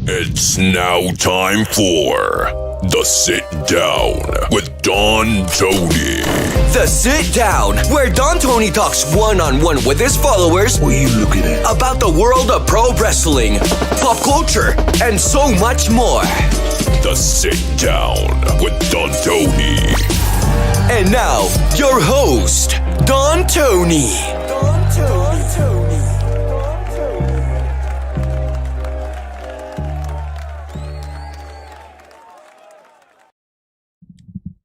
It's now time for The Sit Down with Don Tony. The Sit Down, where Don Tony talks one-on-one with his followers. What are you looking at? About the world of pro wrestling, pop culture, and so much more. The Sit Down with Don Tony. And now, your host, Don Tony.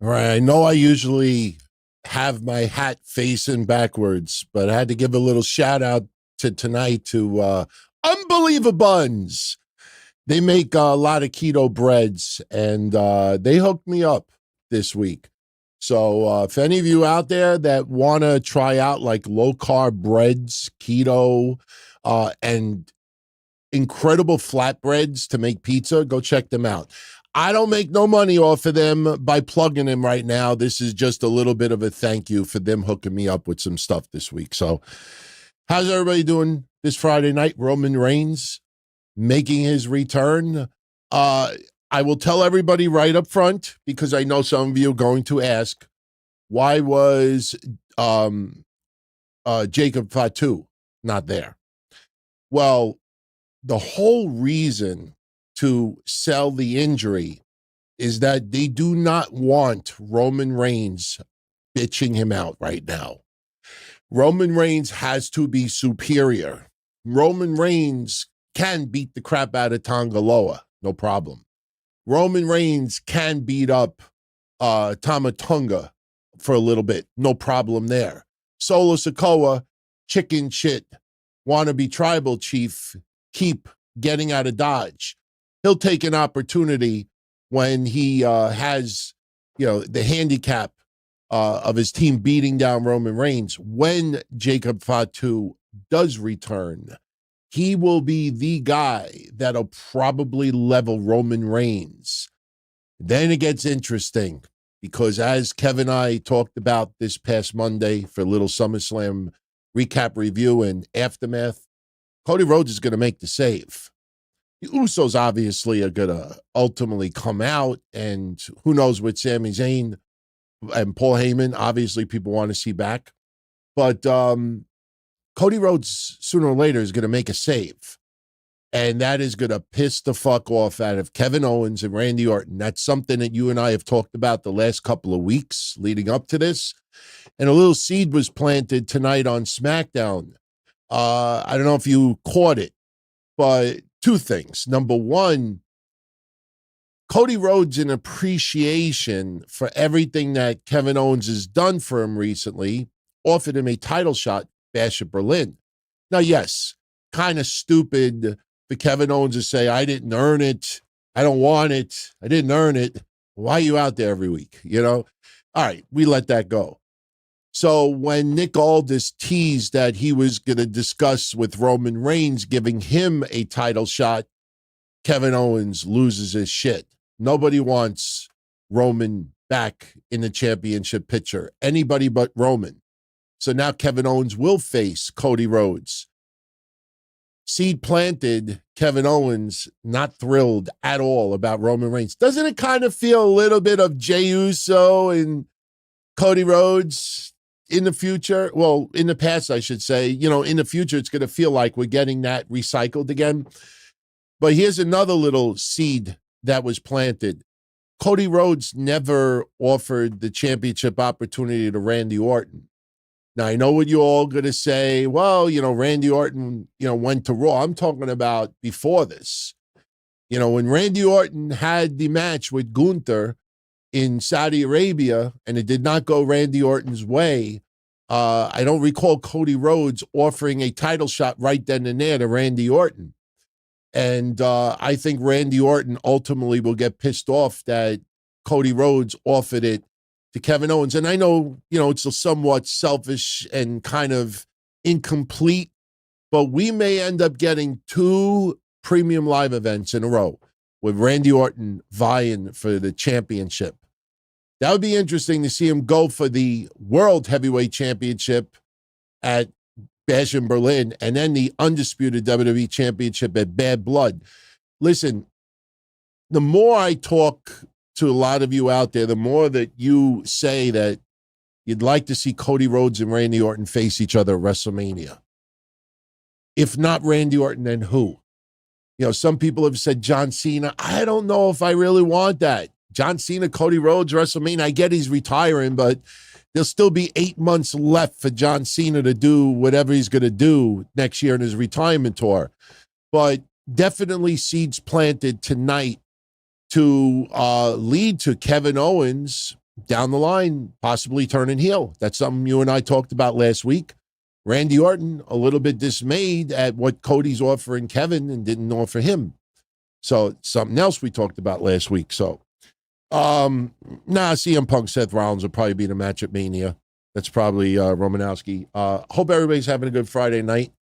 All right, I know I usually have my hat facing backwards, but I had to give a little shout out to tonight to Unbeliever Buns. They make a lot of keto breads, and they hooked me up this week. So if any of you out there that want to try out like low-carb breads, keto, and incredible flatbreads to make pizza, go check them out. I don't make no money off of them by plugging them right now. This is just a little bit of a thank you for them hooking me up with some stuff this week. So how's everybody doing this Friday night? Roman Reigns making his return. I will tell everybody right up front, because I know some of you are going to ask, why was Jacob Fatu not there? Well, the whole reason to sell the injury is that they do not want Roman Reigns bitching him out right now. Roman Reigns has to be superior. Roman Reigns can beat the crap out of Tonga Loa, no problem. Roman Reigns can beat up Tama Tonga for a little bit, no problem there. Solo Sikoa, chicken shit, wannabe tribal chief, keep getting out of Dodge. He'll take an opportunity when he has, the handicap of his team beating down Roman Reigns. When Jacob Fatu does return, he will be the guy that'll probably level Roman Reigns. Then it gets interesting, because as Kevin and I talked about this past Monday for a little SummerSlam recap review and aftermath, Cody Rhodes is going to make the save. The Usos obviously are going to ultimately come out, and who knows with Sami Zayn and Paul Heyman. Obviously, people want to see back. But Cody Rhodes, sooner or later, is going to make a save. And that is going to piss the fuck off out of Kevin Owens and Randy Orton. That's something that you and I have talked about the last couple of weeks leading up to this. And a little seed was planted tonight on SmackDown. I don't know if you caught it, but two things. Number one, Cody Rhodes, in appreciation for everything that Kevin Owens has done for him recently, offered him a title shot, Bash at Berlin. Now, yes, kind of stupid for Kevin Owens to say, I didn't earn it. I don't want it. I didn't earn it. Why are you out there every week? All right, we let that go. So when Nick Aldis teased that he was going to discuss with Roman Reigns giving him a title shot, Kevin Owens loses his shit. Nobody wants Roman back in the championship picture. Anybody but Roman. So now Kevin Owens will face Cody Rhodes. Seed planted, Kevin Owens not thrilled at all about Roman Reigns. Doesn't it kind of feel a little bit of Jey Uso and Cody Rhodes in the future? Well, in the past, I should say. In the future, it's going to feel like we're getting that recycled again. But here's another little seed that was planted. Cody Rhodes never offered the championship opportunity to Randy Orton. Now, I know what you're all going to say. Well, Randy Orton, went to Raw. I'm talking about before this. When Randy Orton had the match with Gunther in Saudi Arabia, and it did not go Randy Orton's way, I don't recall Cody Rhodes offering a title shot right then and there to Randy Orton. And I think Randy Orton ultimately will get pissed off that Cody Rhodes offered it to Kevin Owens. And I know, it's a somewhat selfish and kind of incomplete, but we may end up getting two premium live events in a row with Randy Orton vying for the championship. That would be interesting to see him go for the World Heavyweight Championship at Bash in Berlin, and then the undisputed WWE Championship at Bad Blood. Listen, the more I talk to a lot of you out there, the more that you say that you'd like to see Cody Rhodes and Randy Orton face each other at WrestleMania. If not Randy Orton, then who? You know, some people have said John Cena. I don't know if I really want that. John Cena, Cody Rhodes, WrestleMania. I get he's retiring, but there'll still be 8 months left for John Cena to do whatever he's going to do next year in his retirement tour. But definitely seeds planted tonight to lead to Kevin Owens down the line possibly turning heel. That's something you and I talked about last week. Randy Orton, a little bit dismayed at what Cody's offering Kevin and didn't offer him. So something else we talked about last week. So, CM Punk, Seth Rollins will probably be the match at Mania. That's probably Romanowski. Hope everybody's having a good Friday night.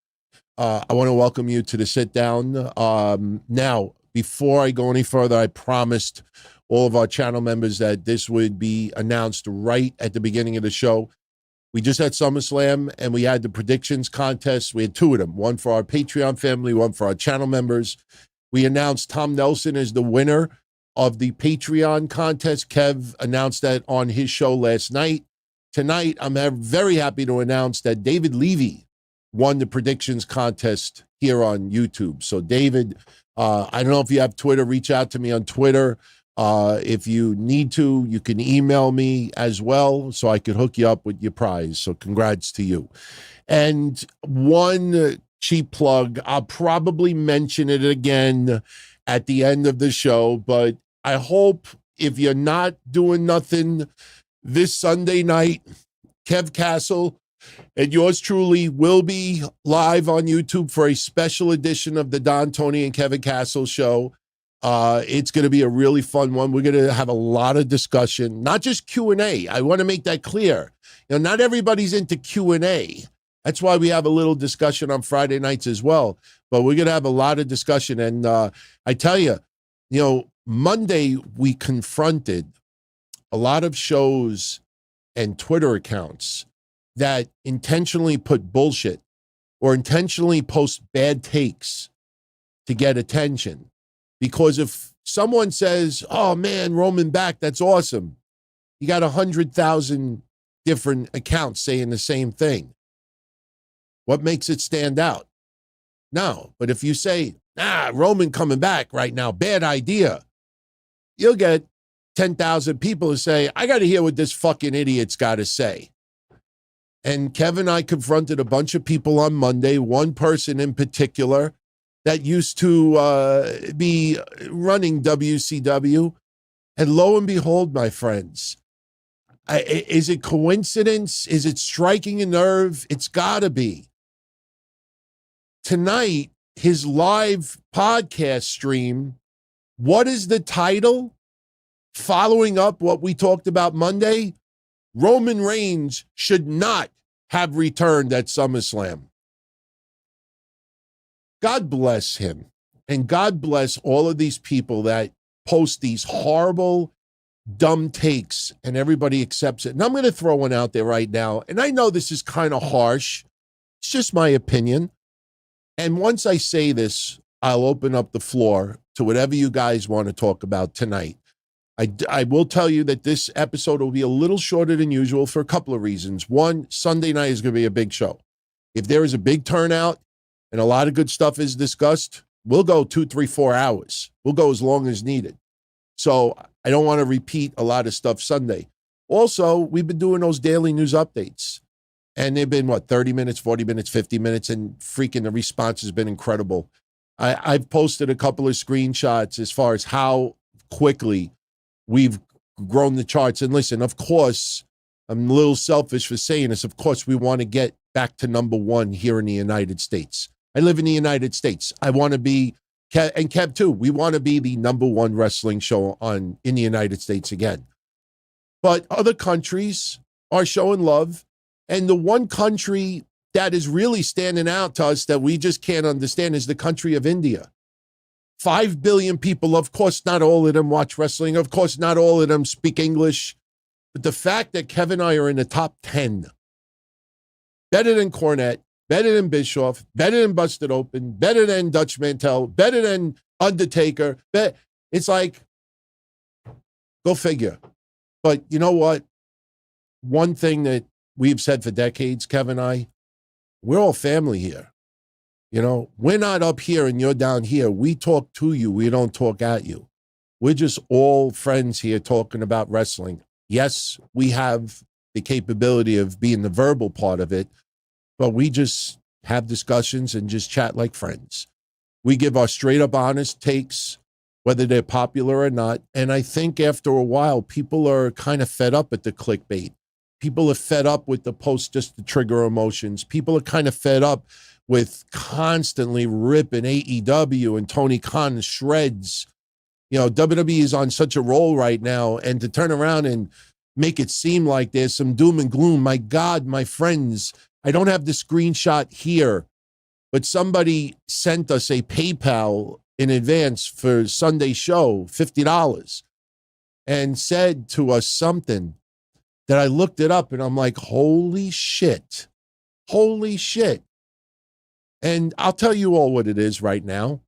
I want to welcome you to the sit down. Now, before I go any further, I promised all of our channel members that this would be announced right at the beginning of the show. We just had SummerSlam, and we had the predictions contest. We had two of them, one for our Patreon family, one for our channel members. We announced Tom Nelson as the winner of the Patreon contest. Kev announced that on his show last night. Tonight, I'm very happy to announce that David Levy won the predictions contest here on YouTube. So, David, I don't know if you have Twitter. Reach out to me on Twitter. If you need to, you can email me as well so I could hook you up with your prize. So congrats to you. And one cheap plug, I'll probably mention it again at the end of the show, but I hope if you're not doing nothing this Sunday night, Kev Castle and yours truly will be live on YouTube for a special edition of the Don, Tony, and Kevin Castle show. It's going to be a really fun one. We're going to have a lot of discussion, not just Q&A. I want to make that clear. You know, not everybody's into Q&A. That's why we have a little discussion on Friday nights as well. But we're going to have a lot of discussion. And I tell you, you know, Monday we confronted a lot of shows and Twitter accounts that intentionally put bullshit or intentionally post bad takes to get attention. Because if someone says, oh, man, Roman back, that's awesome. You got 100,000 different accounts saying the same thing. What makes it stand out? No. But if you say, Roman coming back right now, bad idea, you'll get 10,000 people who say, I got to hear what this fucking idiot's got to say. And Kevin and I confronted a bunch of people on Monday, one person in particular that used to be running WCW. And lo and behold, my friends, is it coincidence? Is it striking a nerve? It's got to be. Tonight, his live podcast stream, what is the title? Following up what we talked about Monday, Roman Reigns should not have returned at SummerSlam. God bless him. And God bless all of these people that post these horrible, dumb takes and everybody accepts it. And I'm going to throw one out there right now. And I know this is kind of harsh. It's just my opinion. And once I say this, I'll open up the floor to whatever you guys want to talk about tonight. I will tell you that this episode will be a little shorter than usual for a couple of reasons. One, Sunday night is going to be a big show. If there is a big turnout and a lot of good stuff is discussed, we'll go 2, 3, 4 hours. We'll go as long as needed. So I don't want to repeat a lot of stuff Sunday. Also, we've been doing those daily news updates. And they've been, 30 minutes, 40 minutes, 50 minutes, and freaking the response has been incredible. I've posted a couple of screenshots as far as how quickly we've grown the charts. And listen, of course, I'm a little selfish for saying this. Of course, we want to get back to number one here in the United States. I live in the United States. I want to be, and Kev too, we want to be the number one wrestling show in the United States again. But other countries are showing love. And the one country that is really standing out to us that we just can't understand is the country of India. 5 billion people. Of course, not all of them watch wrestling. Of course, not all of them speak English. But the fact that Kevin and I are in the top 10, better than Cornette, better than Bischoff, better than Busted Open, better than Dutch Mantel, better than Undertaker. It's like, go figure. But you know what? One thing that we've said for decades, Kevin and I, we're all family here. You know, we're not up here and you're down here. We talk to you. We don't talk at you. We're just all friends here talking about wrestling. Yes, we have the capability of being the verbal part of it, but we just have discussions and just chat like friends. We give our straight up honest takes, whether they're popular or not. And I think after a while, people are kind of fed up at the clickbait. People are fed up with the post just to trigger emotions. People are kind of fed up with constantly ripping AEW and Tony Khan to shreds. You know, WWE is on such a roll right now, and to turn around and make it seem like there's some doom and gloom. My God, my friends, I don't have the screenshot here, but somebody sent us a PayPal in advance for Sunday's show, $50, and said to us something that I looked it up and I'm like, holy shit. Holy shit. And I'll tell you all what it is right now.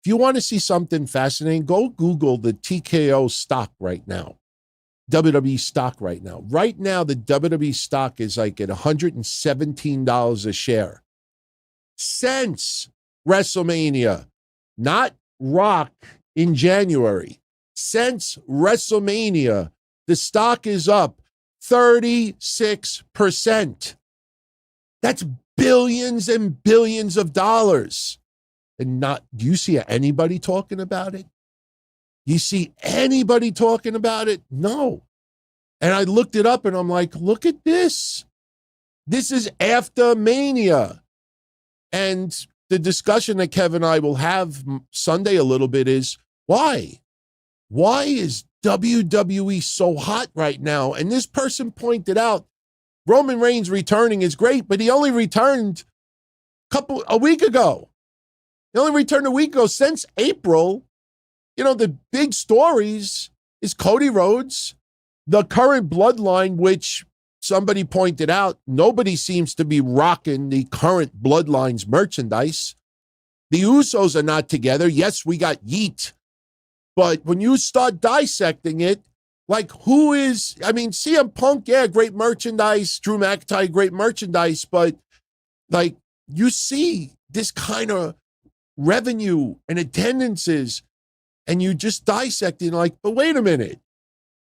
If you want to see something fascinating, go Google the TKO stock right now. WWE stock right now. Right now, the WWE stock is like at $117 a share. Since WrestleMania, not Rock in January. Since WrestleMania, the stock is up 36%. That's billions and billions of dollars. And not, do you see anybody talking about it? You see anybody talking about it? No. And I looked it up and I'm like, look at this. This is after Mania. And the discussion that Kevin and I will have Sunday a little bit is, why? Why is WWE so hot right now? And this person pointed out, Roman Reigns returning is great, but he only returned a week ago. He only returned a week ago. Since April, you know, the big stories is Cody Rhodes, the current bloodline, which somebody pointed out, nobody seems to be rocking the current bloodline's merchandise. The Usos are not together. Yes, we got Yeet. But when you start dissecting it, like who is, I mean, CM Punk, yeah, great merchandise. Drew McIntyre, great merchandise. But like you see this kind of revenue and attendances and you just dissect it like, but wait a minute.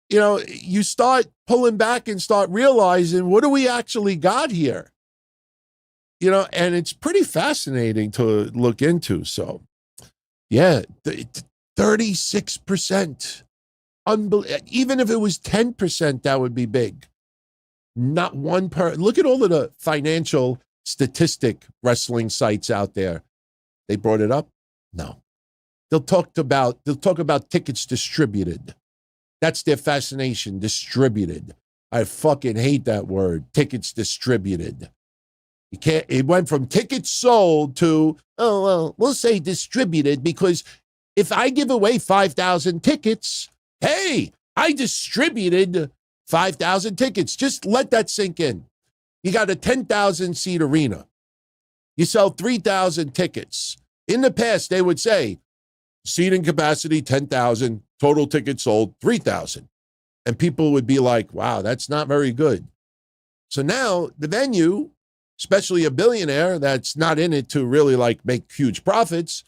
You know, you start pulling back and start realizing what do we actually got here? You know, and it's pretty fascinating to look into. So, yeah, 36%. Even if it was 10%, that would be big. Not one look at all of the financial statistic wrestling sites out there. They brought it up? No. They'll talk about tickets distributed. That's their fascination, distributed. I fucking hate that word, tickets distributed. You can't, it went from tickets sold to, oh, well, we'll say distributed because if I give away 5,000 tickets, hey, I distributed 5,000 tickets. Just let that sink in. You got a 10,000 seat arena. You sell 3,000 tickets. In the past, they would say, seating capacity, 10,000, total tickets sold, 3,000. And people would be like, wow, that's not very good. So now the venue, especially a billionaire that's not in it to really like make huge profits,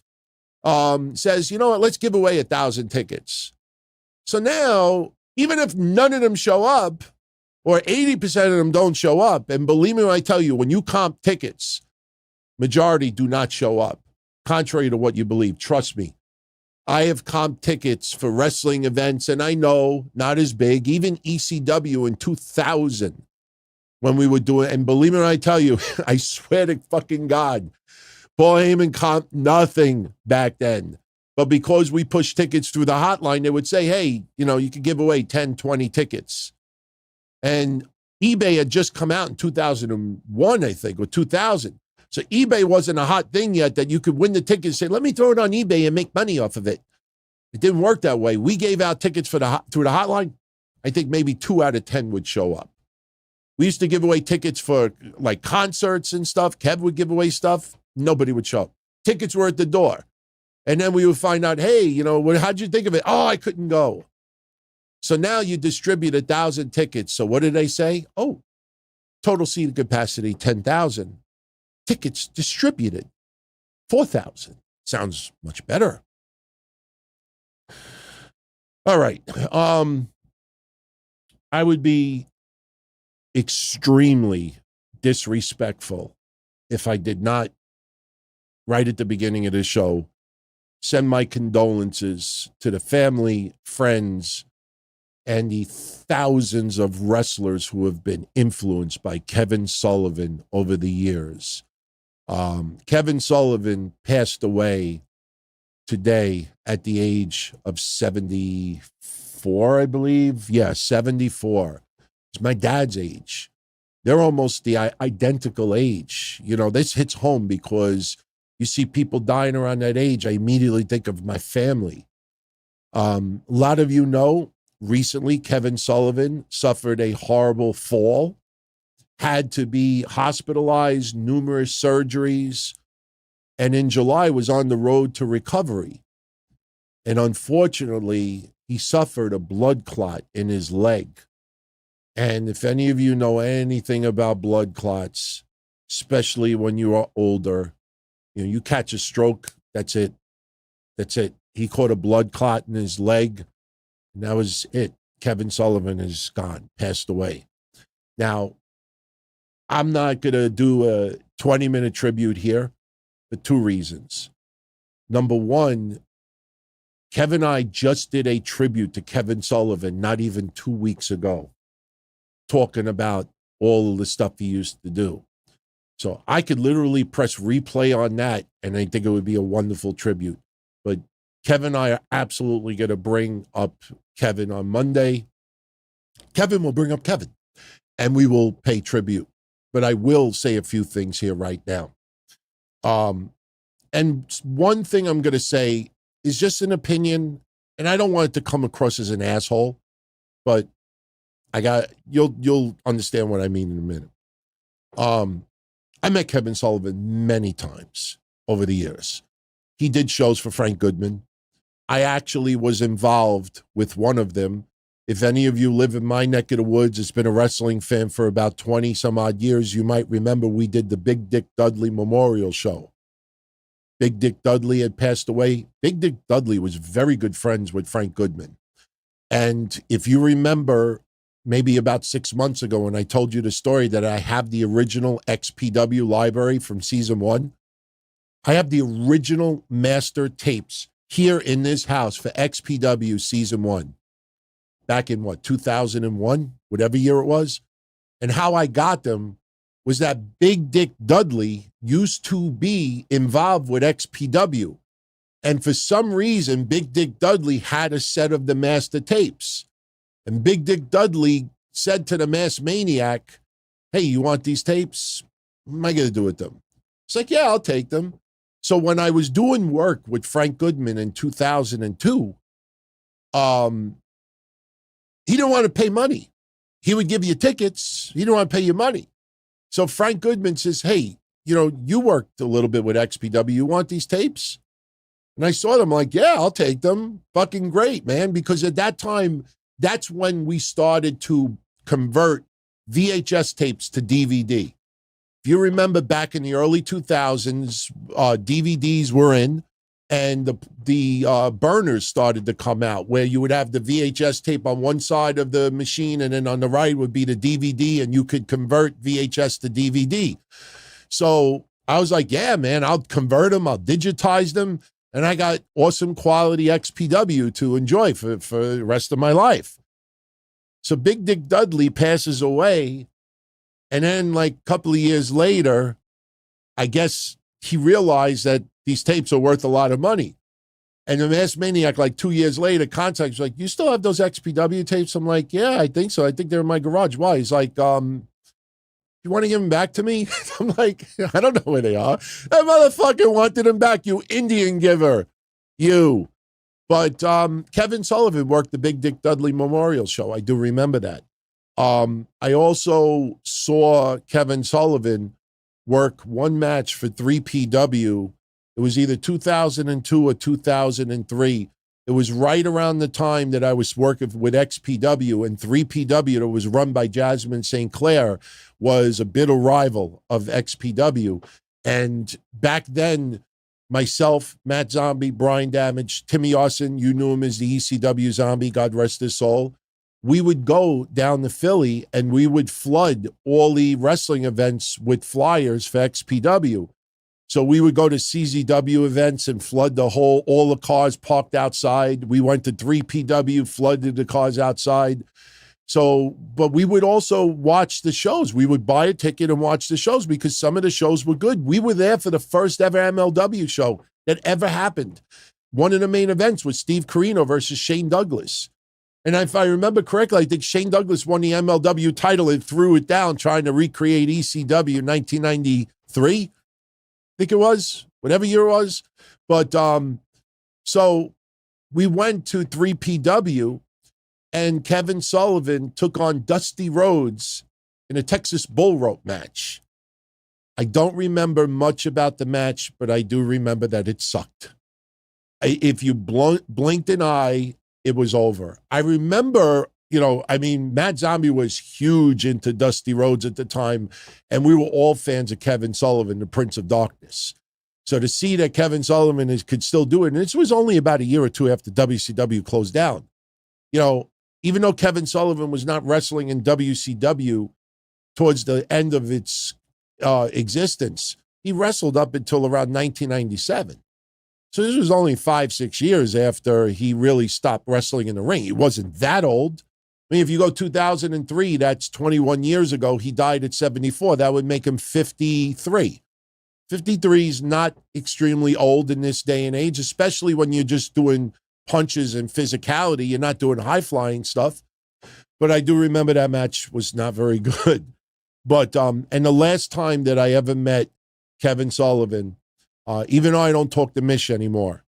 says, you know what, let's give away 1,000 tickets. So now, even if none of them show up, or 80% of them don't show up, and believe me when I tell you, when you comp tickets, majority do not show up, contrary to what you believe. Trust me. I have comped tickets for wrestling events, and I know not as big, even ECW in 2000 when we would do it. And believe me when I tell you, I swear to fucking God, Paul Heyman comped nothing back then. But because we pushed tickets through the hotline, they would say, hey, you know, you could give away 10, 20 tickets. And eBay had just come out in 2001, I think, or 2000. So eBay wasn't a hot thing yet that you could win the ticket and say, let me throw it on eBay and make money off of it. It didn't work that way. We gave out tickets through the hotline. I think maybe 2 out of 10 would show up. We used to give away tickets for like concerts and stuff. Kev would give away stuff. Nobody would show up. Tickets were at the door. And then we would find out, hey, how'd you think of it? Oh, I couldn't go. So now you distribute 1,000 tickets. So what did they say? Oh, total seating capacity, 10,000. Tickets distributed, 4,000. Sounds much better. All right. I would be extremely disrespectful if I did not, right at the beginning of the show, send my condolences to the family, friends, and the thousands of wrestlers who have been influenced by Kevin Sullivan over the years. Kevin Sullivan passed away today at the age of 74, I believe. Yeah, 74. It's my dad's age. They're almost the identical age. This hits home because you see people dying around that age. I immediately think of my family. A lot of you know, recently Kevin Sullivan suffered a horrible fall, had to be hospitalized, numerous surgeries, and in July was on the road to recovery. And unfortunately, he suffered a blood clot in his leg. And if any of you know anything about blood clots, especially when you are older, you catch a stroke, that's it. That's it. He caught a blood clot in his leg, and that was it. Kevin Sullivan is gone, passed away. Now, I'm not going to do a 20-minute tribute here for two reasons. Number one, Kevin and I just did a tribute to Kevin Sullivan not even 2 weeks ago, talking about all of the stuff he used to do. So I could literally press replay on that, and I think it would be a wonderful tribute. But Kevin and I are absolutely going to bring up Kevin on Monday. Kevin will bring up Kevin, and we will pay tribute. But I will say a few things here right now. And one thing I'm going to say is just an opinion, and I don't want it to come across as an asshole, but you'll understand what I mean in a minute. I met Kevin Sullivan many times over the years. He did shows for Frank Goodman. I actually was involved with one of them. If any of you live in my neck of the woods, it's been a wrestling fan for about 20 some odd years, you might remember we did the Big Dick Dudley Memorial Show. Big Dick Dudley had passed away. Big Dick Dudley was very good friends with Frank Goodman. And if you remember, maybe about 6 months ago when I told you the story that I have the original XPW library from season 1, I have the original master tapes here in this house for XPW season 1. Back in 2001, whatever year it was. And how I got them was that Big Dick Dudley used to be involved with XPW. And for some reason, Big Dick Dudley had a set of the master tapes. And Big Dick Dudley said to the Mass Maniac, hey, you want these tapes? What am I going to do with them? It's like, yeah, I'll take them. So when I was doing work with Frank Goodman in 2002, he didn't want to pay money. He would give you tickets. He didn't want to pay you money. So Frank Goodman says, hey, you worked a little bit with XPW. You want these tapes? And I saw them like, yeah, I'll take them. Fucking great, man. Because at that time, that's when we started to convert VHS tapes to DVD. If you remember back in the early 2000s, DVDs were in, and the burners started to come out where you would have the VHS tape on one side of the machine, and then on the right would be the DVD, and you could convert VHS to DVD. So I was like, yeah, man, I'll convert them. I'll digitize them. And I got awesome quality XPW to enjoy for the rest of my life. So Big Dick Dudley passes away. And then like a couple of years later, I guess he realized that these tapes are worth a lot of money. And the Mass Maniac, like 2 years later, contacts like, you still have those XPW tapes? I'm like, yeah, I think so. I think they're in my garage. Why? He's like, you want to give them back to me? I'm like, I don't know where they are. That motherfucker wanted them back, you Indian giver. You. But Kevin Sullivan worked the Big Dick Dudley Memorial Show. I do remember that. I also saw Kevin Sullivan work one match for 3PW. It was either 2002 or 2003. It was right around the time that I was working with XPW, and 3PW, that was run by Jasmine St. Clair, was a bitter rival of XPW. And back then, myself, Matt Zombie, Brian Damage, Timmy Austin, you knew him as the ECW Zombie, God rest his soul. We would go down to Philly and we would flood all the wrestling events with flyers for XPW. So we would go to CZW events and flood all the cars parked outside. We went to 3PW, flooded the cars outside. So, but we would also watch the shows. We would buy a ticket and watch the shows because some of the shows were good. We were there for the first ever MLW show that ever happened. One of the main events was Steve Corino versus Shane Douglas. And if I remember correctly, I think Shane Douglas won the MLW title and threw it down trying to recreate ECW in 1993. I think it was, whatever year it was. But so we went to 3PW and Kevin Sullivan took on Dusty Rhodes in a Texas bull rope match. I don't remember much about the match, but I do remember that it sucked. If you blinked an eye, it was over. I remember, Matt Zombie was huge into Dusty Rhodes at the time, and we were all fans of Kevin Sullivan, the Prince of Darkness. So to see that Kevin Sullivan could still do it, and this was only about a year or two after WCW closed down. Even though Kevin Sullivan was not wrestling in WCW towards the end of its existence, he wrestled up until around 1997. So this was only 5-6 years after he really stopped wrestling in the ring. He wasn't that old. I mean, if you go 2003, that's 21 years ago. He died at 74. That would make him 53. 53 is not extremely old in this day and age, especially when you're just doing punches and physicality. You're not doing high-flying stuff. But I do remember that match was not very good. But, and the last time that I ever met Kevin Sullivan, even though I don't talk to Mish anymore,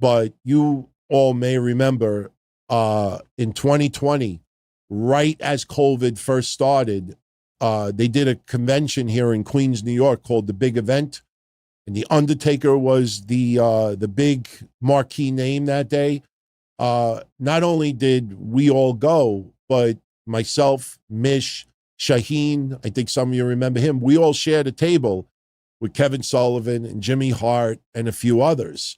but you all may remember in 2020, right as COVID first started, they did a convention here in Queens, New York called The Big Event. And The Undertaker was the big marquee name that day. Not only did we all go, but myself, Mish, Shaheen, I think some of you remember him, we all shared a table with Kevin Sullivan and Jimmy Hart and a few others.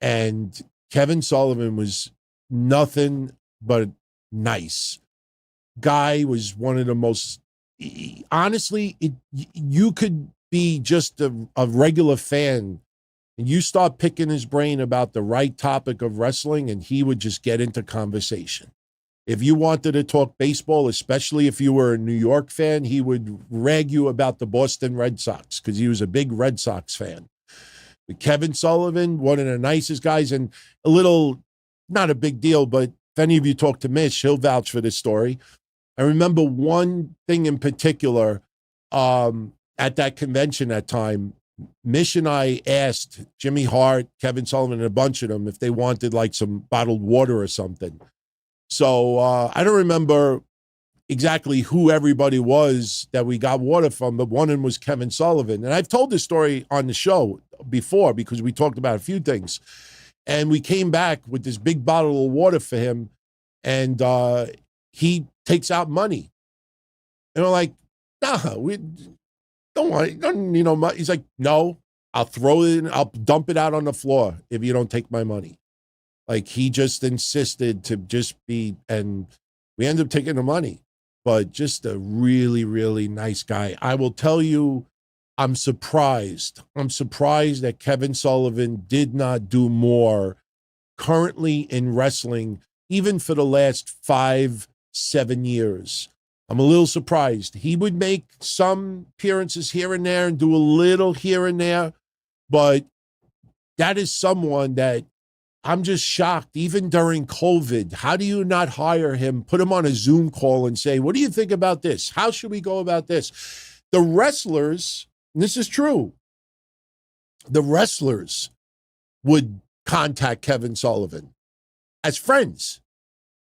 And Kevin Sullivan was nothing but nice. Guy was one of the most, honestly, you could be just a regular fan and you start picking his brain about the right topic of wrestling and he would just get into conversation. If you wanted to talk baseball, especially if you were a New York fan, he would rag you about the Boston Red Sox because he was a big Red Sox fan. But Kevin Sullivan, one of the nicest guys, and a little, not a big deal, but if any of you talk to Mish, he'll vouch for this story. I remember one thing in particular at that convention that time. Mish and I asked Jimmy Hart, Kevin Sullivan, and a bunch of them if they wanted like some bottled water or something. So I don't remember exactly who everybody was that we got water from, but one of them was Kevin Sullivan. And I've told this story on the show before because we talked about a few things. And we came back with this big bottle of water for him, and he takes out money. And we're like, nah, we don't want it. Don't need no money. He's like, no, I'll throw it in, I'll dump it out on the floor if you don't take my money. Like, he just insisted to just be, and we ended up taking the money, but just a really, really nice guy. I will tell you, I'm surprised. I'm surprised that Kevin Sullivan did not do more currently in wrestling, even for the last 5-7 years. I'm a little surprised. He would make some appearances here and there and do a little here and there, but that is someone that I'm just shocked, even during COVID. How do you not hire him, put him on a Zoom call and say, what do you think about this? How should we go about this? The wrestlers, and this is true, the wrestlers would contact Kevin Sullivan as friends,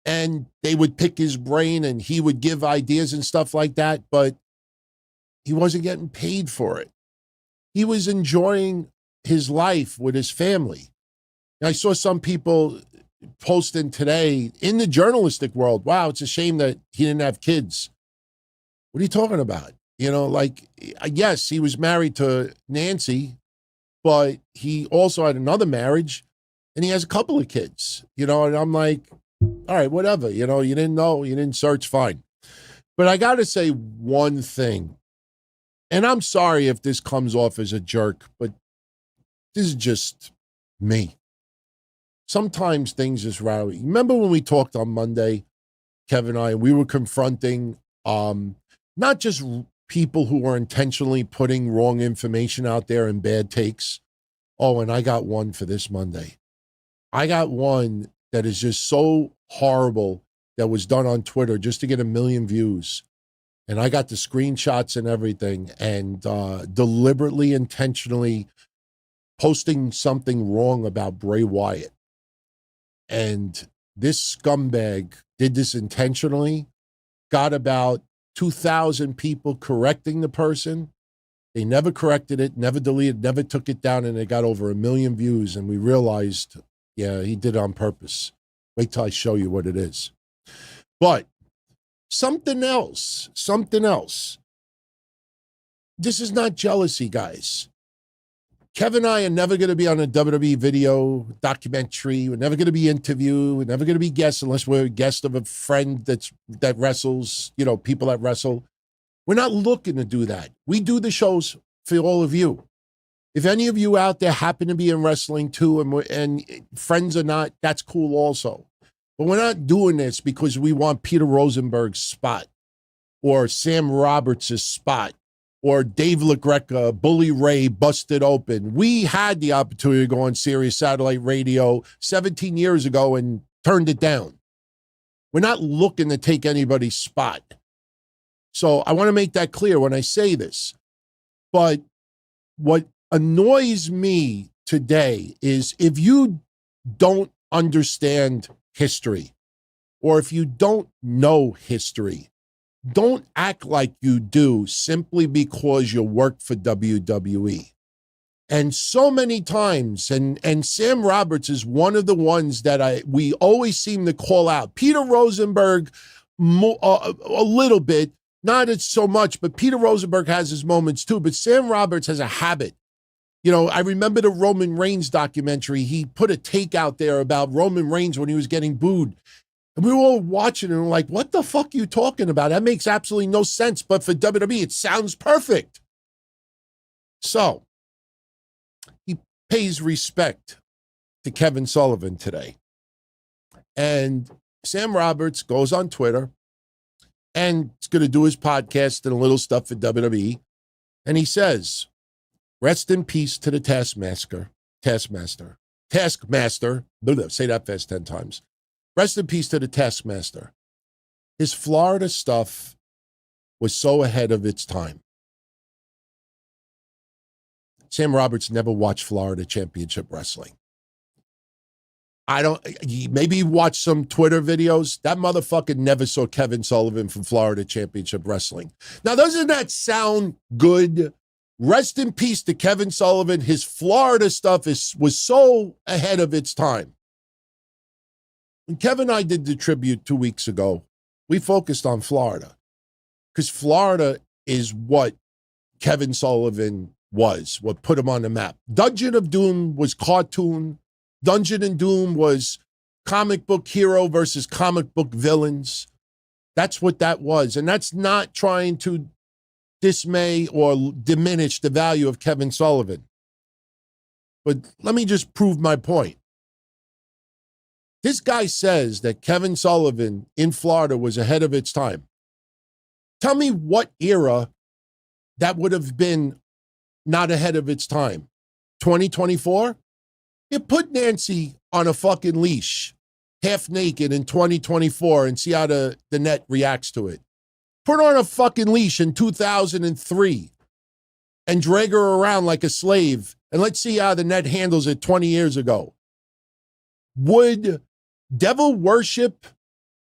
and they would pick his brain and he would give ideas and stuff like that, but he wasn't getting paid for it. He was enjoying his life with his family. And I saw some people posting today in the journalistic world, wow, it's a shame that he didn't have kids. What are you talking about? You know, like, yes, he was married to Nancy, but he also had another marriage and he has a couple of kids, you know, and I'm like, all right, whatever, you know, you didn't know, you didn't search, fine. But I got to say one thing, and I'm sorry if this comes off as a jerk, but this is just me. Sometimes things just rally. Remember when we talked on Monday, Kevin and I, we were confronting not just people who are intentionally putting wrong information out there and bad takes. Oh, and I got one for this Monday. I got one that is just so horrible that was done on Twitter just to get 1 million views. And I got the screenshots and everything, and deliberately, intentionally posting something wrong about Bray Wyatt. And this scumbag did this intentionally, got about 2,000 people correcting the person. They never corrected it, never deleted, never took it down, and it got over 1 million views. And we realized, yeah, he did it on purpose. Wait till I show you what it is. But something else. This is not jealousy, guys. Kevin and I are never going to be on a WWE video documentary. We're never going to be interviewed. We're never going to be guests unless we're a guest of a friend that wrestles, you know, people that wrestle. We're not looking to do that. We do the shows for all of you. If any of you out there happen to be in wrestling too, and friends or not, that's cool also. But we're not doing this because we want Peter Rosenberg's spot or Sam Roberts' spot or Dave LaGreca, Bully Ray, Busted Open. We had the opportunity to go on Sirius Satellite Radio 17 years ago and turned it down. We're not looking to take anybody's spot. So I want to make that clear when I say this. But what annoys me today is if you don't understand history, or if you don't know history, don't act like you do simply because you work for WWE. And so many times, and Sam Roberts is one of the ones that we always seem to call out. Peter Rosenberg, a little bit, not so much, but Peter Rosenberg has his moments too. But Sam Roberts has a habit. You know, I remember the Roman Reigns documentary. He put a take out there about Roman Reigns when he was getting booed. And we were all watching and we're like, what the fuck are you talking about? That makes absolutely no sense. But for WWE, it sounds perfect. So he pays respect to Kevin Sullivan today. And Sam Roberts goes on Twitter and he's going to do his podcast and a little stuff for WWE. And he says, rest in peace to the Taskmaster. Say that fast 10 times. Rest in peace to the Taskmaster. His Florida stuff was so ahead of its time. Sam Roberts never watched Florida Championship Wrestling. Maybe he watched some Twitter videos. That motherfucker never saw Kevin Sullivan from Florida Championship Wrestling. Now, doesn't that sound good? Rest in peace to Kevin Sullivan. His Florida stuff was so ahead of its time. When Kevin and I did the tribute 2 weeks ago, we focused on Florida because Florida is what Kevin Sullivan was, what put him on the map. Dungeon of Doom was cartoon. Dungeon and Doom was comic book hero versus comic book villains. That's what that was. And that's not trying to dismay or diminish the value of Kevin Sullivan. But let me just prove my point. This guy says that Kevin Sullivan in Florida was ahead of its time. Tell me what era that would have been not ahead of its time. 2024? You put Nancy on a fucking leash, half naked in 2024 and see how the net reacts to it. Put her on a fucking leash in 2003 and drag her around like a slave, and let's see how the net handles it 20 years ago. Would Devil Worship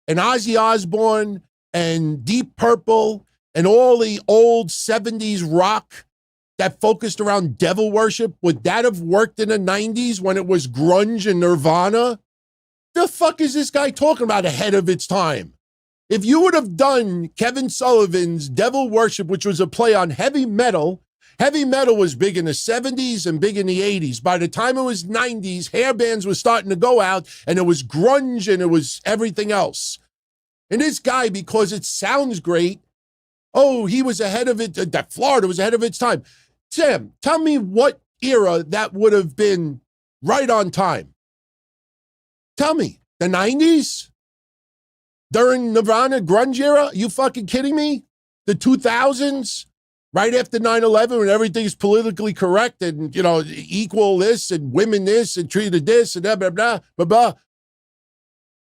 and Ozzy Osbourne and Deep Purple and all the old 70s rock that focused around devil worship, would that have worked in the 90s when it was grunge and Nirvana? The fuck is this guy talking about ahead of its time? If you would have done Kevin Sullivan's Devil Worship, which was a play on heavy metal was big in the 70s and big in the 80s. By the time it was 90s, hair bands were starting to go out, and it was grunge and it was everything else. And this guy, because it sounds great, oh, he was ahead of it, that Florida was ahead of its time. Sam, tell me what era that would have been right on time. Tell me, the 90s? During Nirvana grunge era? You fucking kidding me? The 2000s? Right after 9/11 when everything's politically correct and, equal this and women this and treated this and blah, blah, blah, blah, blah.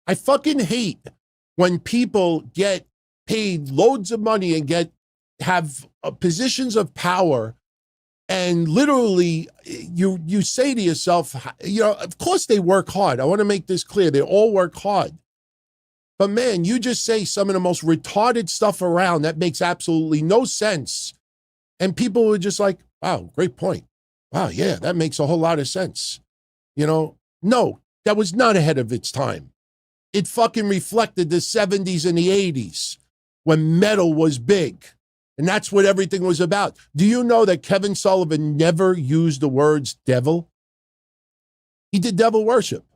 I fucking hate when people get paid loads of money and have positions of power, and literally you say to yourself, of course they work hard. I want to make this clear. They all work hard. But man, you just say some of the most retarded stuff around that makes absolutely no sense. And people were just like, wow, great point. Wow, yeah, that makes a whole lot of sense. No, that was not ahead of its time. It fucking reflected the 70s and the 80s when metal was big. And that's what everything was about. Do you know that Kevin Sullivan never used the words devil? He did devil worship.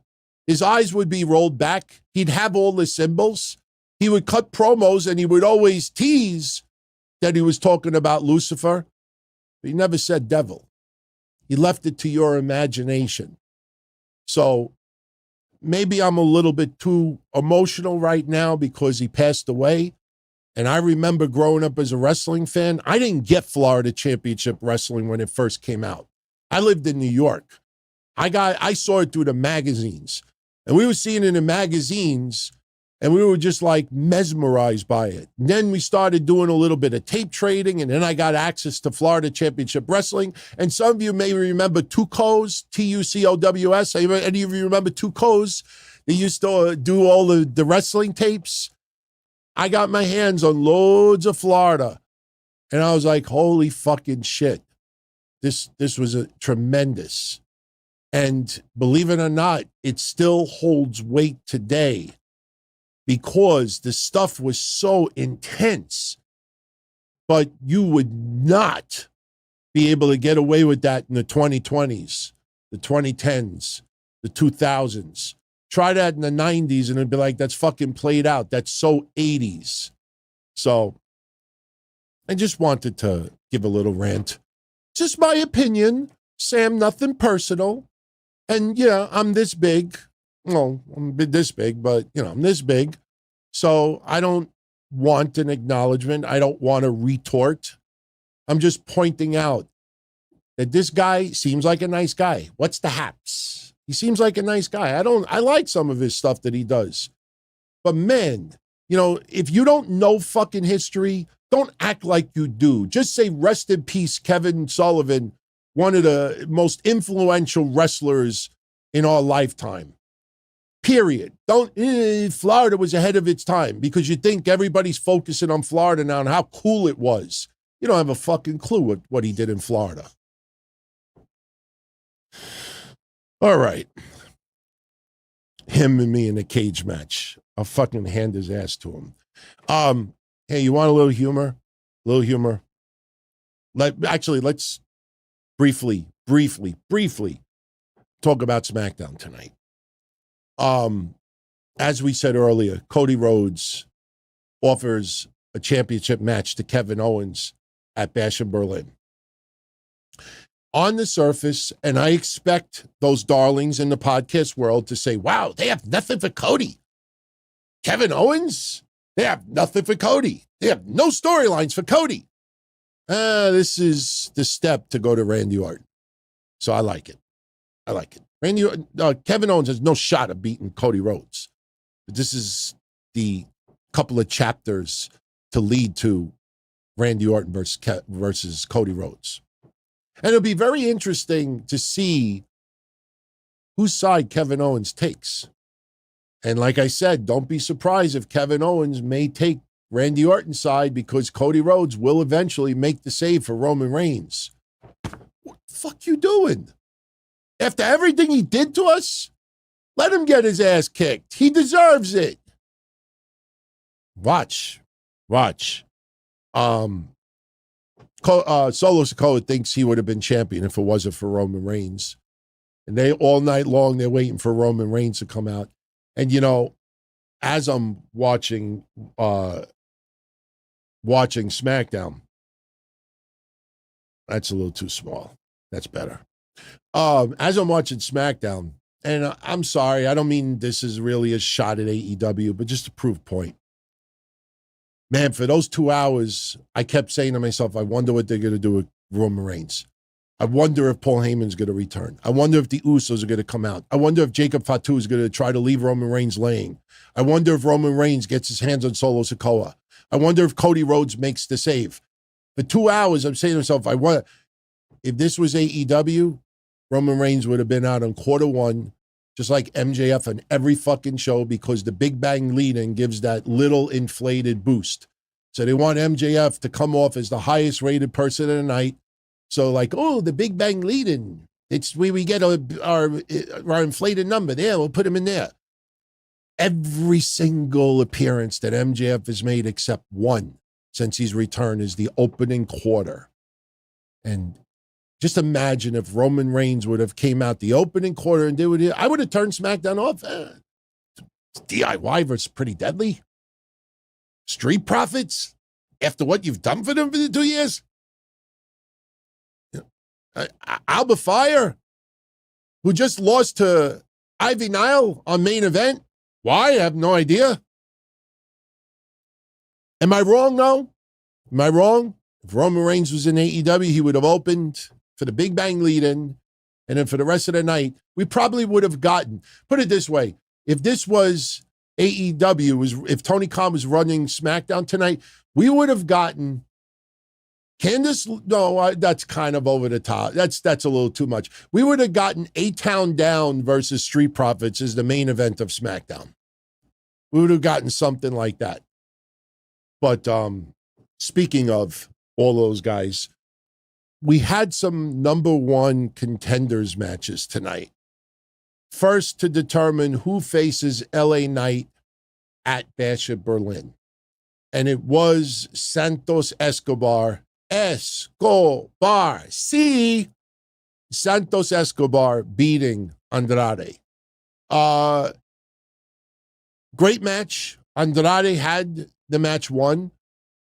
His eyes would be rolled back. He'd have all the symbols. He would cut promos and he would always tease that he was talking about Lucifer. But he never said devil. He left it to your imagination. So maybe I'm a little bit too emotional right now because he passed away. And I remember growing up as a wrestling fan, I didn't get Florida Championship Wrestling when it first came out. I lived in New York. I saw it through the magazines. And we were seeing it in the magazines, and we were just like mesmerized by it. And then we started doing a little bit of tape trading, and then I got access to Florida Championship Wrestling. And some of you may remember Tucows, Tucows. Any of you remember Tucows? They used to do all the wrestling tapes. I got my hands on loads of Florida, and I was like, holy fucking shit. This was a tremendous. And believe it or not, it still holds weight today because the stuff was so intense. But you would not be able to get away with that in the 2020s, the 2010s, the 2000s. Try that in the 90s and it'd be like, that's fucking played out. That's so 80s. So I just wanted to give a little rant. Just my opinion. Sam, nothing personal. And yeah, I'm this big. Well, I'm this big, but I'm this big. So I don't want an acknowledgement. I don't want a retort. I'm just pointing out that this guy seems like a nice guy. What's the haps? He seems like a nice guy. I like some of his stuff that he does. But man, if you don't know fucking history, don't act like you do. Just say rest in peace, Kevin Sullivan, one of the most influential wrestlers in our lifetime. Period. Florida was ahead of its time because you think everybody's focusing on Florida now and how cool it was. You don't have a fucking clue what he did in Florida. All right. Him and me in a cage match. I'll fucking hand his ass to him. Hey, you want a little humor? A little humor? Let's briefly talk about SmackDown tonight. As we said earlier, Cody Rhodes offers a championship match to Kevin Owens at Bash in Berlin. On the surface, and I expect those darlings in the podcast world to say, wow, they have nothing for Cody. Kevin Owens? They have nothing for Cody. They have no storylines for Cody. This is the step to go to Randy Orton. So I like it. Kevin Owens has no shot of beating Cody Rhodes. But this is the couple of chapters to lead to Randy Orton versus Cody Rhodes. And it'll be very interesting to see whose side Kevin Owens takes. And like I said, don't be surprised if Kevin Owens may take Randy Orton's side because Cody Rhodes will eventually make the save for Roman Reigns. Fuck you doing? After everything he did to us, let him get his ass kicked. He deserves it. Watch. Solo Sikoa thinks he would have been champion if it wasn't for Roman Reigns. And they all night long, they're waiting for Roman Reigns to come out. And, as I'm watching SmackDown, that's a little too small. That's better. As I'm watching SmackDown, and I'm sorry, I don't mean this is really a shot at AEW, but just a proof point. Man, for those 2 hours, I kept saying to myself, I wonder what they're going to do with Roman Reigns. I wonder if Paul Heyman's going to return. I wonder if the Usos are going to come out. I wonder if Jacob Fatu is going to try to leave Roman Reigns laying. I wonder if Roman Reigns gets his hands on Solo Sikoa. I wonder if Cody Rhodes makes the save. For 2 hours, I'm saying to myself, if this was AEW, Roman Reigns would have been out on quarter one, just like MJF on every fucking show, because the Big Bang lead-in gives that little inflated boost. So they want MJF to come off as the highest rated person of the night. So the Big Bang lead-in, it's we get our inflated number. Yeah, we'll put him in there. Every single appearance that MJF has made except one since he's returned is the opening quarter. And just imagine if Roman Reigns would have came out the opening quarter and I would have turned SmackDown off. DIY versus Pretty Deadly. Street Profits, after what you've done for them for the 2 years. Alba Fire, who just lost to Ivy Nile on main event. Why? I have no idea. Am I wrong, though? Am I wrong? If Roman Reigns was in AEW, he would have opened for the Big Bang lead-in, and then for the rest of the night, we probably would have gotten, put it this way, if this was AEW, if Tony Khan was running SmackDown tonight, we would have gotten that's kind of over the top. That's a little too much. We would have gotten A-Town Down versus Street Profits as the main event of SmackDown. We would have gotten something like that. But speaking of all those guys, we had some number one contenders matches tonight. First, to determine who faces LA Knight at Bash at Berlin. And it was Santos Escobar. Santos Escobar beating Andrade. Great match. Andrade had the match won.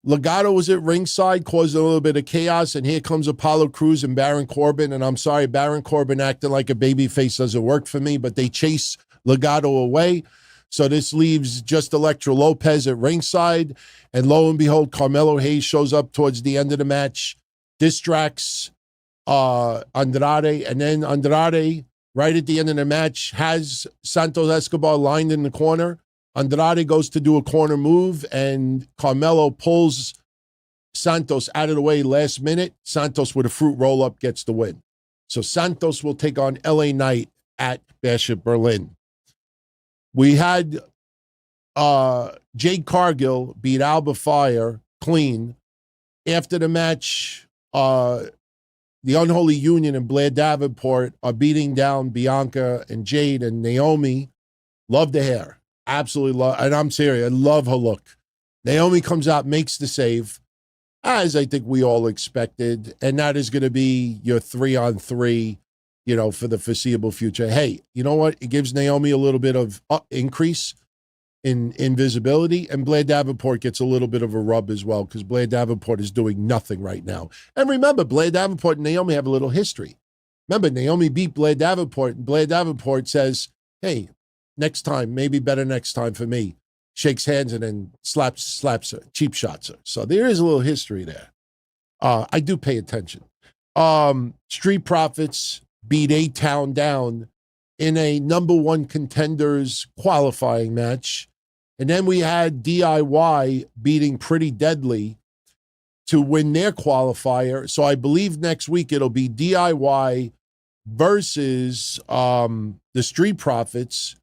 Legado was at ringside, caused a little bit of chaos, and here comes Apollo Crews and Baron Corbin. And I'm sorry, Baron Corbin acting like a babyface doesn't work for me, but they chase Legado away. So this leaves just Elektra Lopez at ringside. And lo and behold, Carmelo Hayes shows up towards the end of the match, distracts Andrade. And then Andrade, right at the end of the match, has Santos Escobar lined in the corner. Andrade goes to do a corner move, and Carmelo pulls Santos out of the way last minute. Santos with a fruit roll-up gets the win. So Santos will take on LA Knight at Bash at Berlin. We had Jade Cargill beat Alba Fire clean. After the match, the Unholy Union and Blair Davenport are beating down Bianca and Jade and Naomi. Love the hair. Absolutely love, and I'm serious, I love her look. Naomi comes out, makes the save, as I think we all expected, and that is going to be your 3-on-3, for the foreseeable future. Hey, you know what? It gives Naomi a little bit of increase in visibility, and Blair Davenport gets a little bit of a rub as well, because Blair Davenport is doing nothing right now. And remember, Blair Davenport and Naomi have a little history. Remember, Naomi beat Blair Davenport, and Blair Davenport says, hey, next time, maybe better next time for me. Shakes hands and then slaps her, cheap shots her. So there is a little history there. I do pay attention. Street Profits beat A-Town down in a number one contenders qualifying match. And then we had DIY beating Pretty Deadly to win their qualifier. So I believe next week it'll be DIY versus the Street Profits,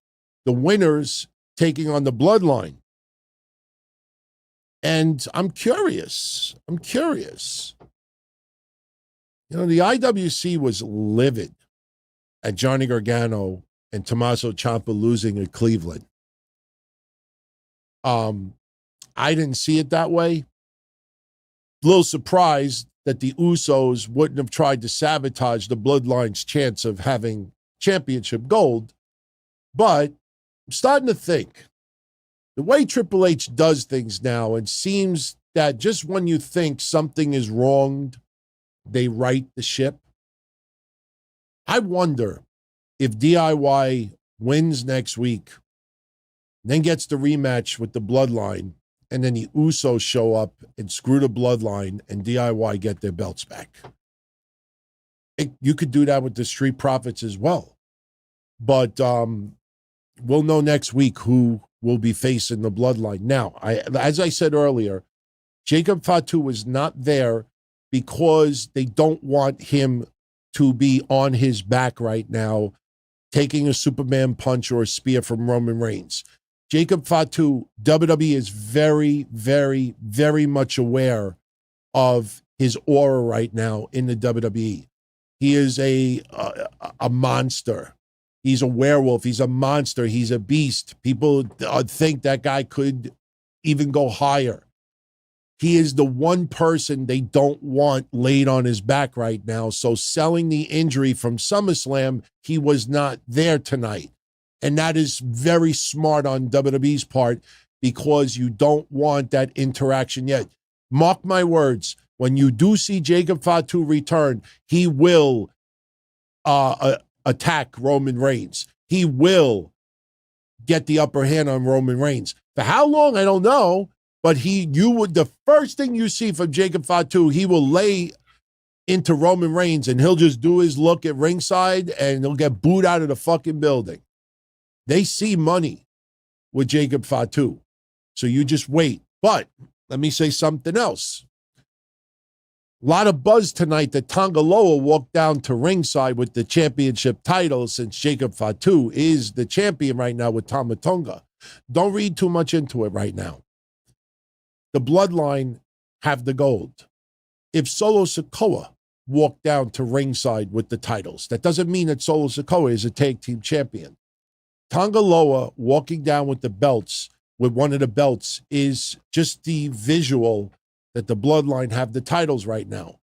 the winners taking on the Bloodline. And I'm curious. The IWC was livid at Johnny Gargano and Tommaso Ciampa losing at Cleveland. I didn't see it that way. A little surprised that the Usos wouldn't have tried to sabotage the Bloodline's chance of having championship gold. But I'm starting to think the way Triple H does things now, it seems that just when you think something is wronged, they right the ship. I wonder if DIY wins next week, then gets the rematch with the Bloodline, and then the Usos show up and screw the Bloodline and DIY get their belts back. You could do that with the Street Profits as well. But we'll know next week who will be facing the Bloodline. Now, as I said earlier, Jacob Fatu was not there because they don't want him to be on his back right now, taking a Superman punch or a spear from Roman Reigns. Jacob Fatu, WWE is very, very, very much aware of his aura right now in the WWE. He is a monster. He's a werewolf. He's a monster. He's a beast. People think that guy could even go higher. He is the one person they don't want laid on his back right now. So selling the injury from SummerSlam, he was not there tonight. And that is very smart on WWE's part because you don't want that interaction yet. Mark my words, when you do see Jacob Fatu return, he will attack Roman Reigns. He will get the upper hand on Roman Reigns. For how long, I don't know. But the first thing you see from Jacob Fatu, he will lay into Roman Reigns and he'll just do his look at ringside and he'll get booed out of the fucking building. They see money with Jacob Fatu. So you just wait. But let me say something else. A lot of buzz tonight that Tonga Loa walked down to ringside with the championship title since Jacob Fatu is the champion right now with Tama Tonga. Don't read too much into it right now. The Bloodline have the gold. If Solo Sikoa walked down to ringside with the titles, that doesn't mean that Solo Sikoa is a tag team champion. Tonga Loa walking down with the belts, with one of the belts, is just the visual that the Bloodline have the titles right now.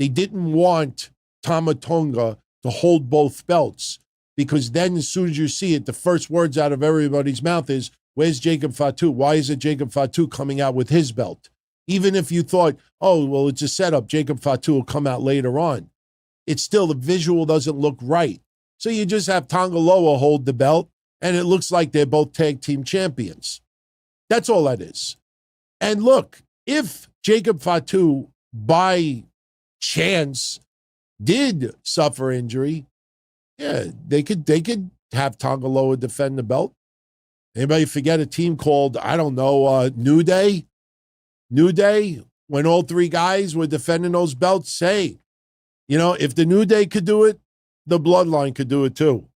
They didn't want Tama Tonga to hold both belts because then as soon as you see it, the first words out of everybody's mouth is, where's Jacob Fatu? Why isn't Jacob Fatu coming out with his belt? Even if you thought, oh, well, it's a setup, Jacob Fatu will come out later on. It's still, the visual doesn't look right. So you just have Tonga Loa hold the belt, and it looks like they're both tag team champions. That's all that is. And look, if Jacob Fatu, by chance, did suffer injury, yeah, they could have Tonga Loa defend the belt. Anybody forget a team called, I don't know, New Day? New Day, when all three guys were defending those belts, hey, if the New Day could do it, the Bloodline could do it too.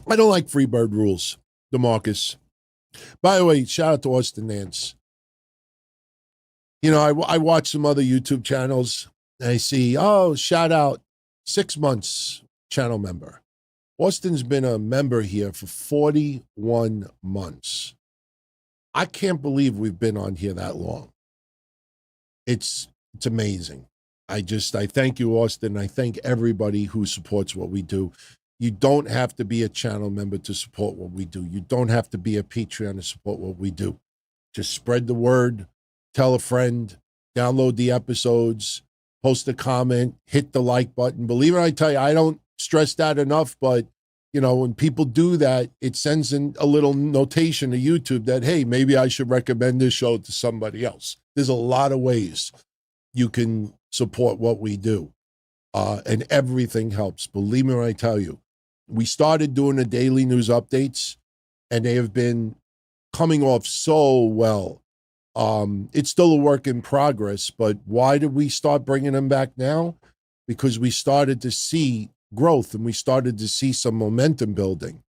I don't like Freebird rules, DeMarcus. By the way, shout out to Austin Nance. I watch some other YouTube channels, and I see, shout out, 6 months channel member. Austin's been a member here for 41 months. I can't believe we've been on here that long. It's amazing. I thank you, Austin. I thank everybody who supports what we do. You don't have to be a channel member to support what we do. You don't have to be a Patreon to support what we do. Just spread the word, tell a friend, download the episodes, post a comment, hit the like button. Believe it or not, I tell you, I don't stress that enough, but when people do that, it sends in a little notation to YouTube that, hey, maybe I should recommend this show to somebody else. There's a lot of ways you can support what we do, and everything helps. Believe me when I tell you, we started doing the daily news updates, and they have been coming off so well. It's still a work in progress, but why did we start bringing them back now? Because we started to see growth and we started to see some momentum building.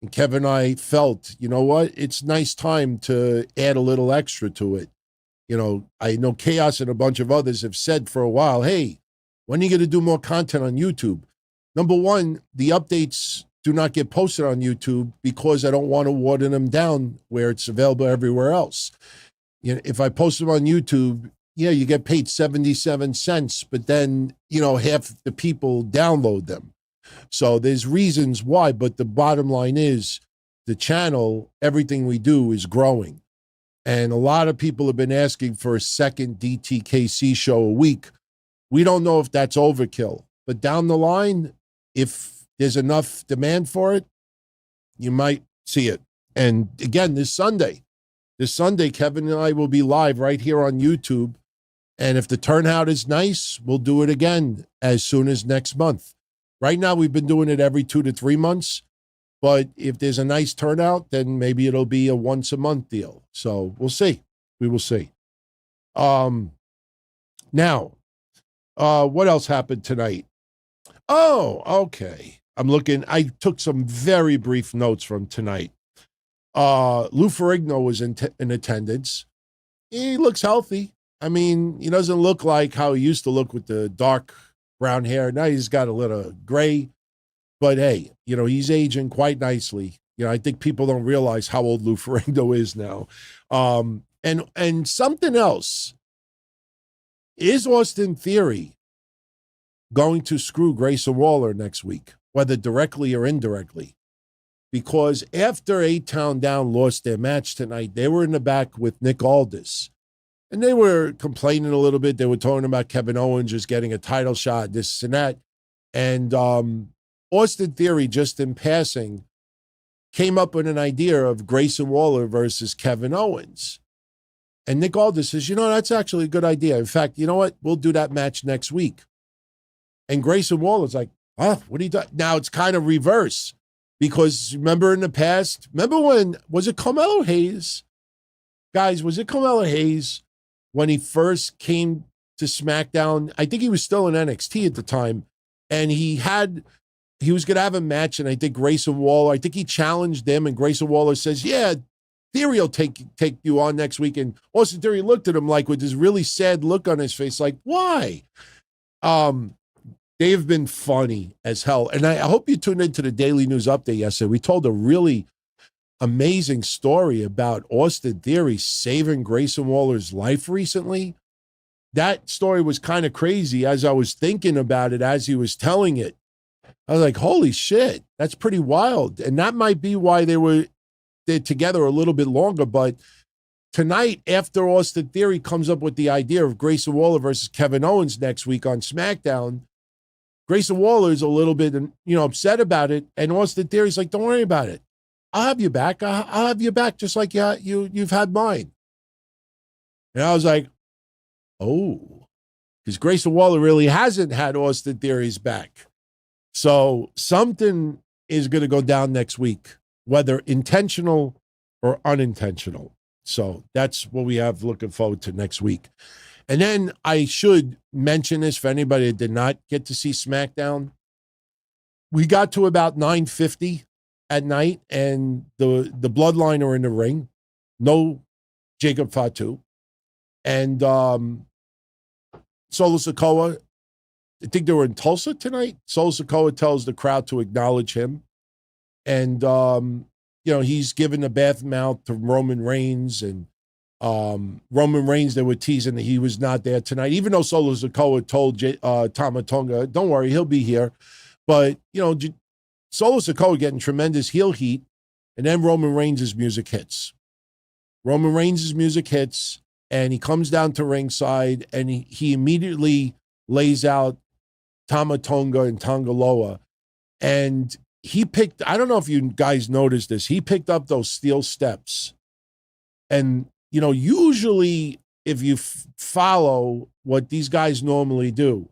And Kevin and I felt, you know what? It's nice time to add a little extra to it. I know Chaos and a bunch of others have said for a while, hey, when are you going to do more content on YouTube? Number one, the updates do not get posted on YouTube because I don't want to water them down where it's available everywhere else. If I post them on YouTube, you get paid 77 cents, but then, half the people download them. So there's reasons why, but the bottom line is the channel, everything we do is growing. And a lot of people have been asking for a second DTKC show a week. We don't know if that's overkill, but down the line, if there's enough demand for it, you might see it. And again, this Sunday, Kevin and I will be live right here on YouTube. And if the turnout is nice, we'll do it again as soon as next month. Right now, we've been doing it every 2 to 3 months. But if there's a nice turnout, then maybe it'll be a once a month deal. So we'll see. We will see. Now, what else happened tonight? Oh, okay. I took some very brief notes from tonight. Lou Ferrigno was in attendance. He looks healthy. I mean, he doesn't look like how he used to look with the dark brown hair. Now he's got a little gray. But hey, he's aging quite nicely. I think people don't realize how old Lou Ferrigno is now. And something else. Is Austin Theory going to screw Grayson Waller next week, whether directly or indirectly? Because after A-Town Down lost their match tonight, they were in the back with Nick Aldis. And they were complaining a little bit. They were talking about Kevin Owens just getting a title shot, this and that. And Austin Theory, just in passing, came up with an idea of Grayson Waller versus Kevin Owens. And Nick Aldis says, that's actually a good idea. In fact, you know what? We'll do that match next week. And Grayson Waller's like, what are you doing? Now it's kind of reverse. Because remember in the past, was it Carmelo Hayes? Guys, was it Carmelo Hayes when he first came to SmackDown? I think he was still in NXT at the time. And he was going to have a match, and I think Grayson Waller, he challenged him, and Grayson Waller says, yeah, Theory will take you on next week. And Austin Theory looked at him like with this really sad look on his face, like, why? They've been funny as hell. And I hope you tuned into the Daily News Update yesterday. We told a really amazing story about Austin Theory saving Grayson Waller's life recently. That story was kind of crazy as I was thinking about it as he was telling it. I was like, holy shit, that's pretty wild. And that might be why they're together a little bit longer. But tonight, after Austin Theory comes up with the idea of Grayson Waller versus Kevin Owens next week on SmackDown, Grayson Waller is a little bit, upset about it. And Austin Theory's like, don't worry about it. I'll have you back. I'll have you back just like you've had mine. And I was like, oh, because Grayson Waller really hasn't had Austin Theory's back. So something is going to go down next week, whether intentional or unintentional. So that's what we have looking forward to next week. And then I should mention this for anybody that did not get to see SmackDown. We got to about 9:50 at night, and the Bloodline are in the ring. No Jacob Fatu. And Solo Sikoa, I think they were in Tulsa tonight. Solo Sikoa tells the crowd to acknowledge him. And, he's given a bath mouth to Roman Reigns. And Roman Reigns, they were teasing that he was not there tonight, even though Solo Sikoa told Tama Tonga, don't worry, he'll be here. But, Solo Sikoa getting tremendous heel heat. And then Roman Reigns' music hits. And he comes down to ringside, and he immediately lays out Tama Tonga and Tongaloa. And I don't know if you guys noticed this, he picked up those steel steps. And, usually if you follow what these guys normally do,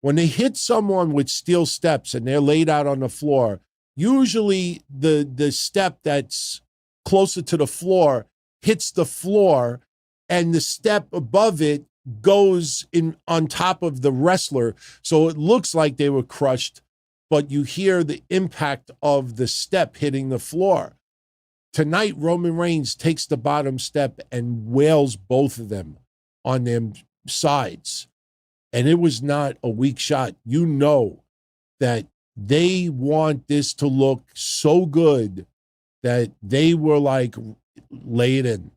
when they hit someone with steel steps and they're laid out on the floor, usually the step that's closer to the floor hits the floor, and the step above it goes in on top of the wrestler. So it looks like they were crushed, but you hear the impact of the step hitting the floor. Tonight, Roman Reigns takes the bottom step and wails both of them on them sides. And it was not a weak shot. You know that they want this to look so good that they were like, lay it in.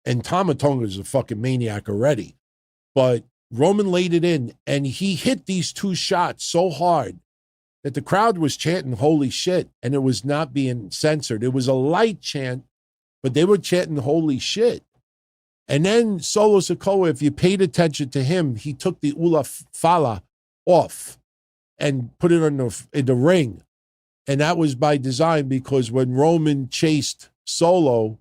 And Tama Tonga is a fucking maniac already. But Roman laid it in, and he hit these two shots so hard that the crowd was chanting, holy shit, and it was not being censored. It was a light chant, but they were chanting, holy shit. And then Solo Sikoa, if you paid attention to him, he took the Ula Fala off and put it in the ring. And that was by design, because when Roman chased Solo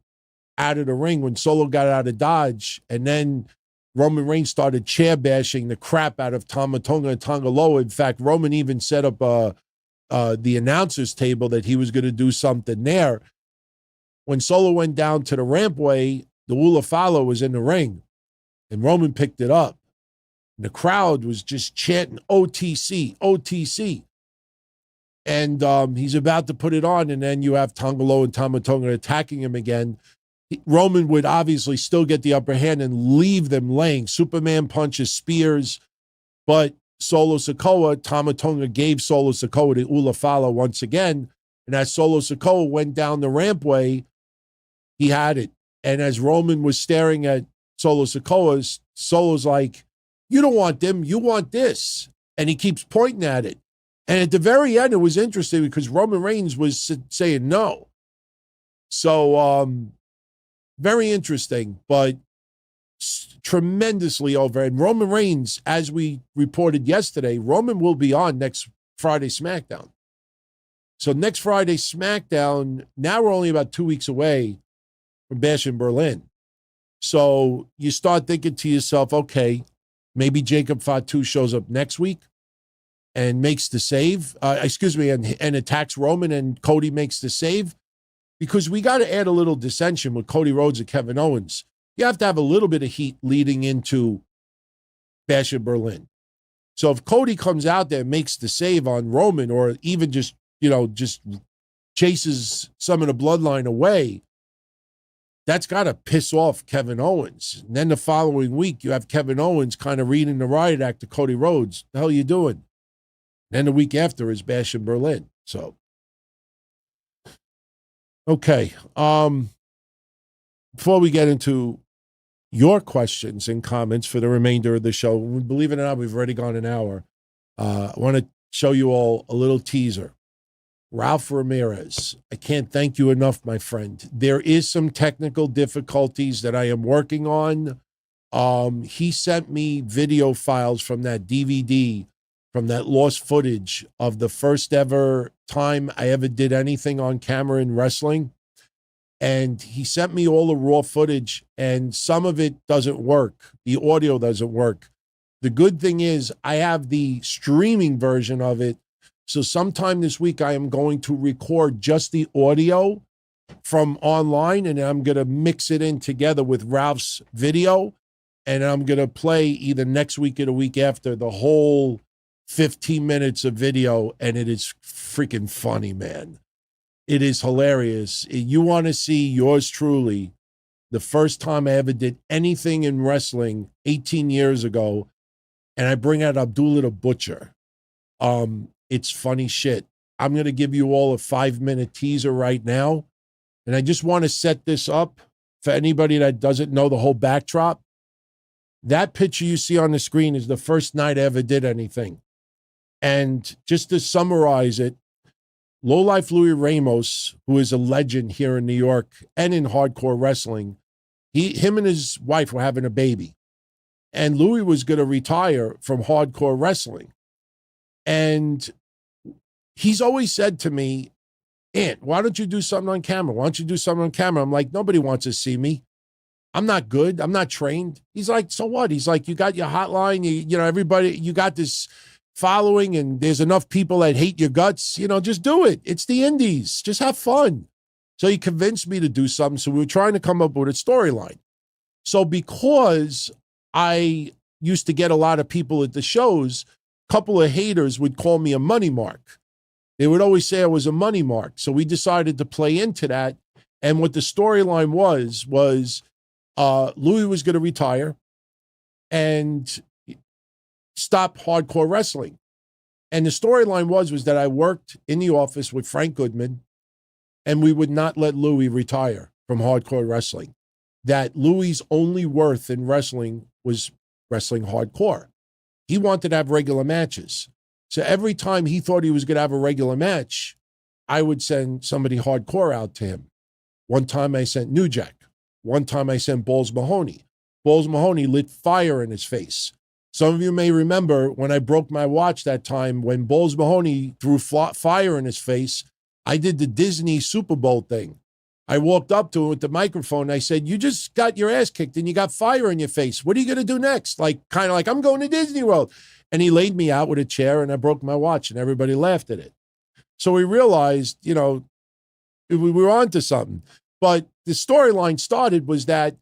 out of the ring, when Solo got out of Dodge, and then Roman Reigns started chair bashing the crap out of Tama Tonga and Tonga Loa. In fact, Roman even set up the announcer's table that he was going to do something there. When Solo went down to the rampway, the Ula Fala was in the ring, and Roman picked it up. And the crowd was just chanting OTC, OTC. And he's about to put it on, and then you have Tonga Loa and Tama Tonga attacking him again. Roman would obviously still get the upper hand and leave them laying. Superman punches, spears, but Solo Sikoa, Tama Tonga gave Solo Sikoa the Ula Fala once again. And as Solo Sikoa went down the rampway, he had it. And as Roman was staring at Solo Sikoa, Solo's like, you don't want them, you want this. And he keeps pointing at it. And at the very end, it was interesting because Roman Reigns was saying no. So, very interesting, but tremendously over. And Roman Reigns, as we reported yesterday, Roman will be on next Friday SmackDown. So next Friday SmackDown, now we're only about 2 weeks away from Bash in Berlin. So you start thinking to yourself, okay, maybe Jacob Fatu shows up next week and makes the save, and attacks Roman, and Cody makes the save. Because we got to add a little dissension with Cody Rhodes and Kevin Owens. You have to have a little bit of heat leading into Bash in Berlin. So if Cody comes out there and makes the save on Roman, or even just chases some of the bloodline away, that's got to piss off Kevin Owens. And then the following week, you have Kevin Owens kind of reading the riot act to Cody Rhodes. The hell you doing? Then the week after is Bash in Berlin. So, okay. Before we get into your questions and comments for the remainder of the show, believe it or not, we've already gone an hour. I want to show you all a little teaser. Ralph Ramirez, I can't thank you enough, my friend. There is some technical difficulties that I am working on. He sent me video files from that DVD, from that lost footage of the first ever time I ever did anything on camera in wrestling. And he sent me all the raw footage, and some of it doesn't work. The audio doesn't work. The good thing is I have the streaming version of it. So sometime this week, I am going to record just the audio from online, and I'm going to mix it in together with Ralph's video. And I'm going to play either next week or the week after the whole 15 minutes of video. And it is freaking funny, man. It is hilarious. You want to see yours truly, the first time I ever did anything in wrestling 18 years ago, and I bring out Abdullah the Butcher. It's funny shit. I'm going to give you all a 5-minute teaser right now. And I just want to set this up for anybody that doesn't know the whole backdrop. That picture you see on the screen is the first night I ever did anything. And just to summarize it, Lowlife Louis Ramos, who is a legend here in New York and in hardcore wrestling, him and his wife were having a baby. And Louis was going to retire from hardcore wrestling. And he's always said to me, Ant, why don't you do something on camera? Why don't you do something on camera? I'm like, nobody wants to see me. I'm not good. I'm not trained. He's like, so what? He's like, you got your hotline. You know, everybody, you got this following, and there's enough people that hate your guts. You know, just do it. It's the indies. Just have fun. So he convinced me to do something. So we were trying to come up with a storyline. So because I used to get a lot of people at the shows, a couple of haters would call me a money mark. They would always say I was a money mark. So we decided to play into that. And what the storyline was Louis was going to retire. and stop hardcore wrestling. And the storyline was that I worked in the office with Frank Goodman, and we would not let Louis retire from hardcore wrestling. That Louis's only worth in wrestling was wrestling hardcore. He wanted to have regular matches. So every time he thought he was going to have a regular match, I would send somebody hardcore out to him. One time I sent New Jack. One time I sent Balls Mahoney. Balls Mahoney lit fire in his face. Some of you may remember when I broke my watch that time, when Balls Mahoney threw fire in his face, I did the Disney Super Bowl thing. I walked up to him with the microphone and I said, you just got your ass kicked and you got fire in your face. What are you going to do next? Like, kind of like, I'm going to Disney World. And he laid me out with a chair and I broke my watch and everybody laughed at it. So we realized, we were onto something. But the storyline started was that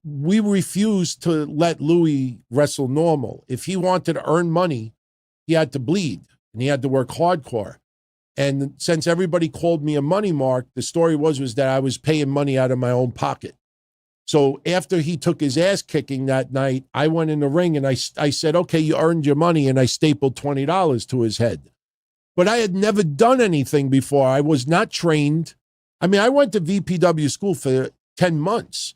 we refused to let Louis wrestle normal. If he wanted to earn money, he had to bleed and he had to work hardcore. And since everybody called me a money mark, the story was that I was paying money out of my own pocket. So after he took his ass kicking that night, I went in the ring and I said, okay, you earned your money. And I stapled $20 to his head. But I had never done anything before. I was not trained. I mean, I went to VPW school for 10 months,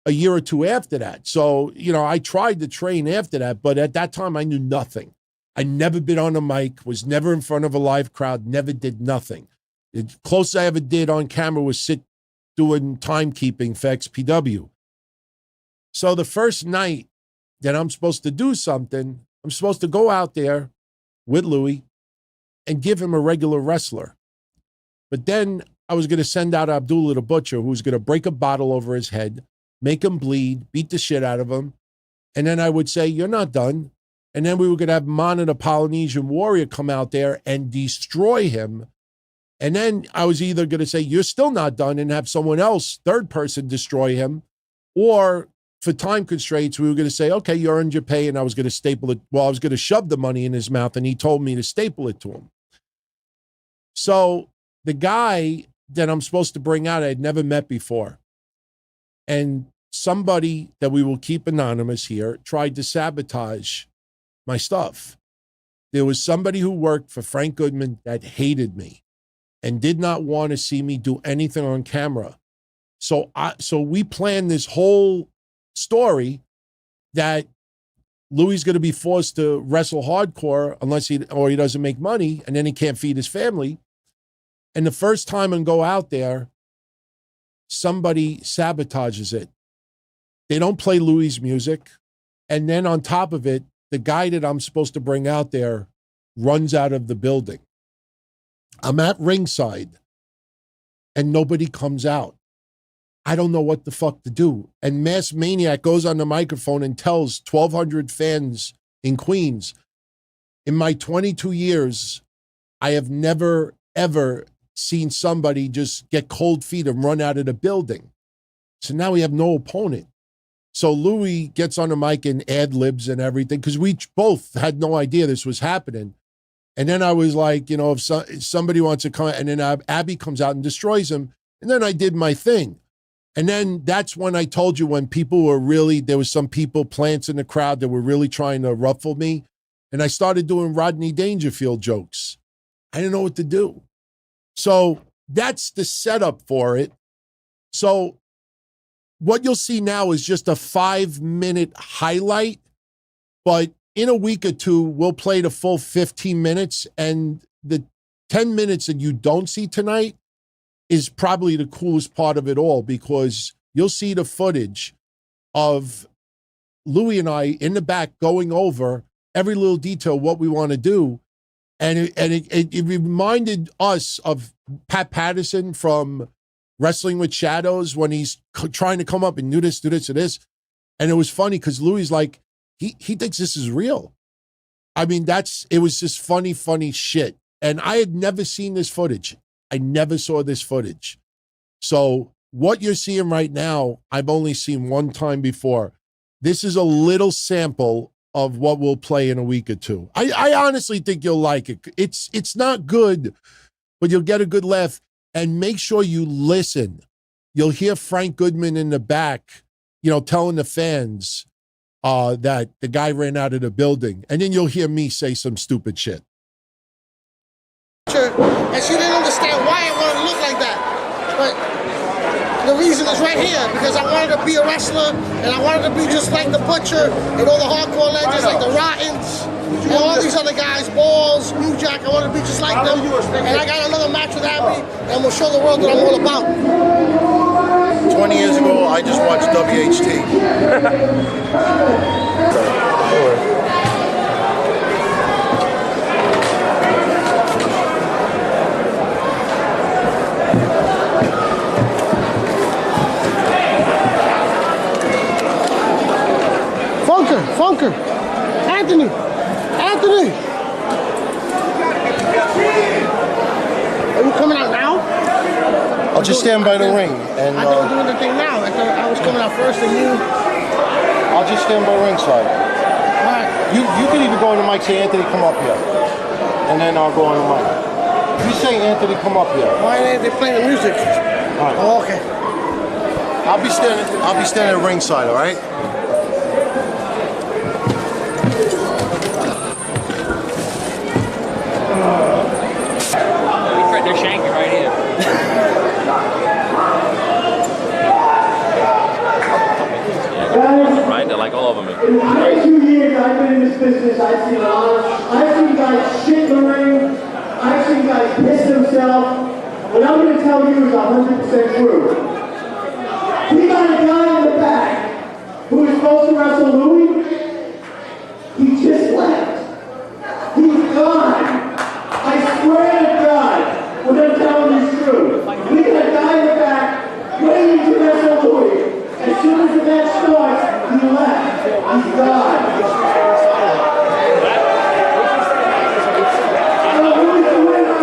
a year or two after that. So, I tried to train after that, but at that time I knew nothing. I never been on a mic, was never in front of a live crowd, never did nothing. The closest I ever did on camera was sit doing timekeeping for XPW. So the first night that I'm supposed to do something, I'm supposed to go out there with Louis and give him a regular wrestler. But then I was going to send out Abdullah the Butcher, who was going to break a bottle over his head, make him bleed, beat the shit out of him. And then I would say, you're not done. And then we were going to have Mana the Polynesian Warrior come out there and destroy him. And then I was either going to say, you're still not done, and have someone else, third person, destroy him. Or for time constraints, we were going to say, okay, you earned your pay. And I was going to staple it. Well, I was going to shove the money in his mouth, and he told me to staple it to him. So the guy that I'm supposed to bring out, I had never met before. And somebody that we will keep anonymous here tried to sabotage my stuff. There was somebody who worked for Frank Goodman that hated me and did not want to see me do anything on camera. So we planned this whole story that Louis is going to be forced to wrestle hardcore unless he doesn't make money, and then he can't feed his family. And the first time I go out there, somebody sabotages it. They don't play Louis' music. And then on top of it, the guy that I'm supposed to bring out there runs out of the building. I'm at ringside and nobody comes out. I don't know what the fuck to do. And Mass Maniac goes on the microphone and tells 1,200 fans in Queens, in my 22 years, I have never, ever seen somebody just get cold feet and run out of the building. So now we have no opponent. So Louis gets on the mic and ad-libs and everything, because we both had no idea this was happening. And then I was like, if somebody wants to come, and then Abby comes out and destroys him. And then I did my thing. And then that's when I told you, when people were really, there was some people, plants in the crowd that were really trying to ruffle me. And I started doing Rodney Dangerfield jokes. I didn't know what to do. So that's the setup for it. So what you'll see now is just a 5-minute highlight, but in a week or two, we'll play the full 15 minutes. And the 10 minutes that you don't see tonight is probably the coolest part of it all, because you'll see the footage of Louis and I in the back going over every little detail, what we want to do. And it reminded us of Pat Patterson from Wrestling with Shadows, when he's trying to come up and do this, do this, do this. And it was funny because Louis, like, he thinks this is real. I mean, it was just funny shit. And I had never seen this footage. I never saw this footage. So what you're seeing right now, I've only seen one time before. This is a little sample of what we'll play in a week or two. I honestly think you'll like it. It's not good, but you'll get a good laugh. And make sure you listen. You'll hear Frank Goodman in the back, telling the fans, that the guy ran out of the building. And then you'll hear me say some stupid shit. And she didn't understand why I wanted to look like that. But the reason is right here, because I wanted to be a wrestler, and I wanted to be just like the Butcher and all the hardcore legends, like the Rottens, and all these other guys, Balls, New Jack. I wanted to be just like them. And I got another match with Abby, and we'll show the world what I'm all about. 20 years ago, I just watched WHT. Funker, Anthony. Are you coming out now? I'll just stand by the ring. And I thought we were doing the thing now. I thought I was coming out first and you. I'll just stand by ringside. All right. You can either go on the mic, say Anthony, come up here. And then I'll go on the mic. You say Anthony, come up here. Why ain't they playing the music? All right. Oh, okay. I'll be standing at ringside, all right? They're shanking right here. Right? They're like all over me. In the 22 years I've been in this business, I've seen a lot. I've seen guys shit in the ring. I've seen guys piss themselves. What I'm going to tell you is 100% true. We got a guy in the back who is supposed to wrestle Louis. He just left. He's gone. I swear to God, what I'm telling you is true. We got a guy in the back waiting to wrestle Louis. As soon as the match starts, he left. He's gone. Who's the winner?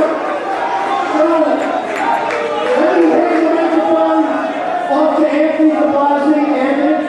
Let me hand the microphone off to Anthony DeBlasi. Anthony.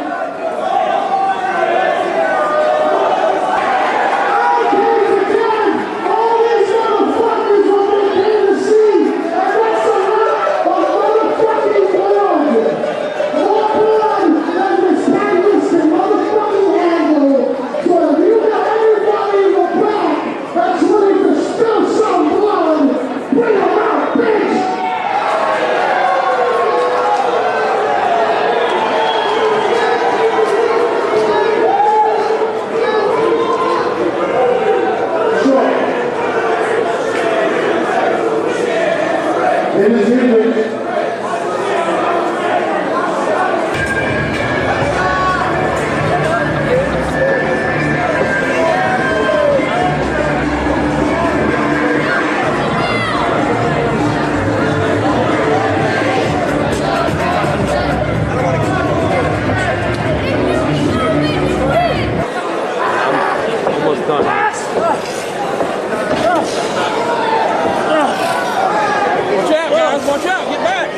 Watch out, get back!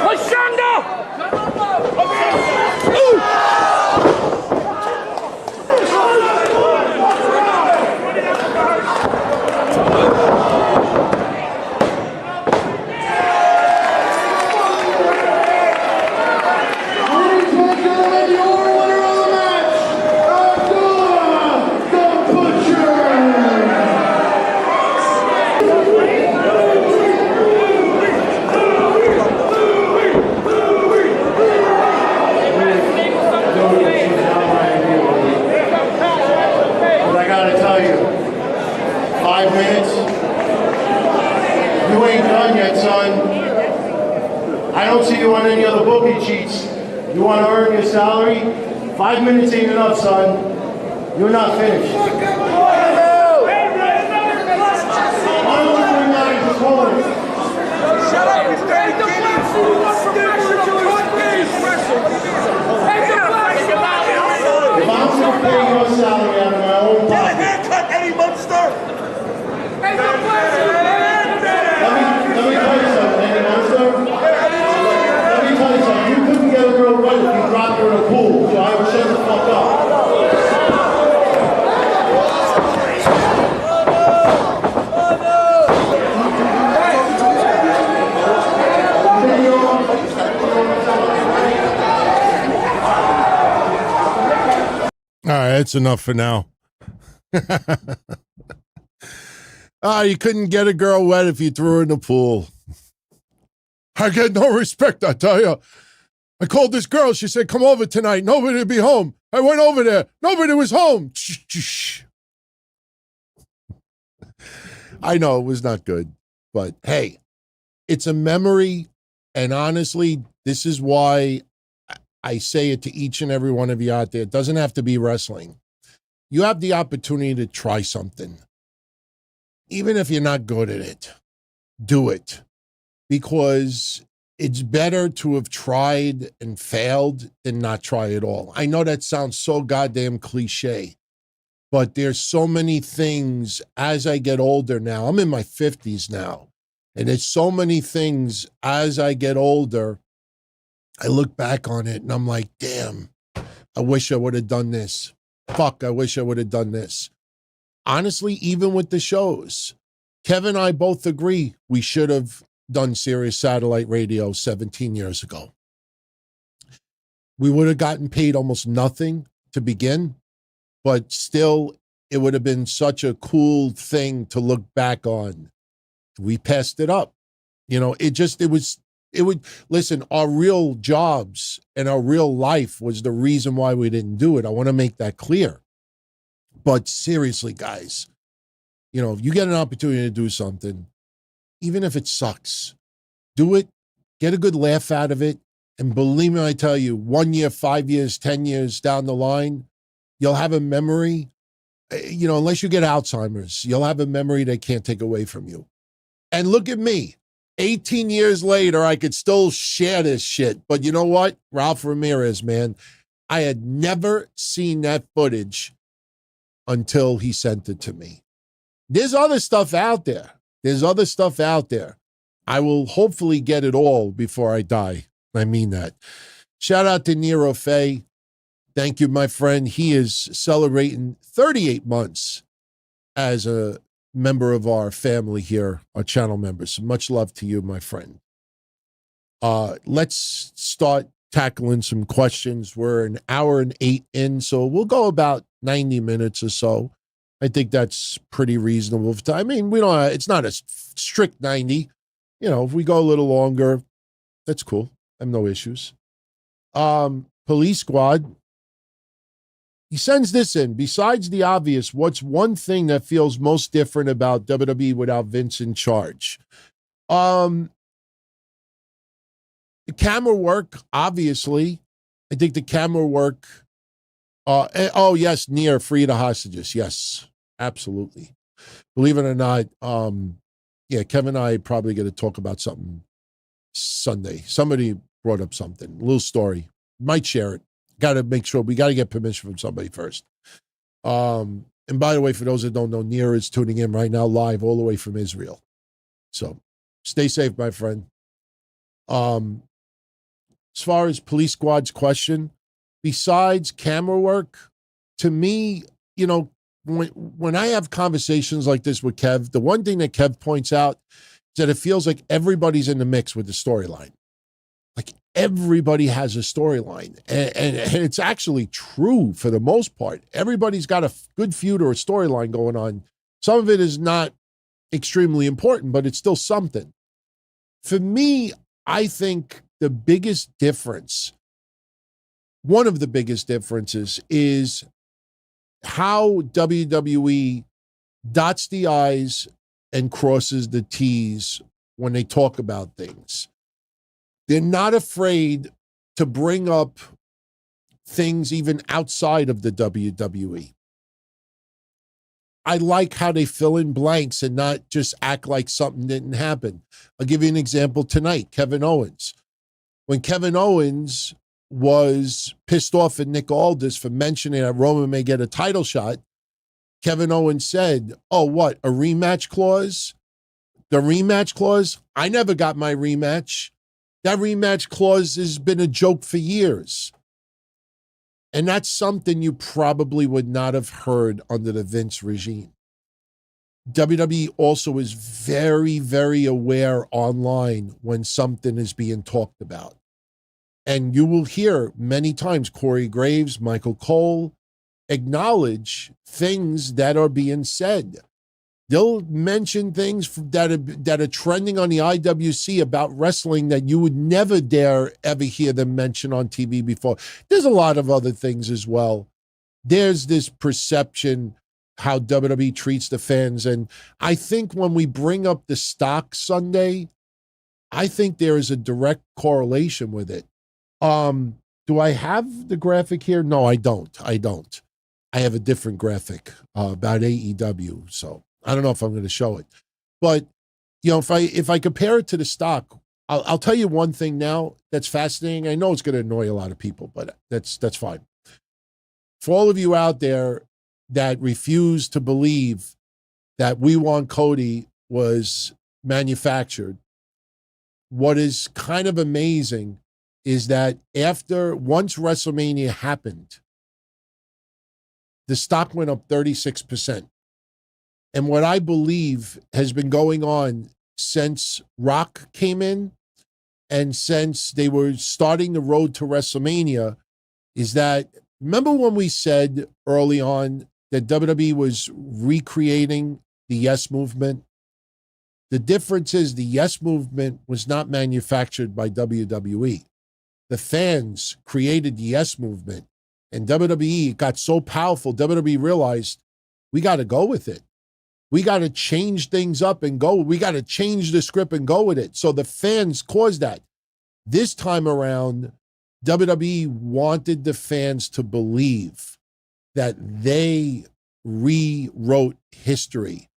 Lashonda! You ain't done yet, son. I don't see you on any other booking sheets. You want to earn your salary? 5 minutes ain't enough, son. You're not finished. Why don't you bring out his opponent? Shut up! He's very If I'm going to pay your salary out of my own pocket, get a haircut, Eddie Munster! let me tell you something. It's enough for now. You couldn't get a girl wet if you threw her in the pool. I get no respect, I tell you. I called this girl. She said, come over tonight. Nobody would be home. I went over there. Nobody was home. I know it was not good, but hey, it's a memory. And honestly, this is why I say it to each and every one of you out there. It doesn't have to be wrestling. You have the opportunity to try something. Even if you're not good at it, do it. Because it's better to have tried and failed than not try at all. I know that sounds so goddamn cliche, but there's so many things as I get older now. I'm in my 50s now, and there's so many things as I get older. I look back on it and I'm like, damn, I wish I would have done this. Fuck, I wish I would have done this. Honestly, even with the shows, Kevin and I both agree we should have done Sirius Satellite Radio 17 years ago. We would have gotten paid almost nothing to begin, but still, it would have been such a cool thing to look back on. We passed it up. You know, listen, our real jobs and our real life was the reason why we didn't do it. I want to make that clear. But seriously, guys, you know, if you get an opportunity to do something, even if it sucks, do it, get a good laugh out of it. And believe me, I tell you, 1 year, 5 years, 10 years down the line, you'll have a memory, you know, unless you get Alzheimer's, you'll have a memory they can't take away from you. And look at me, 18 years later, I could still share this shit. But you know what? Ralph Ramirez, man, I had never seen that footage until he sent it to me. There's other stuff out there. I will hopefully get it all before I die. I mean that. Shout out to Nero Fay. Thank you, my friend. He is celebrating 38 months as a member of our family here, our channel members. So much love to you, my friend. Let's start tackling some questions. We're an hour and 8 in, so we'll go about 90 minutes or so. I think that's pretty reasonable. I mean, it's not a strict 90. You know, if we go a little longer, that's cool. I have no issues. Police Squad. He sends this in. Besides the obvious, what's one thing that feels most different about WWE without Vince in charge? The camera work, obviously. I think the camera work. Oh, yes, near free the hostages. Yes, absolutely. Believe it or not, yeah, Kevin and I probably going to talk about something Sunday. Somebody brought up something, a little story. Might share it. Got to make sure, we got to get permission from somebody first. And by the way, for those that don't know, Nir is tuning in right now live all the way from Israel. So stay safe, my friend. As far as Police Squad's question, besides camera work, to me, you know, when I have conversations like this with Kev, the one thing that Kev points out is that it feels like everybody's in the mix with the storyline. Like everybody has a storyline. And it's actually true for the most part. Everybody's got a good feud or a storyline going on. Some of it is not extremely important, but it's still something. For me, I think the biggest difference, one of the biggest differences, is how WWE dots the I's and crosses the T's when they talk about things. They're not afraid to bring up things even outside of the WWE. I like how they fill in blanks and not just act like something didn't happen. I'll give you an example tonight, Kevin Owens. When Kevin Owens was pissed off at Nick Aldis for mentioning that Roman may get a title shot, Kevin Owens said, oh, what, a rematch clause? The rematch clause? I never got my rematch. That rematch clause has been a joke for years. And that's something you probably would not have heard under the Vince regime. WWE also is very, very aware online when something is being talked about. And you will hear many times Corey Graves, Michael Cole, acknowledge things that are being said. They'll mention things that are trending on the IWC about wrestling that you would never dare ever hear them mention on TV before. There's a lot of other things as well. There's this perception how WWE treats the fans. And I think when we bring up the stock Sunday, I think there is a direct correlation with it. Do I have the graphic here? No, I don't. I have a different graphic about AEW. So I don't know if I'm going to show it. But, you know, if I compare it to the stock, I'll tell you one thing now that's fascinating. I know it's going to annoy a lot of people, but that's fine. For all of you out there that refuse to believe that We Want Cody was manufactured, what is kind of amazing is that once WrestleMania happened, the stock went up 36%. And what I believe has been going on since Rock came in and since they were starting the road to WrestleMania is that, remember when we said early on that WWE was recreating the Yes Movement? The difference is the Yes Movement was not manufactured by WWE. The fans created the Yes Movement, and WWE got so powerful, WWE realized we got to go with it. We got to change things up and go. We got to change the script and go with it. So the fans caused that. This time around, WWE wanted the fans to believe that they rewrote history,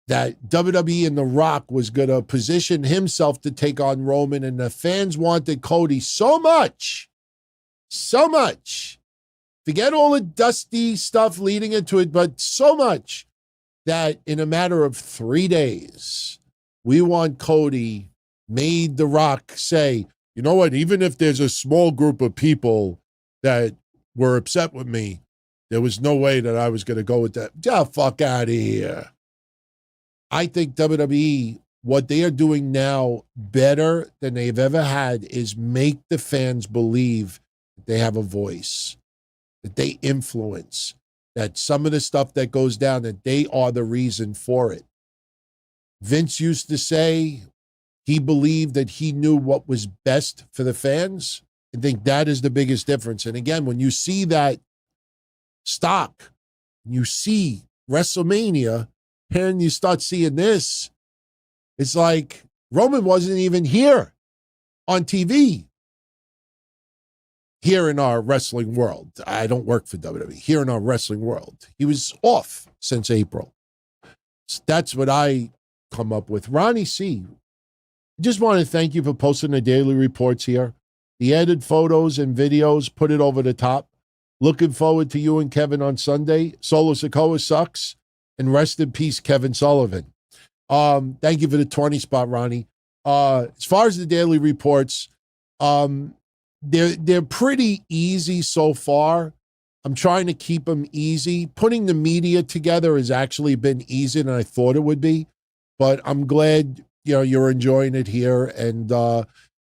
that WWE and The Rock was going to position himself to take on Roman, and the fans wanted Cody so much. Forget all the dusty stuff leading into it, but so much that in a matter of 3 days, We Want Cody made The Rock say, you know what, even if there's a small group of people that were upset with me, there was no way that I was going to go with that. Get the fuck out of here. I think WWE, what they are doing now better than they've ever had is make the fans believe that they have a voice, that they influence, that some of the stuff that goes down, that they are the reason for it. Vince used to say he believed that he knew what was best for the fans. I think that is the biggest difference. And again, when you see that stock, you see WrestleMania, and you start seeing this, it's like Roman wasn't even here on TV. Here in our wrestling world. I don't work for WWE. Here in our wrestling world. He was off since April. So that's what I come up with. Ronnie C., just want to thank you for posting the daily reports here. The added photos and videos, put it over the top. Looking forward to you and Kevin on Sunday. Solo Sikoa sucks. And rest in peace, Kevin Sullivan. Thank you for the 20 spot, Ronnie. As far as the daily reports, they're pretty easy so far. I'm trying to keep them easy. Putting the media together has actually been easier than I thought it would be. But I'm glad, you're enjoying it here. And,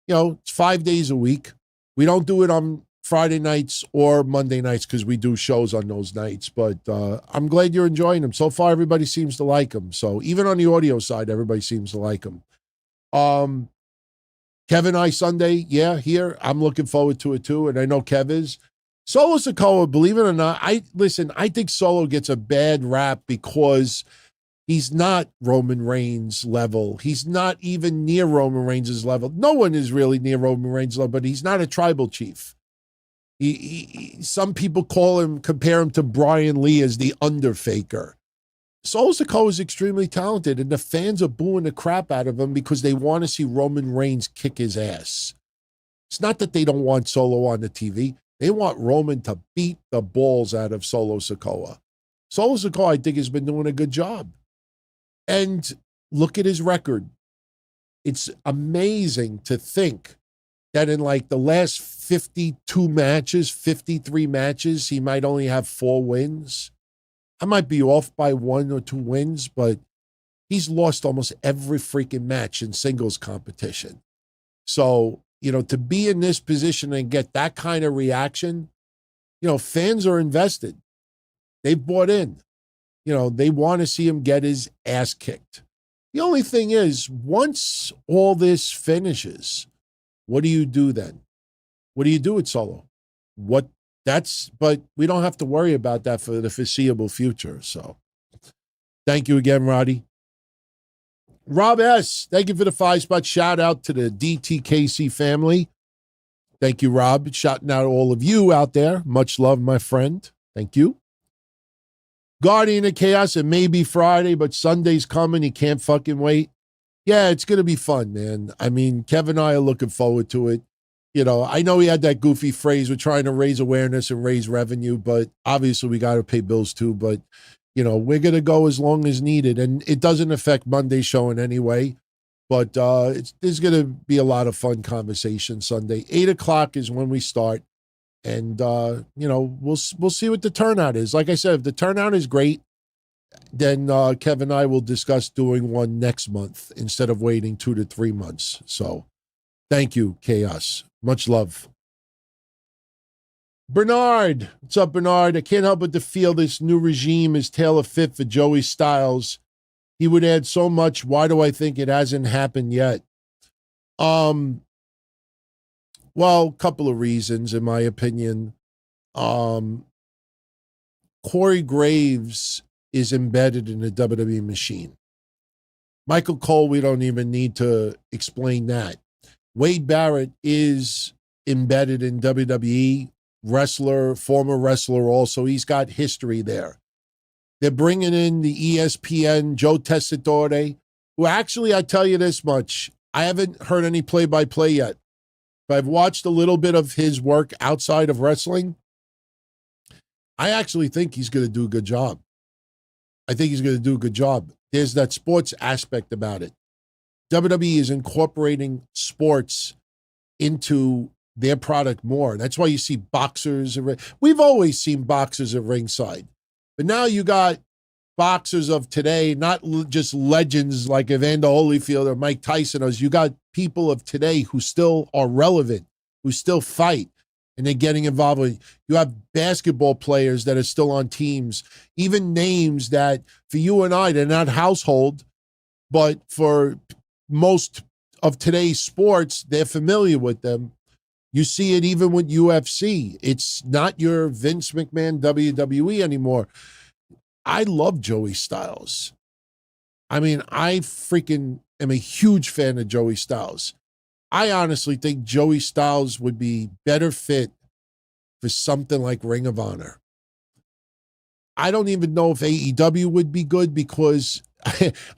it's 5 days a week. We don't do it on Friday nights or Monday nights because we do shows on those nights. But I'm glad you're enjoying them. So far, everybody seems to like them. So even on the audio side, everybody seems to like them. Kevin I Sunday, yeah, here. I'm looking forward to it too, and I know Kev is. Solo Sikoa, believe it or not, I think Solo gets a bad rap because he's not Roman Reigns level. He's not even near Roman Reigns' level. No one is really near Roman Reigns' level, but he's not a tribal chief. Some people compare him to Brian Lee as the Underfaker. Solo Sikoa is extremely talented, and the fans are booing the crap out of him because they want to see Roman Reigns kick his ass. It's not that they don't want Solo on the TV. They want Roman to beat the balls out of Solo Sikoa. Solo Sikoa, I think, has been doing a good job. And look at his record. It's amazing to think that in like the last 52 matches, 53 matches, he might only have 4 wins. I might be off by 1 or 2 wins, but he's lost almost every freaking match in singles competition. So, to be in this position and get that kind of reaction, fans are invested. They've bought in. You know, they want to see him get his ass kicked. The only thing is, once all this finishes, what do you do then? What do you do with Solo? But we don't have to worry about that for the foreseeable future. So thank you again, Roddy. Rob S., thank you for the 5-spot shout out to the DTKC family. Thank you, Rob. Shouting out all of you out there. Much love, my friend. Thank you. Guardian of Chaos, it may be Friday, but Sunday's coming. You can't fucking wait. Yeah, it's going to be fun, man. I mean, Kevin and I are looking forward to it. You know, I know he had that goofy phrase, we're trying to raise awareness and raise revenue, but obviously we got to pay bills too. But, you know, we're going to go as long as needed. And it doesn't affect Monday's show in any way. But there's going to be a lot of fun conversation Sunday. 8 o'clock is when we start. And, you know, we'll see what the turnout is. Like I said, if the turnout is great, then Kevin and I will discuss doing one next month instead of waiting 2 to 3 months. So thank you, Chaos. Much love. Bernard. What's up, Bernard? I can't help but to feel this new regime is tailor fit for Joey Styles. He would add so much. Why do I think it hasn't happened yet? Well, a couple of reasons, in my opinion. Corey Graves is embedded in the WWE machine. Michael Cole, we don't even need to explain that. Wade Barrett is embedded in WWE, wrestler, former wrestler also. He's got history there. They're bringing in the ESPN Joe Tessitore, who actually, I tell you this much, I haven't heard any play-by-play yet, but I've watched a little bit of his work outside of wrestling. I actually think he's going to do a good job. There's that sports aspect about it. WWE is incorporating sports into their product more. That's why you see boxers. We've always seen boxers at ringside. But now you got boxers of today, not just legends like Evander Holyfield or Mike Tyson. You got people of today who still are relevant, who still fight, and they're getting involved with. You have basketball players that are still on teams, even names that for you and I, they're not household, but for most of today's sports, they're familiar with them. You see it even with UFC. It's not your Vince McMahon WWE anymore. I love Joey Styles. I mean, I freaking am a huge fan of Joey Styles. I honestly think Joey Styles would be better fit for something like Ring of Honor. I don't even know if AEW would be good because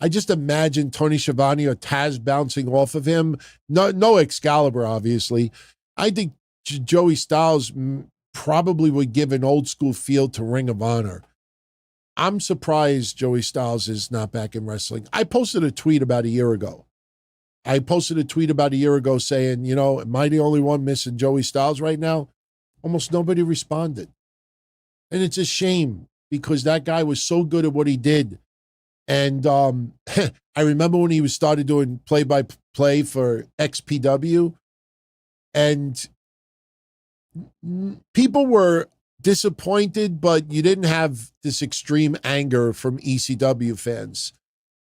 I just imagine Tony Schiavone or Taz bouncing off of him. No Excalibur, obviously. I think Joey Styles probably would give an old school feel to Ring of Honor. I'm surprised Joey Styles is not back in wrestling. I posted a tweet about a year ago. Saying, you know, am I the only one missing Joey Styles right now? Almost nobody responded. And it's a shame because that guy was so good at what he did. And I remember when he started doing play-by-play for XPW, and people were disappointed, but you didn't have this extreme anger from ECW fans.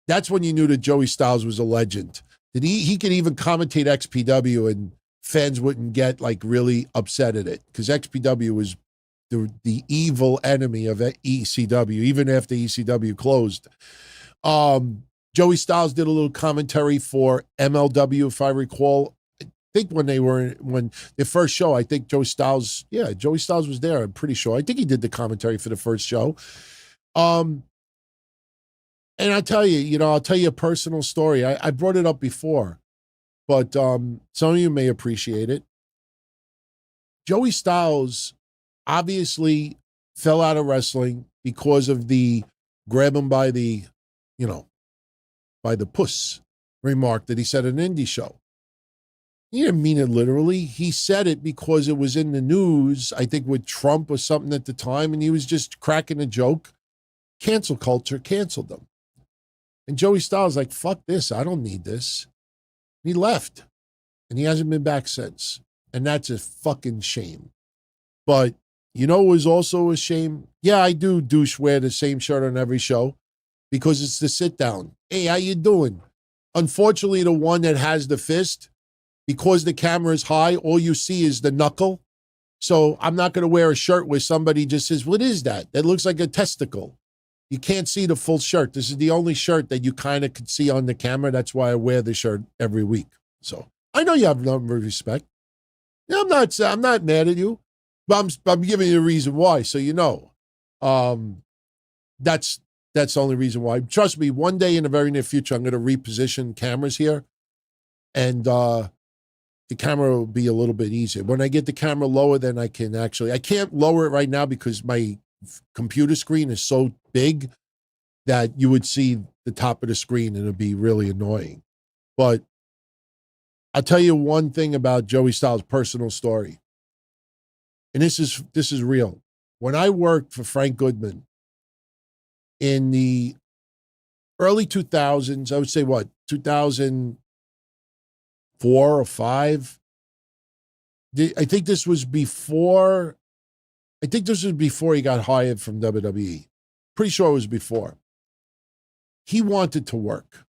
That's when you knew that Joey Styles was a legend. That he could even commentate XPW and fans wouldn't get like really upset at it because XPW was the evil enemy of ECW, even after ECW closed. Joey Styles did a little commentary for MLW, if I recall. I think when their first show, I think Joey Styles was there, I'm pretty sure. I think he did the commentary for the first show. And I'll tell you a personal story. I brought it up before, but some of you may appreciate it. Joey Styles obviously fell out of wrestling because of the grab him by the puss remark that he said at an indie show. He didn't mean it literally. He said it because it was in the news, I think with Trump or something at the time, and he was just cracking a joke. Cancel culture canceled them. And Joey Styles like, fuck this, I don't need this. And he left. And he hasn't been back since. And that's a fucking shame. But You know, it was also a shame. Yeah, I do douche wear the same shirt on every show because it's the sit down. Hey, how you doing? Unfortunately, the one that has the fist, because the camera is high, all you see is the knuckle. So I'm not going to wear a shirt where somebody just says, what is that? That looks like a testicle. You can't see the full shirt. This is the only shirt that you kind of could see on the camera. That's why I wear the shirt every week. So I know you have no respect. Yeah, I'm not mad at you, but I'm giving you a reason why, so you know. That's the only reason why. Trust me, one day in the very near future, I'm going to reposition cameras here, and the camera will be a little bit easier. When I get the camera lower, then I can't lower it right now because my computer screen is so big that you would see the top of the screen and it'd be really annoying. But I'll tell you one thing about Joey Styles' personal story. And this is real. When I worked for Frank Goodman in the early 2000s, I would say 2004 or 5. I think this was before he got hired from WWE. Pretty sure it was before. He wanted to work.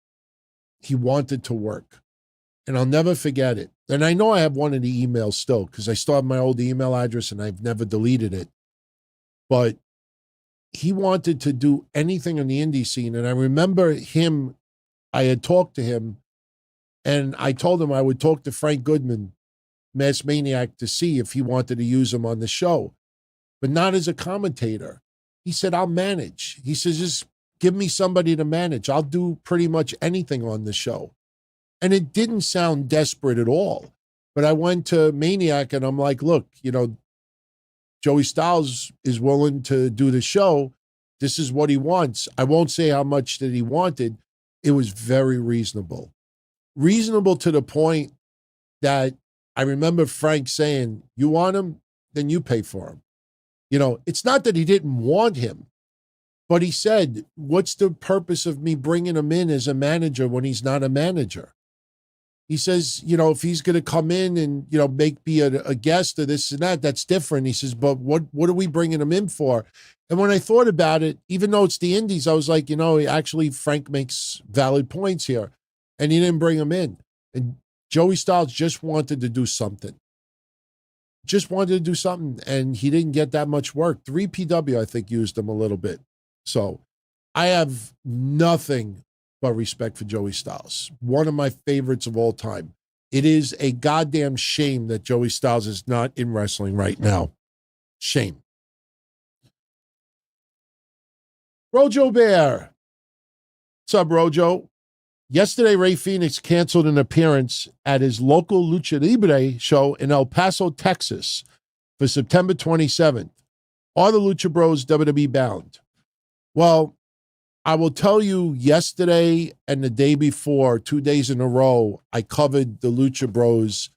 And I'll never forget it. And I know I have one of the emails still because I still have my old email address and I've never deleted it. But he wanted to do anything on the indie scene. And I remember I had talked to him and I told him I would talk to Frank Goodman, Mass Maniac, to see if he wanted to use him on the show, but not as a commentator. He said, I'll manage. He says, just give me somebody to manage. I'll do pretty much anything on the show. And it didn't sound desperate at all. But I went to Maniac and I'm like, look, Joey Styles is willing to do the show. This is what he wants. I won't say how much that he wanted. It was very reasonable. Reasonable to the point that I remember Frank saying, you want him? Then you pay for him. It's not that he didn't want him, but he said, what's the purpose of me bringing him in as a manager when he's not a manager? He says, if he's going to come in and, be a guest or this and that, that's different. He says, but what are we bringing him in for? And when I thought about it, even though it's the indies, I was like, actually Frank makes valid points here. And he didn't bring him in. And Joey Styles just wanted to do something. And he didn't get that much work. 3PW, I think, used him a little bit. So I have nothing but respect for Joey Styles. One of my favorites of all time. It is a goddamn shame that Joey Styles is not in wrestling right now. Shame. Rojo Bear. What's up, Rojo? Yesterday, Ray Phoenix canceled an appearance at his local Lucha Libre show in El Paso, Texas for September 27th. Are the Lucha Bros WWE bound? Well, I will tell you, yesterday and the day before, 2 days in a row, I covered the Lucha Bros'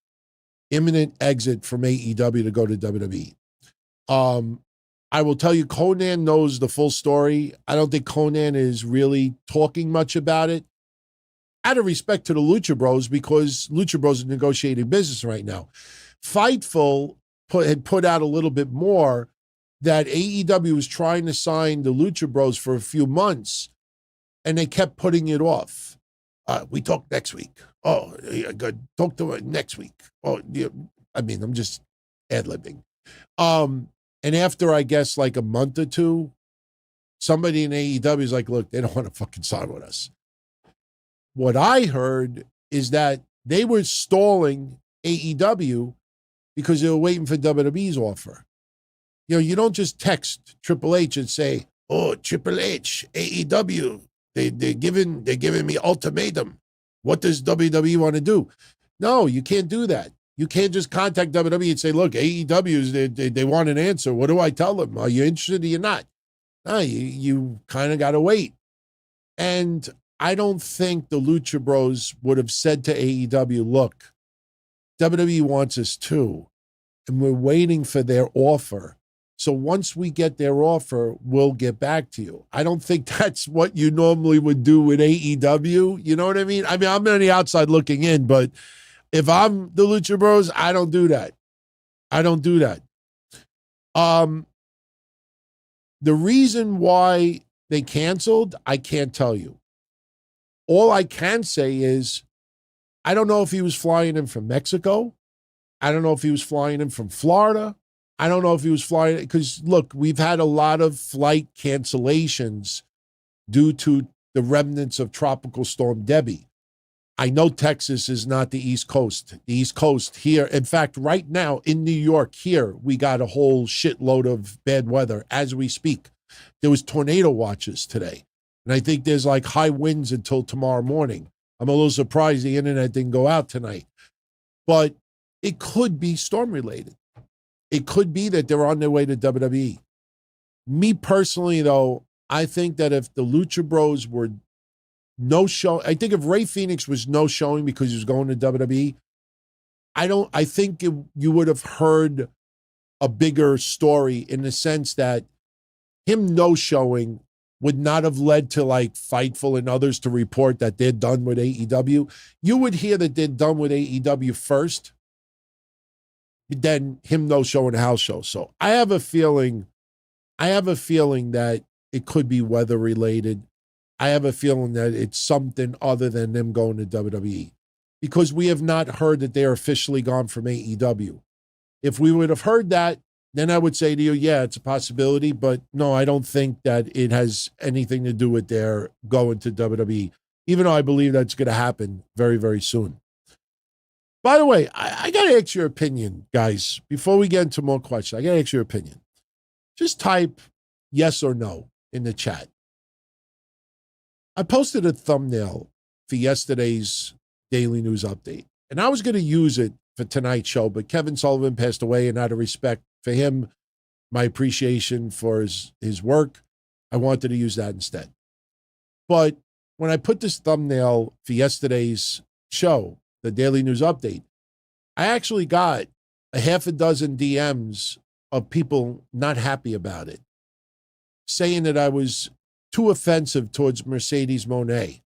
imminent exit from AEW to go to WWE. I will tell you, Conan knows the full story. I don't think Conan is really talking much about it. Out of respect to the Lucha Bros, because Lucha Bros are negotiating business right now. Fightful had put out a little bit more that AEW was trying to sign the Lucha Bros for a few months, and they kept putting it off. We talk next week. Oh, talk to her next week. Oh, yeah. I mean, I'm just ad-libbing. And after, I guess, like a month or two, somebody in AEW is like, look, they don't want to fucking sign with us. What I heard is that they were stalling AEW because they were waiting for WWE's offer. You don't just text Triple H and say, oh, Triple H, AEW, they're giving me ultimatum. What does WWE want to do? No, you can't do that. You can't just contact WWE and say, look, AEW, they want an answer. What do I tell them? Are you interested or you're not? No, you kind of got to wait. And I don't think the Lucha Bros would have said to AEW, look, WWE wants us too, and we're waiting for their offer. So once we get their offer, we'll get back to you. I don't think that's what you normally would do with AEW. You know what I mean? I'm on the outside looking in, but if I'm the Lucha Bros, I don't do that. The reason why they canceled, I can't tell you. All I can say is, I don't know if he was flying in from Mexico. I don't know if he was flying in from Florida. I don't know if he was flying, because look, we've had a lot of flight cancellations due to the remnants of Tropical Storm Debbie. I know Texas is not the East Coast. The East Coast here, in fact, right now in New York here, we got a whole shitload of bad weather as we speak. There was tornado watches today. And I think there's like high winds until tomorrow morning. I'm a little surprised the internet didn't go out tonight. But it could be storm related. It could be that they're on their way to WWE. Me personally, though, I think that if the Lucha Bros were no show, I think if Ray Phoenix was no showing because he was going to WWE, I think you would have heard a bigger story, in the sense that him no showing would not have led to like Fightful and others to report that they're done with AEW. You would hear that they're done with AEW first, then him no showing a house show. So I have a feeling that it could be weather related. I have a feeling that it's something other than them going to WWE, because we have not heard that they're officially gone from AEW. If we would have heard that, then I would say to you, yeah, it's a possibility. But no, I don't think that it has anything to do with their going to WWE, even though I believe that's going to happen very, very soon. By the way, I got to ask your opinion, guys. Before we get into more questions, I got to ask your opinion. Just type yes or no in the chat. I posted a thumbnail for yesterday's Daily News Update, and I was going to use it for tonight's show, but Kevin Sullivan passed away, and out of respect for him, my appreciation for his work, I wanted to use that instead. But when I put this thumbnail for yesterday's show, the Daily News Update, I actually got a half a dozen DMs of people not happy about it, saying that I was too offensive towards Mercedes Moné.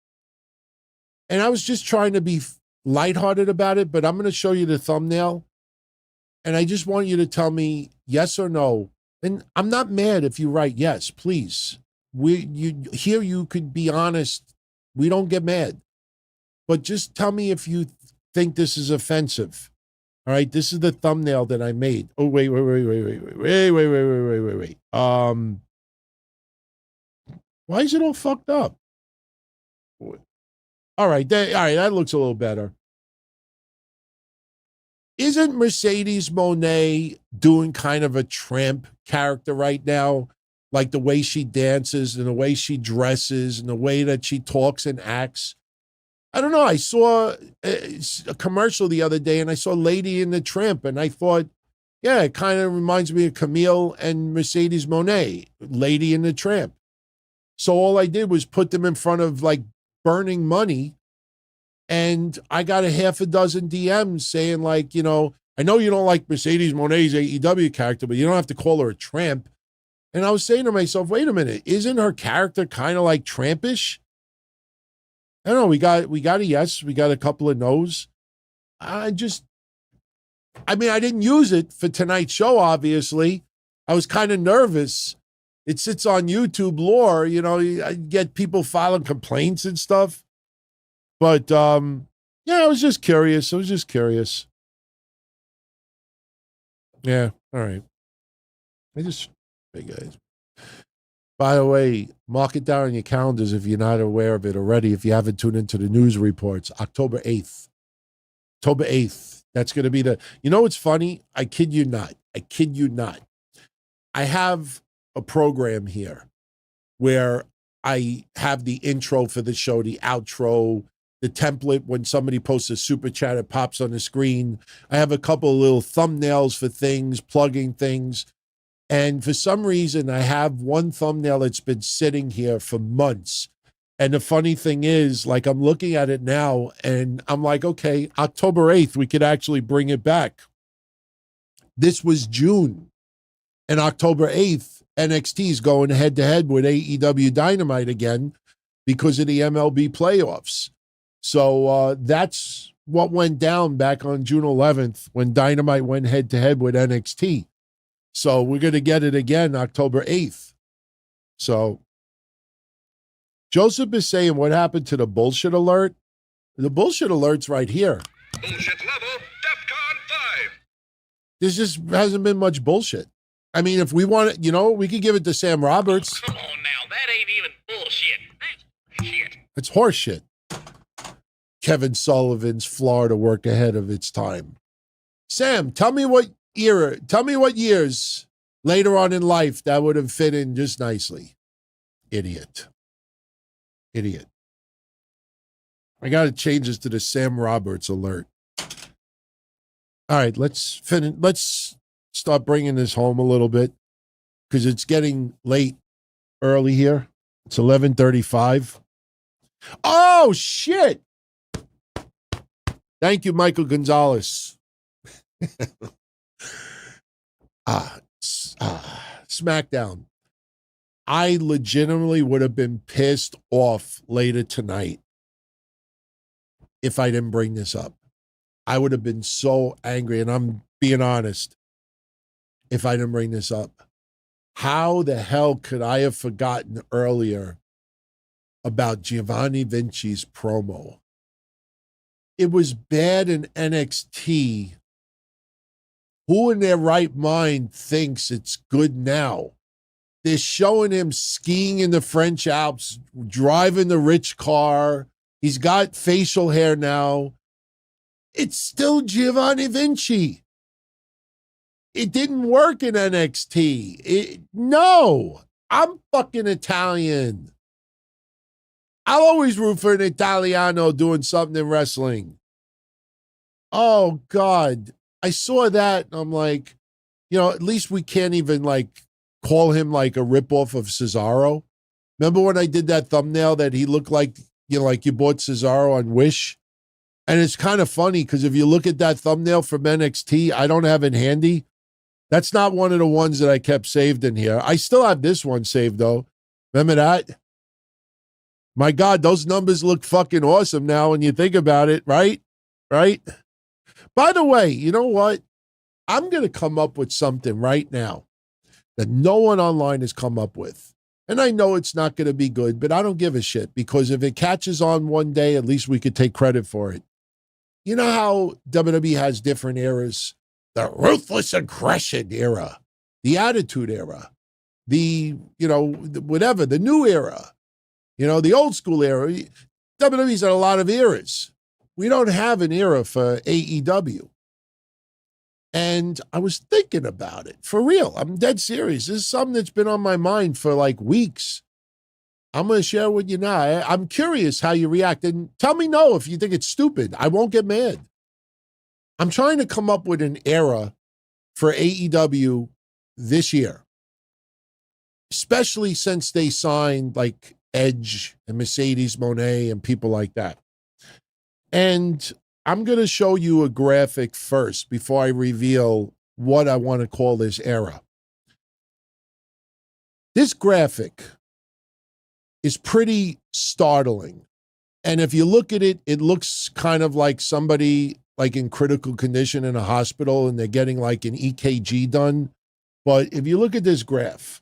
And I was just trying to be lighthearted about it, but I'm going to show you the thumbnail, and I just want you to tell me yes or no. And I'm not mad if you write yes, please. You could be honest. We don't get mad. But just tell me if you think this is offensive. All right, this is the thumbnail that I made. Oh, wait. Why is it all fucked up? All right, that looks a little better. Isn't Mercedes Moné doing kind of a tramp character right now? Like the way she dances and the way she dresses and the way that she talks and acts. I don't know. I saw a commercial the other day, and I saw Lady in the Tramp, and I thought, yeah, it kind of reminds me of Camille and Mercedes Moné, Lady in the Tramp. So all I did was put them in front of like burning money, and I got a half a dozen DMs saying like, I know you don't like Mercedes Moné's AEW character, but you don't have to call her a tramp. And I was saying to myself, wait a minute, isn't her character kind of like trampish? I don't know. We got a yes. We got a couple of no's. I didn't use it for tonight's show, obviously. I was kind of nervous. It sits on YouTube lore. I get people filing complaints and stuff. But, I was just curious. Yeah, all right. Hey, guys. By the way, mark it down on your calendars if you're not aware of it already, if you haven't tuned into the news reports. October 8th. That's going to be what's funny? I kid you not. I have a program here where I have the intro for the show, the outro, the template. When somebody posts a super chat, it pops on the screen. I have a couple of little thumbnails for things, plugging things. And for some reason, I have one thumbnail that's been sitting here for months. And the funny thing is, like, I'm looking at it now, and I'm like, okay, October 8th, we could actually bring it back. This was June. And October 8th, NXT is going head-to-head with AEW Dynamite again because of the MLB playoffs. So that's what went down back on June 11th when Dynamite went head-to-head with NXT. So we're going to get it again October 8th. So Joseph is saying, what happened to the bullshit alert? The bullshit alert's right here. Bullshit level, DEFCON 5. There just hasn't been much bullshit. I mean, if we want it, we could give it to Sam Roberts. Come on now, that ain't even bullshit. That's shit. It's horse shit. Kevin Sullivan's Florida work ahead of its time. Sam, tell me what years later on in life that would have fit in just nicely. Idiot. I got to change this to the Sam Roberts alert. All right, let's finish. Let's start bringing this home a little bit because it's getting late early here. It's 11:35. Oh, shit. Thank you, Michael Gonzalez. SmackDown. I legitimately would have been pissed off later tonight if I didn't bring this up. I would have been so angry, and I'm being honest, if I didn't bring this up. How the hell could I have forgotten earlier about Giovanni Vinci's promo? It was bad in NXT. Who in their right mind thinks it's good now? They're showing him skiing in the French Alps, driving the rich car. He's got facial hair now. It's still Giovanni Vinci. It didn't work in NXT. No, I'm fucking Italian. I'll always root for an Italiano doing something in wrestling. Oh, God. I saw that, and I'm like, at least we can't even, call him, a ripoff of Cesaro. Remember when I did that thumbnail that he looked like, like you bought Cesaro on Wish? And it's kind of funny because if you look at that thumbnail from NXT, I don't have it handy. That's not one of the ones that I kept saved in here. I still have this one saved, though. Remember that? My God, those numbers look fucking awesome now when you think about it, right? Right? By the way, you know what? I'm going to come up with something right now that no one online has come up with. And I know it's not going to be good, but I don't give a shit because if it catches on one day, at least we could take credit for it. You know how WWE has different eras? The ruthless aggression era, the attitude era, the new era, the old school era. WWE's had a lot of eras. We don't have an era for AEW. And I was thinking about it, for real. I'm dead serious. This is something that's been on my mind for weeks. I'm going to share with you now. I'm curious how you react. And tell me no if you think it's stupid. I won't get mad. I'm trying to come up with an era for AEW this year, especially since they signed Edge and Mercedes Moné and people like that. And I'm going to show you a graphic first before I reveal what I want to call this era. This graphic is pretty startling. And if you look at it, it looks kind of like somebody in critical condition in a hospital and they're getting an EKG done. But if you look at this graph,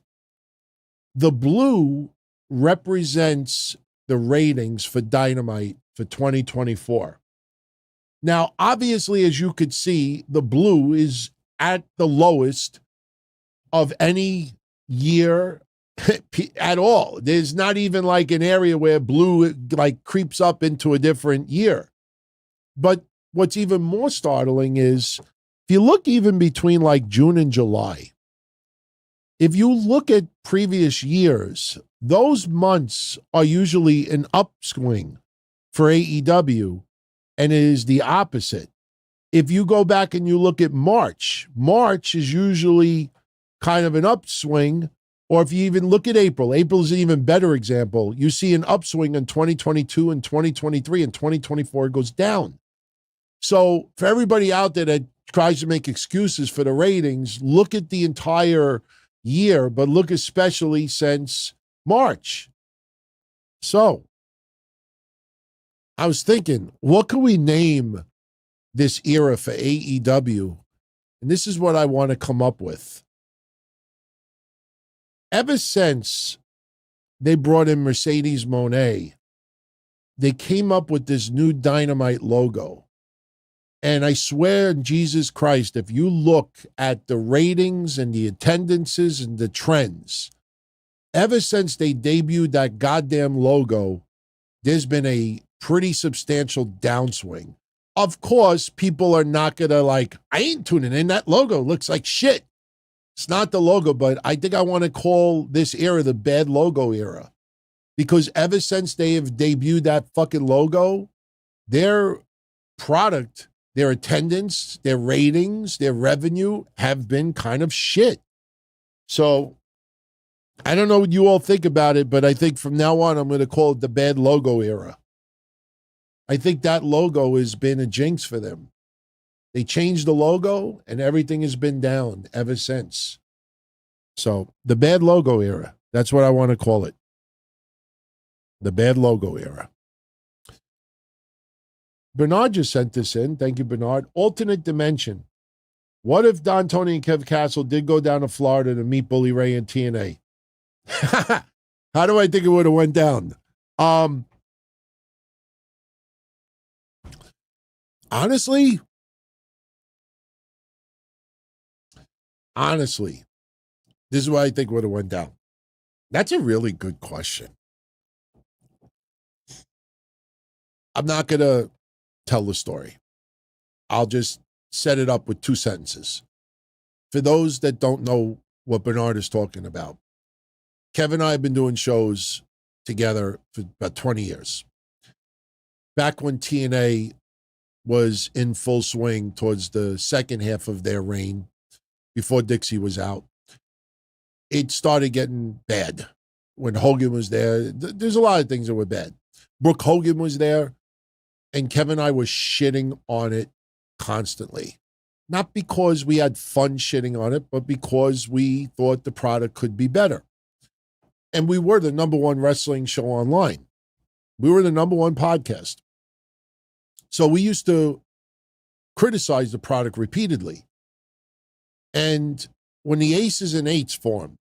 the blue represents the ratings for Dynamite for 2024. Now, obviously, as you could see, the blue is at the lowest of any year at all. There's not even an area where blue creeps up into a different year. But what's even more startling is if you look even between June and July, if you look at previous years, those months are usually an upswing for AEW, and it is the opposite. If you go back and you look at March is usually kind of an upswing. Or if you even look at April is an even better example. You see an upswing in 2022 and 2023, and 2024 goes down. So for everybody out there that tries to make excuses for the ratings, look at the entire year, but look especially since March. So I was thinking, what can we name this era for AEW? And this is what I want to come up with. ever since they brought in Mercedes Moné, they came up with this new Dynamite logo. And I swear, Jesus Christ, if you look at the ratings and the attendances and the trends, ever since they debuted that goddamn logo, there's been a pretty substantial downswing. Of course, people are not going to I ain't tuning in. That logo looks like shit. It's not the logo, but I think I want to call this era the bad logo era. Because ever since they have debuted that fucking logo, their product, their attendance, their ratings, their revenue have been kind of shit. So I don't know what you all think about it, but I think from now on, I'm going to call it the bad logo era. I think that logo has been a jinx for them. They changed the logo and everything has been down ever since. So the bad logo era, that's what I want to call it. The bad logo era. Bernard just sent this in. Thank you, Bernard. Alternate dimension. What if Don, Tony, and Kev Castle did go down to Florida to meet Bully Ray and TNA? How do I think it would have went down? Honestly, this is what I think would have went down. That's a really good question. I'm not going to tell the story. I'll just set it up with 2 sentences. For those that don't know what Bernard is talking about, Kevin and I have been doing shows together for about 20 years. Back when TNA was in full swing towards the second half of their reign, before Dixie was out, it started getting bad. When Hogan was there, there's a lot of things that were bad. Brooke Hogan was there, and Kevin and I were shitting on it constantly. Not because we had fun shitting on it, but because we thought the product could be better. And we were the #1 wrestling show online. We were the #1 podcast. So we used to criticize the product repeatedly. And when the Aces and Eights formed,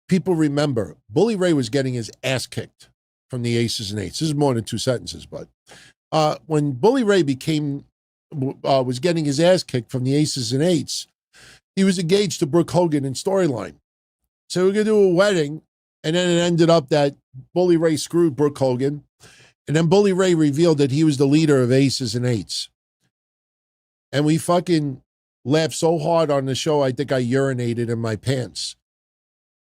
people remember Bully Ray was getting his ass kicked from the Aces and Eights. This is more than 2 sentences, but when Bully Ray was getting his ass kicked from the Aces and Eights, he was engaged to Brooke Hogan in storyline. So we're going to do a wedding, and then it ended up that Bully Ray screwed Brooke Hogan, and then Bully Ray revealed that he was the leader of Aces and Eights. And we fucking laughed so hard on the show, I think I urinated in my pants.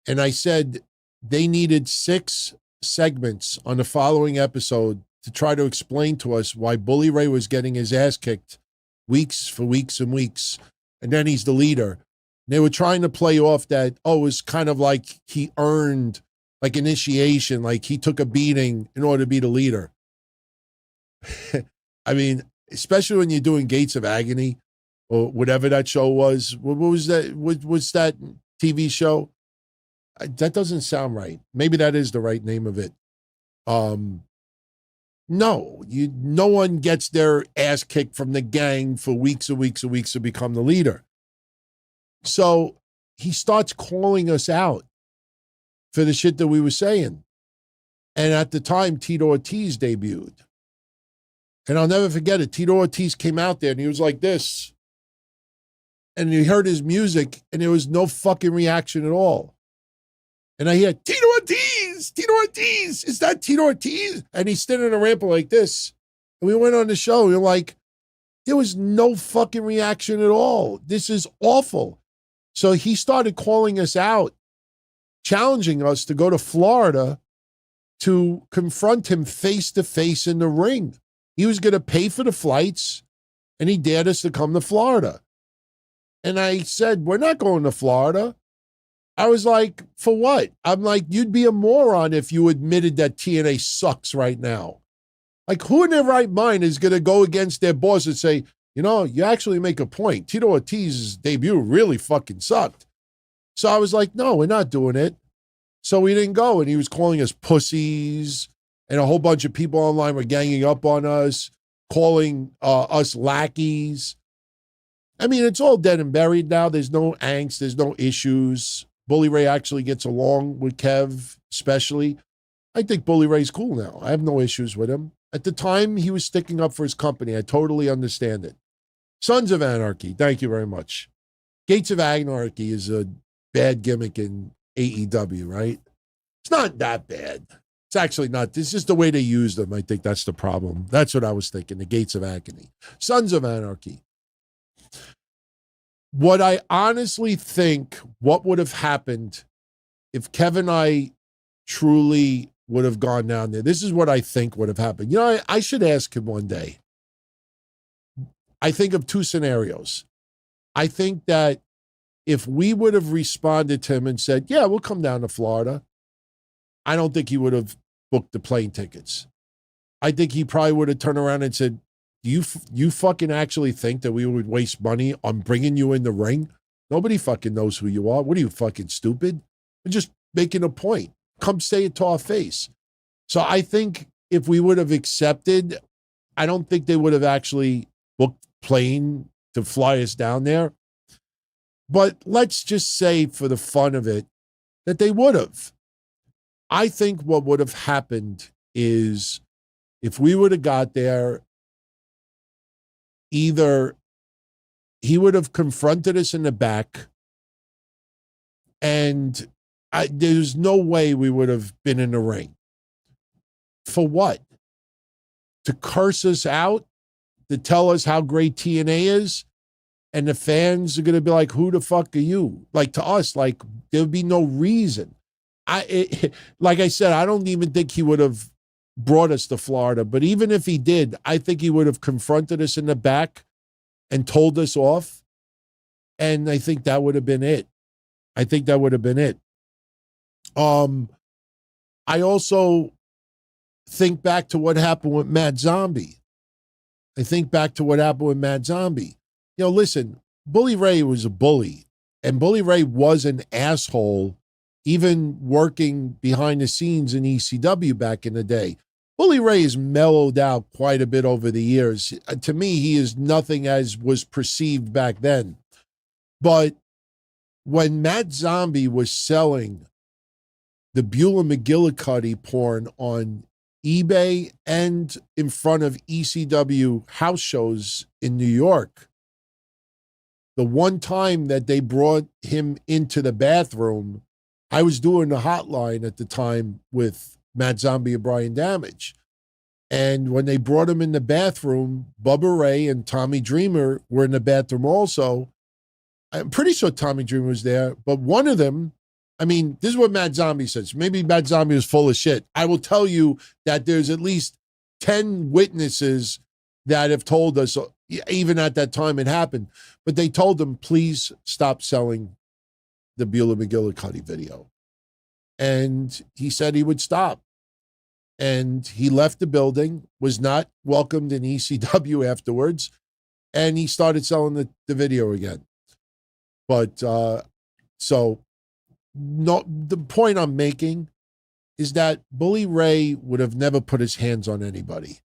And I said they needed 6 segments on the following episode to try to explain to us why Bully Ray was getting his ass kicked weeks and weeks, and then he's the leader. And they were trying to play off that, it was kind of like he earned like initiation, like he took a beating in order to be the leader. I mean, especially when you're doing Gates of Agony or whatever that show was. What was that? What was that TV show? That doesn't sound right. Maybe that is the right name of it. No one gets their ass kicked from the gang for weeks and weeks and weeks to become the leader. So he starts calling us out for the shit that we were saying. And at the time, Tito Ortiz debuted. And I'll never forget it. Tito Ortiz came out there and he was like this. And you heard his music and there was no fucking reaction at all. And I hear, Tito Ortiz, is that Tito Ortiz? And he's standing on a ramp like this. And we went on the show. We were like, there was no fucking reaction at all. This is awful. So he started calling us out, challenging us to go to Florida to confront him face to face in the ring. He was going to pay for the flights, and he dared us to come to Florida. And I said, we're not going to Florida. I was like, for what? I'm like, you'd be a moron if you admitted that TNA sucks right now. Like, who in their right mind is going to go against their boss and say, you actually make a point. Tito Ortiz's debut really fucking sucked. So I was like, no, we're not doing it. So we didn't go. And he was calling us pussies. And a whole bunch of people online were ganging up on us, calling us lackeys. I mean, it's all dead and buried now. There's no angst. There's no issues. Bully Ray actually gets along with Kev, especially. I think Bully Ray's cool now. I have no issues with him. At the time, he was sticking up for his company. I totally understand it. Sons of Anarchy, thank you very much. Gates of Anarchy is a bad gimmick in AEW, right? It's not that bad. It's actually not. It's just the way they use them. I think that's the problem. That's what I was thinking, the Gates of Agony. Sons of Anarchy. What I honestly think, what would have happened if Kevin and I truly would have gone down there. This is what I think would have happened. You know, I should ask him one day. I think of two scenarios. I think that if we would have responded to him and said, yeah, we'll come down to Florida, I don't think he would have booked the plane tickets. I think he probably would have turned around and said, you fucking actually think that we would waste money on bringing you in the ring? Nobody fucking knows who you are. What are you, fucking stupid? We're just making a point. Come say it to our face. So I think if we would have accepted, I don't think they would have actually booked plane to fly us down there. But let's just say for the fun of it that they would have. I think what would have happened is if we would have got there, either he would have confronted us in the back, and there's no way we would have been in the ring. For what? To curse us out? To tell us how great TNA is? And the fans are going to be like, who the fuck are you? Like, to us, like, there would be no reason. Like I said, I don't even think he would have brought us to Florida. But even if he did, I think he would have confronted us in the back and told us off. And I think that would have been it. I think that would have been it. I also think back to what happened with Mad Zombie. I think back to what happened with Mad Zombie. You know, listen, Bully Ray was a bully, and Bully Ray was an asshole, even working behind the scenes in ECW back in the day. Bully Ray has mellowed out quite a bit over the years. To me, he is nothing as was perceived back then. But when Mad Zombie was selling the Beulah McGillicuddy porn on eBay and in front of ECW house shows in New York, the one time that they brought him into the bathroom, I was doing the hotline at the time with Matt Zombie and Brian Damage. And when they brought him in the bathroom, Bubba Ray and Tommy Dreamer were in the bathroom also. I'm pretty sure Tommy Dreamer was there, but one of them, I mean, this is what Matt Zombie says. Maybe Matt Zombie was full of shit. I will tell you that there's at least 10 witnesses that have told us, even at that time it happened, but they told him, please stop selling the Beulah McGillicuddy video. And he said he would stop. And he left the building, was not welcomed in ECW afterwards, and he started selling the video again. But so no, the point I'm making is that Bully Ray would have never put his hands on anybody.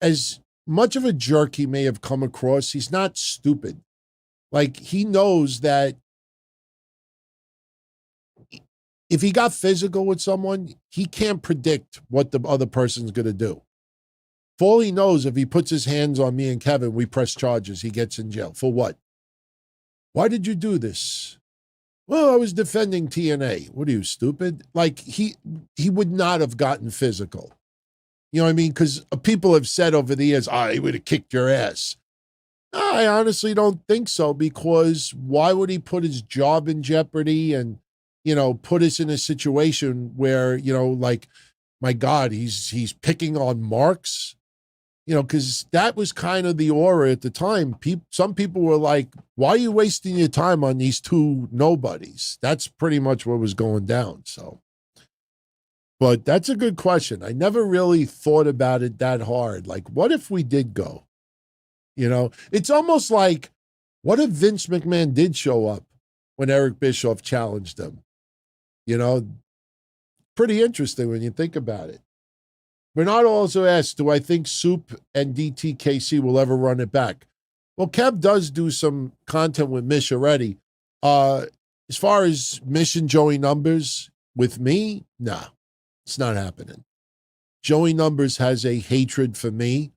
As much of a jerk he may have come across, he's not stupid. Like, he knows that if he got physical with someone, he can't predict what the other person's going to do. For all he knows, if he puts his hands on me and Kevin, we press charges. He gets in jail. For what? Why did you do this? Well, I was defending TNA. What are you, stupid? Like, he would not have gotten physical. You know what I mean? Because people have said over the years, he would have kicked your ass. I honestly don't think so, because why would he put his job in jeopardy and, you know, put us in a situation where, you know, like, my God, he's picking on marks, you know, because that was kind of the aura at the time. Some people were like, why are you wasting your time on these two nobodies? That's pretty much what was going down. So, but that's a good question. I never really thought about it that hard. Like, what if we did go? You know, it's almost like, what if Vince McMahon did show up when Eric Bischoff challenged him? You know, pretty interesting when you think about it. Bernardo also asks, do I think Soup and DTKC will ever run it back? Well, Kev does do some content with Mish already. As far as Mission Joey Numbers with me, nah, it's not happening. Joey Numbers has a hatred for me.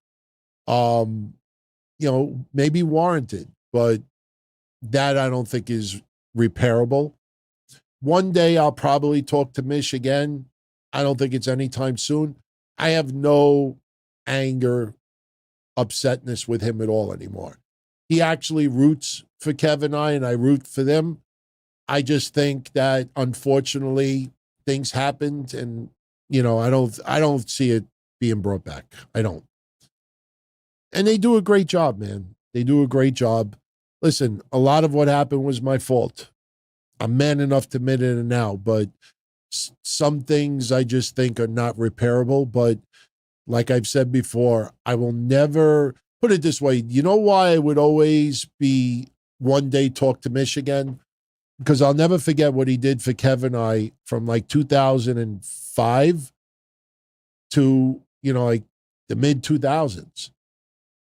Maybe warranted, but that I don't think is repairable. One day I'll probably talk to Mish again. I don't think it's anytime soon. I have no anger, upsetness with him at all anymore. He actually roots for Kevin and I root for them. I just think that unfortunately things happened, and I don't see it being brought back. I don't. And they do a great job, man. They do a great job. Listen, a lot of what happened was my fault. I'm man enough to admit it now, but some things I just think are not repairable. But like I've said before, I will never put it this way. You know why I would always be one day talk to Michigan? Because I'll never forget what he did for Kevin I from like 2005 to, like the mid 2000s.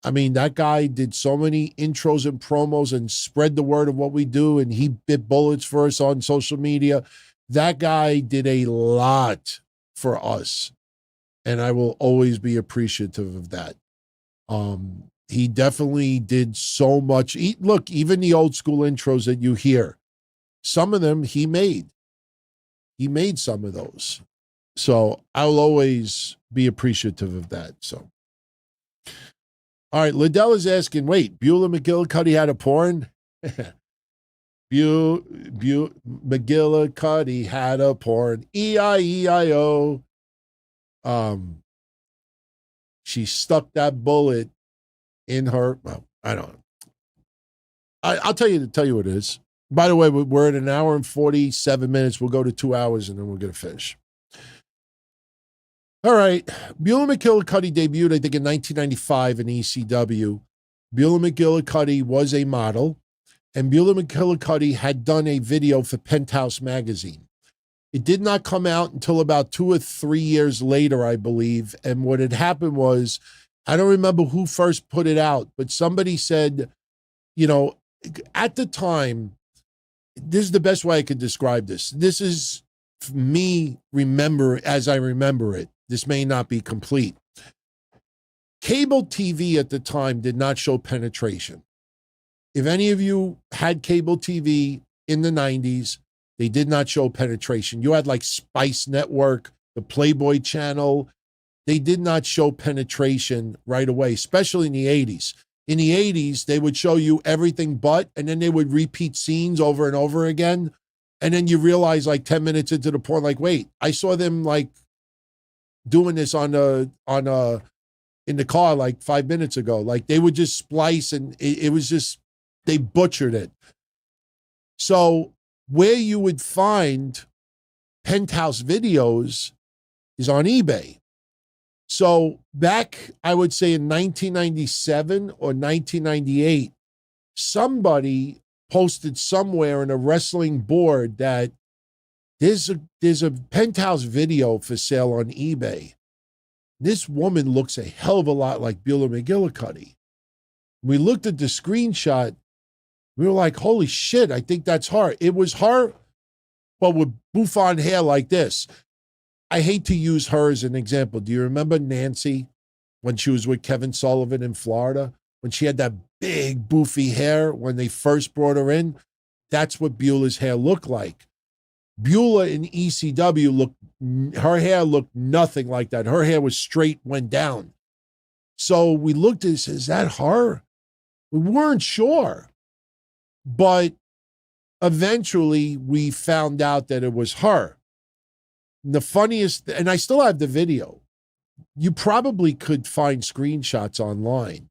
I mean, that guy did so many intros and promos and spread the word of what we do, and he bit bullets for us on social media. That guy did a lot for us, and I will always be appreciative of that. He definitely did so much. Look, even the old school intros that you hear, some of them he made. He made some of those. So I'll always be appreciative of that. So. All right, Liddell is asking, wait, Beulah McGillicuddy had a porn? McGillicuddy had a porn. E-I-E-I-O. She stuck that bullet in her. Well, I don't know. I'll tell you what it is. By the way, we're at 1 hour and 47 minutes. We'll go to 2 hours, and then we're going to finish. All right. Beulah McGillicuddy debuted, I think, in 1995 in ECW. Beulah McGillicuddy was a model, and Beulah McGillicuddy had done a video for Penthouse magazine. It did not come out until about 2 or 3 years later, I believe. And what had happened was, I don't remember who first put it out, but somebody said, at the time, this is the best way I could describe this. This is me as I remember it. This may not be complete. Cable TV at the time did not show penetration. If any of you had cable TV in the 90s, they did not show penetration. You had like Spice Network, the Playboy Channel. They did not show penetration right away, especially in the 80s. In the 80s, they would show you everything but, and then they would repeat scenes over and over again. And then you realize like 10 minutes into the porn, like, wait, I saw them like doing this in the car like 5 minutes ago. Like they would just splice, and it was just, they butchered it. So where you would find Penthouse videos is on eBay. So back, I would say in 1997 or 1998, somebody posted somewhere in a wrestling board that there's a Penthouse video for sale on eBay. This woman looks a hell of a lot like Beulah McGillicuddy. We looked at the screenshot. We were like, holy shit, I think that's her. It was her, but with bouffant hair like this. I hate to use her as an example. Do you remember Nancy when she was with Kevin Sullivan in Florida? When she had that big boofy hair when they first brought her in? That's what Beulah's hair looked like. Beulah in ECW her hair looked nothing like that. Her hair was straight, went down. So we looked at it, is that her? We weren't sure. But eventually we found out that it was her. The funniest, and I still have the video. You probably could find screenshots online.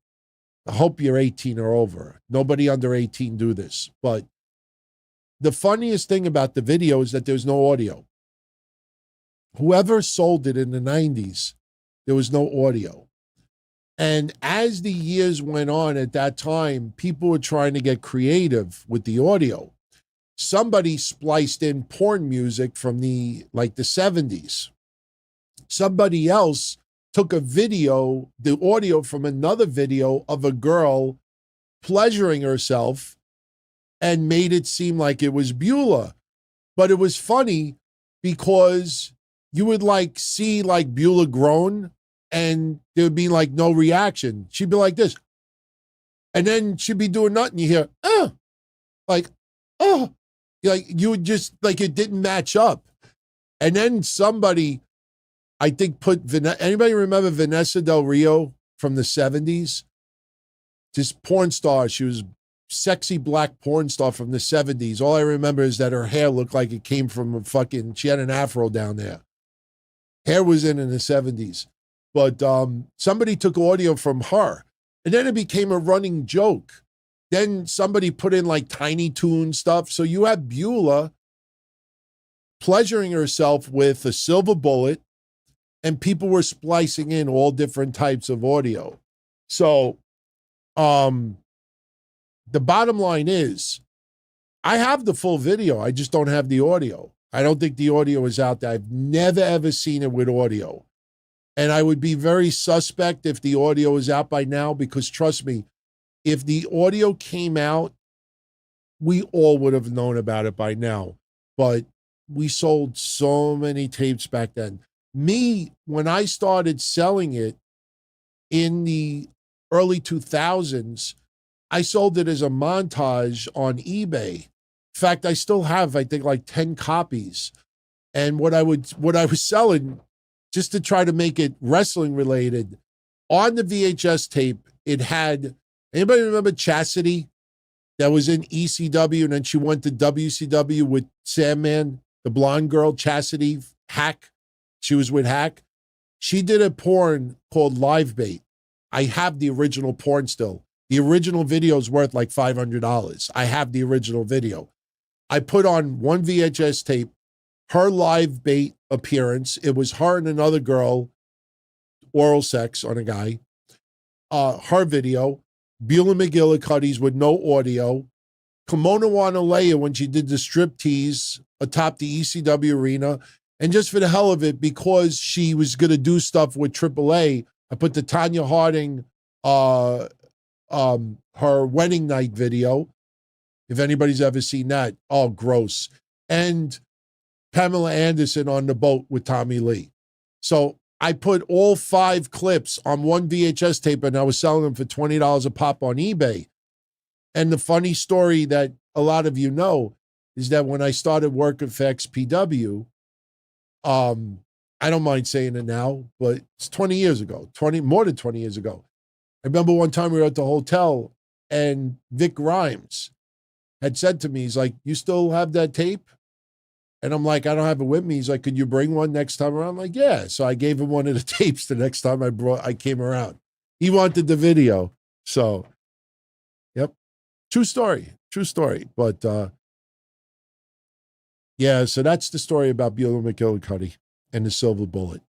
I hope you're 18 or over. Nobody under 18 do this. But the funniest thing about the video is that there's no audio. Whoever sold it in the 90s, there was no audio. And as the years went on at that time, people were trying to get creative with the audio. Somebody spliced in porn music from the 70s. Somebody else took a video, the audio from another video of a girl pleasuring herself, and made it seem like it was Beulah. But it was funny because you would like see like Beulah groan and there would be like no reaction. She'd be like this. And then she'd be doing nothing. You hear, like, oh, like you would just like it didn't match up. And then somebody, I think, anybody remember Vanessa Del Rio from the 70s? This porn star. She was sexy black porn star from the 70s. All I remember is that her hair looked like it came from she had an afro down there. Hair was in the 70s. But somebody took audio from her. And then it became a running joke. Then somebody put in like Tiny Toon stuff. So you have Beulah pleasuring herself with a silver bullet, and people were splicing in all different types of audio. So the bottom line is, I have the full video. I just don't have the audio. I don't think the audio is out there. I've never, ever seen it with audio. And I would be very suspect if the audio is out by now, because trust me, if the audio came out, we all would have known about it by now. But we sold so many tapes back then. Me, when I started selling it in the early 2000s, I sold it as a montage on eBay. In fact, I still have, I think, like 10 copies. And what I was selling, just to try to make it wrestling related, on the VHS tape, it had, anybody remember Chastity that was in ECW and then she went to WCW with Sandman, the blonde girl, Chastity Hack? She was with Hack. She did a porn called Live Bait. I have the original porn still. The original video is worth like $500. I have the original video. I put on one VHS tape her Live Bait appearance. It was her and another girl, oral sex on a guy. Her video, Beulah McGillicuddy's with no audio, Kimono Wanalea when she did the striptease atop the ECW arena. And just for the hell of it, because she was going to do stuff with AAA, I put the Tanya Harding, her wedding night video. If anybody's ever seen that, oh, gross. And Pamela Anderson on the boat with Tommy Lee. So I put all 5 clips on one VHS tape and I was selling them for $20 a pop on eBay. And the funny story that a lot of you know is that when I started working for XPW, I don't mind saying it now, but it's 20 years ago, more than 20 years ago. I remember one time we were at the hotel and Vic Grimes had said to me, he's like, "You still have that tape?" And I'm like, "I don't have it with me." He's like, "Could you bring one next time around?" I'm like, "Yeah." So I gave him one of the tapes the next time I came around. He wanted the video. So, yep. True story. But, yeah, so that's the story about Beulah McGillicuddy and the silver bullet.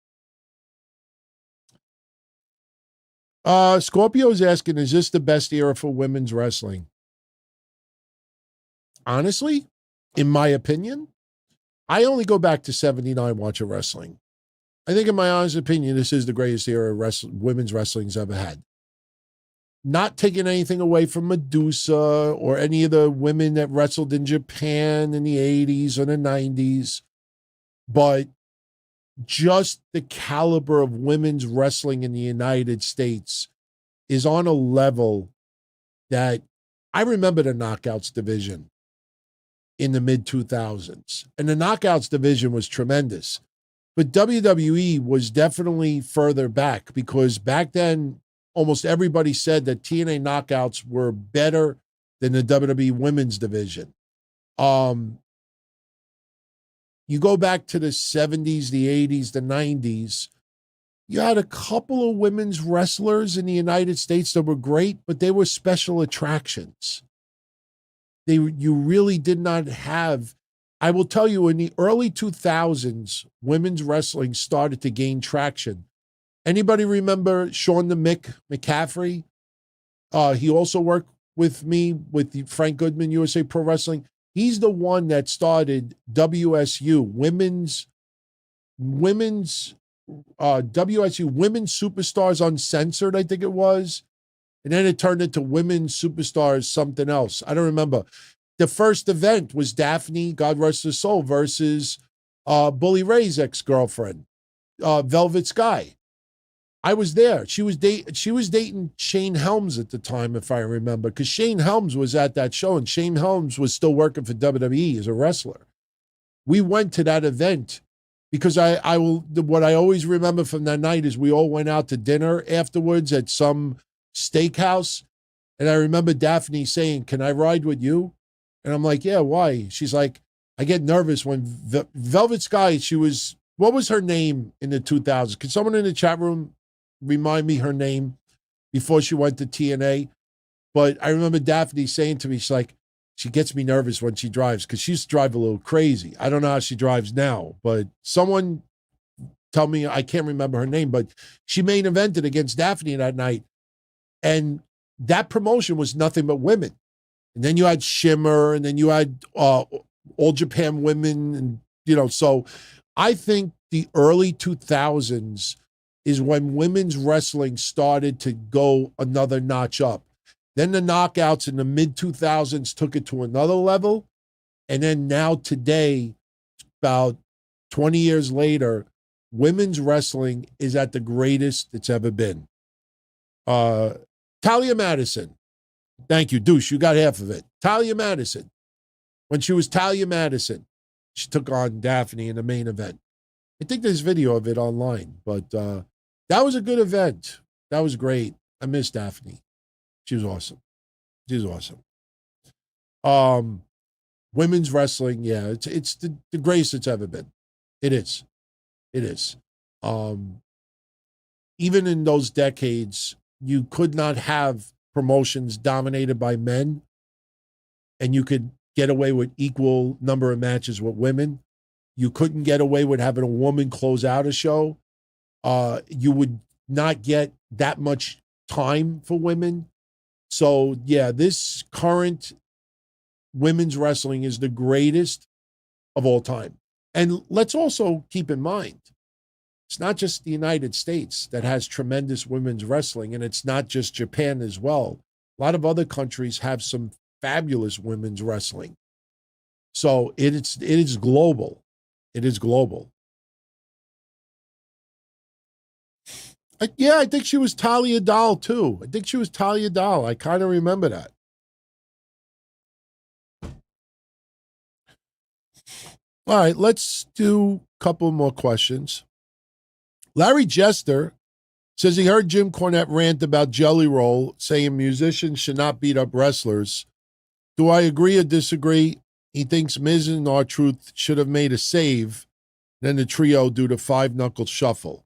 Scorpio's asking, is this the best era for women's wrestling? Honestly, in my opinion, I only go back to 79 watching wrestling. I think in my honest opinion, this is the greatest era women's wrestling's ever had. Not taking anything away from Medusa or any of the women that wrestled in Japan in the 80s or the 90s, but just the caliber of women's wrestling in the United States is on a level that I remember the Knockouts division in the mid-2000s. And the Knockouts division was tremendous. But WWE was definitely further back because back then, almost everybody said that TNA Knockouts were better than the WWE women's division. You go back to the 70s, the 80s, the 90s, you had a couple of women's wrestlers in the United States that were great, but they were special attractions. You really did not have, I will tell you, in the early 2000s, women's wrestling started to gain traction. Anybody remember Sean the Mick McCaffrey? He also worked with me with Frank Goodman, USA Pro Wrestling. He's the one that started WSU, WSU, Women's Superstars Uncensored, I think it was. And then it turned into Women's Superstars something else. I don't remember. the first event was Daphne, God rest her soul, versus Bully Ray's ex-girlfriend, Velvet Sky. I was there. She was dating Shane Helms at the time, if I remember, because Shane Helms was at that show, and Shane Helms was still working for WWE as a wrestler. We went to that event because what I always remember from that night is we all went out to dinner afterwards at some steakhouse, and I remember Daphne saying, "Can I ride with you?" And I'm like, "Yeah, why?" She's like, "I get nervous when Velvet Sky." What was her name in the 2000s? Can someone in the chat room remind me her name before she went to TNA? But I remember Daphne saying to me, she's like, she gets me nervous when she drives because she used to drive a little crazy. I don't know how she drives now, but someone tell me, I can't remember her name, but she main evented against Daphne that night. And that promotion was nothing but women. And then you had Shimmer, and then you had All Japan Women. And, so I think the early 2000s is when women's wrestling started to go another notch up. Then the knockouts in the mid-2000s took it to another level. And then now today, about 20 years later, women's wrestling is at the greatest it's ever been. Talia Madison. Thank you, Douche. You got half of it. Talia Madison. When she was Talia Madison, she took on Daphne in the main event. I think there's video of it online, but that was a good event. That was great. I miss Daphne. She was awesome. She was awesome. Women's wrestling, yeah, it's the greatest it's ever been. It is. It is. Even in those decades, you could not have promotions dominated by men, and you could get away with equal number of matches with women. You couldn't get away with having a woman close out a show. You would not get that much time for women. So, yeah, this current women's wrestling is the greatest of all time. And let's also keep in mind, it's not just the United States that has tremendous women's wrestling, and it's not just Japan as well. A lot of other countries have some fabulous women's wrestling. So it is global. It is global. I think she was Talia Dahl, too. I think she was Talia Dahl. I kind of remember that. All right, let's do a couple more questions. Larry Jester says he heard Jim Cornette rant about Jelly Roll, saying musicians should not beat up wrestlers. Do I agree or disagree? He thinks Miz and R-Truth should have made a save, then the trio do the five-knuckle shuffle.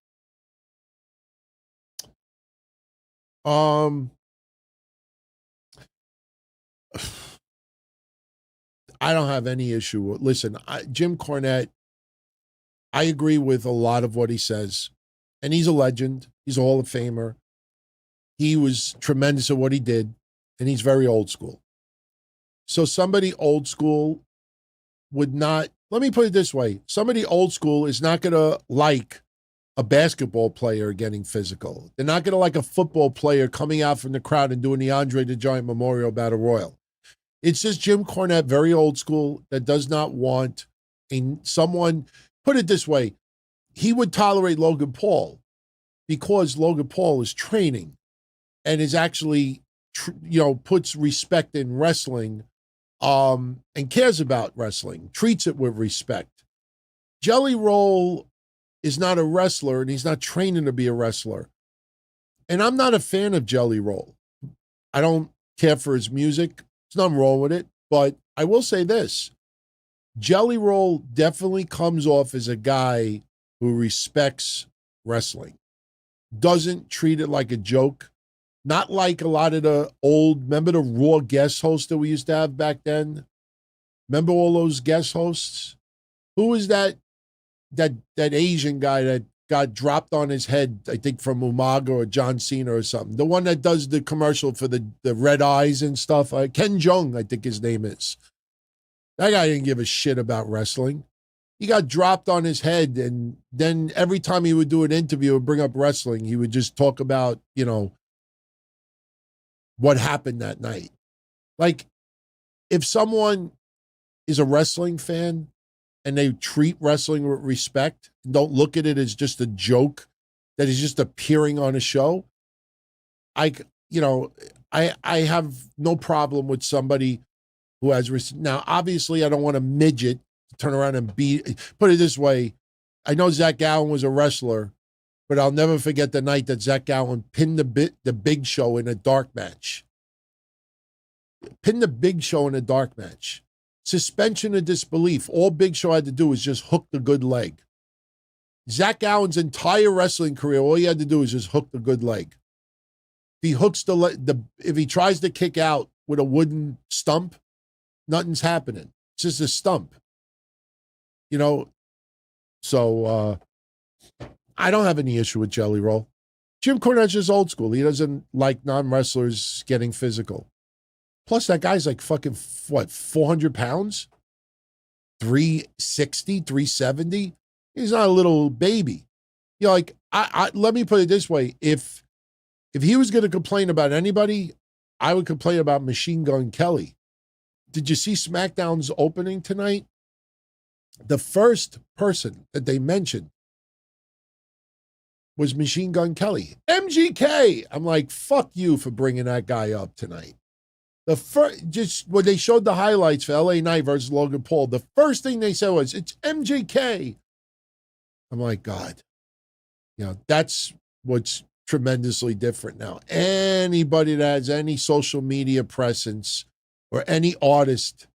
I don't have any issue with. Listen, Jim Cornette, I agree with a lot of what he says, and he's a legend. He's a Hall of Famer. He was tremendous at what he did, and he's very old school. So somebody old school would not, let me put it this way, somebody old school is not going to like a basketball player getting physical. They're not going to like a football player coming out from the crowd and doing the Andre the Giant Memorial Battle Royal. It's just Jim Cornette, very old school, that does not want someone, put it this way, he would tolerate Logan Paul because Logan Paul is training and is actually, puts respect in wrestling and cares about wrestling, treats it with respect. Jelly Roll is not a wrestler, and he's not training to be a wrestler. And I'm not a fan of Jelly Roll. I don't care for his music. There's nothing wrong with it. But I will say this. Jelly Roll definitely comes off as a guy who respects wrestling. Doesn't treat it like a joke. Not like a lot of the old, remember the Raw guest hosts that we used to have back then? Remember all those guest hosts? Who was that Asian guy that got dropped on his head, I think from Umaga or John Cena or something? The one that does the commercial for the red eyes and stuff. Ken Jeong, I think his name is. That guy didn't give a shit about wrestling. He got dropped on his head, and then every time he would do an interview and bring up wrestling, he would just talk about, what happened that night. Like, if someone is a wrestling fan and they treat wrestling with respect, don't look at it as just a joke that is just appearing on a show, I have no problem with somebody who has now, obviously, I don't want a midget to turn around and put it this way. I know Zach Allen was a wrestler, but I'll never forget the night that Zach Allen pinned the Big Show in a dark match. Pinned the Big Show in a dark match. Suspension of disbelief. All Big Show had to do was just hook the good leg. Zach Allen's entire wrestling career, all he had to do is just hook the good leg. If he hooks if he tries to kick out with a wooden stump, nothing's happening. It's just a stump. So I don't have any issue with Jelly Roll. Jim Cornette's just old school. He doesn't like non-wrestlers getting physical. Plus, that guy's like fucking, 400 pounds? 360, 370? He's not a little baby. Let me put it this way. If he was going to complain about anybody, I would complain about Machine Gun Kelly. Did you see SmackDown's opening tonight? The first person that they mentioned was Machine Gun Kelly. MGK! I'm like, fuck you for bringing that guy up tonight. Just when they showed the highlights for LA Knight versus Logan Paul, the first thing they said was, it's MGK. I'm like, God. That's what's tremendously different now. Anybody that has any social media presence or any artist,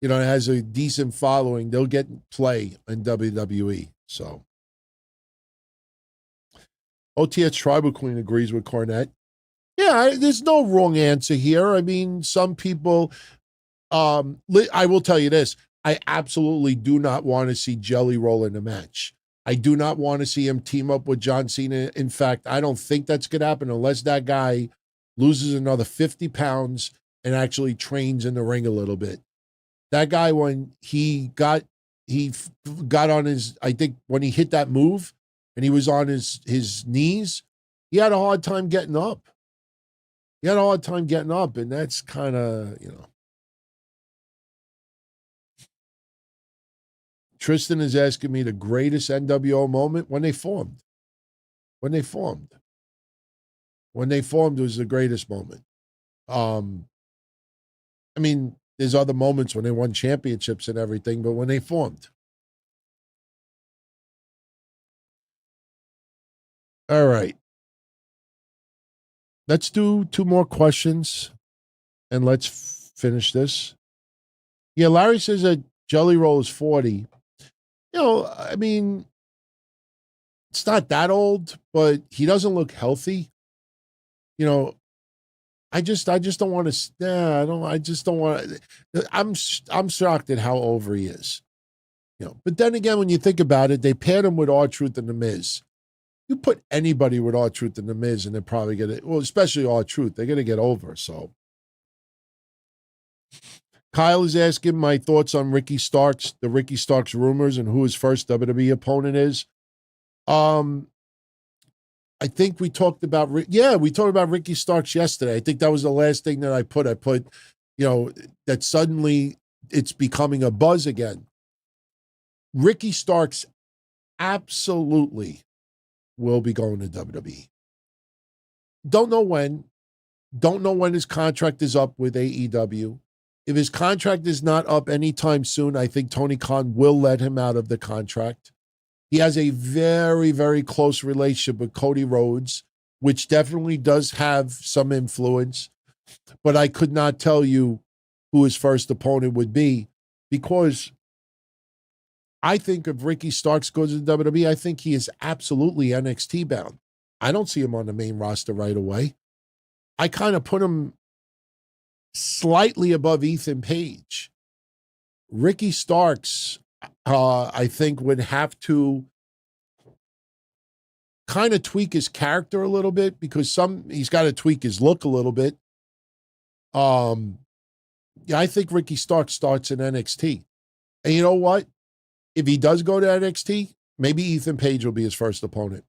that has a decent following, they'll get play in WWE. So, OTX Tribal Queen agrees with Cornette. Yeah, there's no wrong answer here. I mean, some people, I will tell you this. I absolutely do not want to see Jelly Roll in a match. I do not want to see him team up with John Cena. In fact, I don't think that's going to happen unless that guy loses another 50 pounds and actually trains in the ring a little bit. That guy, when he got on his, I think when he hit that move and he was on his knees, he had a hard time getting up. And that's kind of, Tristan is asking me the greatest NWO moment when they formed. When they formed was the greatest moment. I mean, there's other moments when they won championships and everything, but when they formed. All right. Let's do 2 more questions and let's finish this. Yeah, Larry says that Jelly Roll is 40. I mean, it's not that old, but he doesn't look healthy. I just don't want to. I just don't want to. I'm shocked at how over he is. But then again, when you think about it, they paired him with R-Truth and The Miz. You put anybody with R-Truth and The Miz, and they're probably going to, well, especially R-Truth, they're going to get over. So, Kyle is asking my thoughts on Ricky Starks, the Ricky Starks rumors, and who his first WWE opponent is. I think we talked about, we talked about Ricky Starks yesterday. I think that was the last thing that I put. That suddenly it's becoming a buzz again. Ricky Starks absolutely will be going to WWE. Don't know when. Don't know when his contract is up with AEW. If his contract is not up anytime soon, I think Tony Khan will let him out of the contract. He has a very, very close relationship with Cody Rhodes, which definitely does have some influence. But I could not tell you who his first opponent would be, because I think if Ricky Starks goes to WWE, I think he is absolutely NXT bound. I don't see him on the main roster right away. I kind of put him slightly above Ethan Page. Ricky Starks, I think, would have to kind of tweak his character a little bit, because he's got to tweak his look a little bit. I think Ricky Starks starts in NXT. And you know what? If he does go to NXT, maybe Ethan Page will be his first opponent.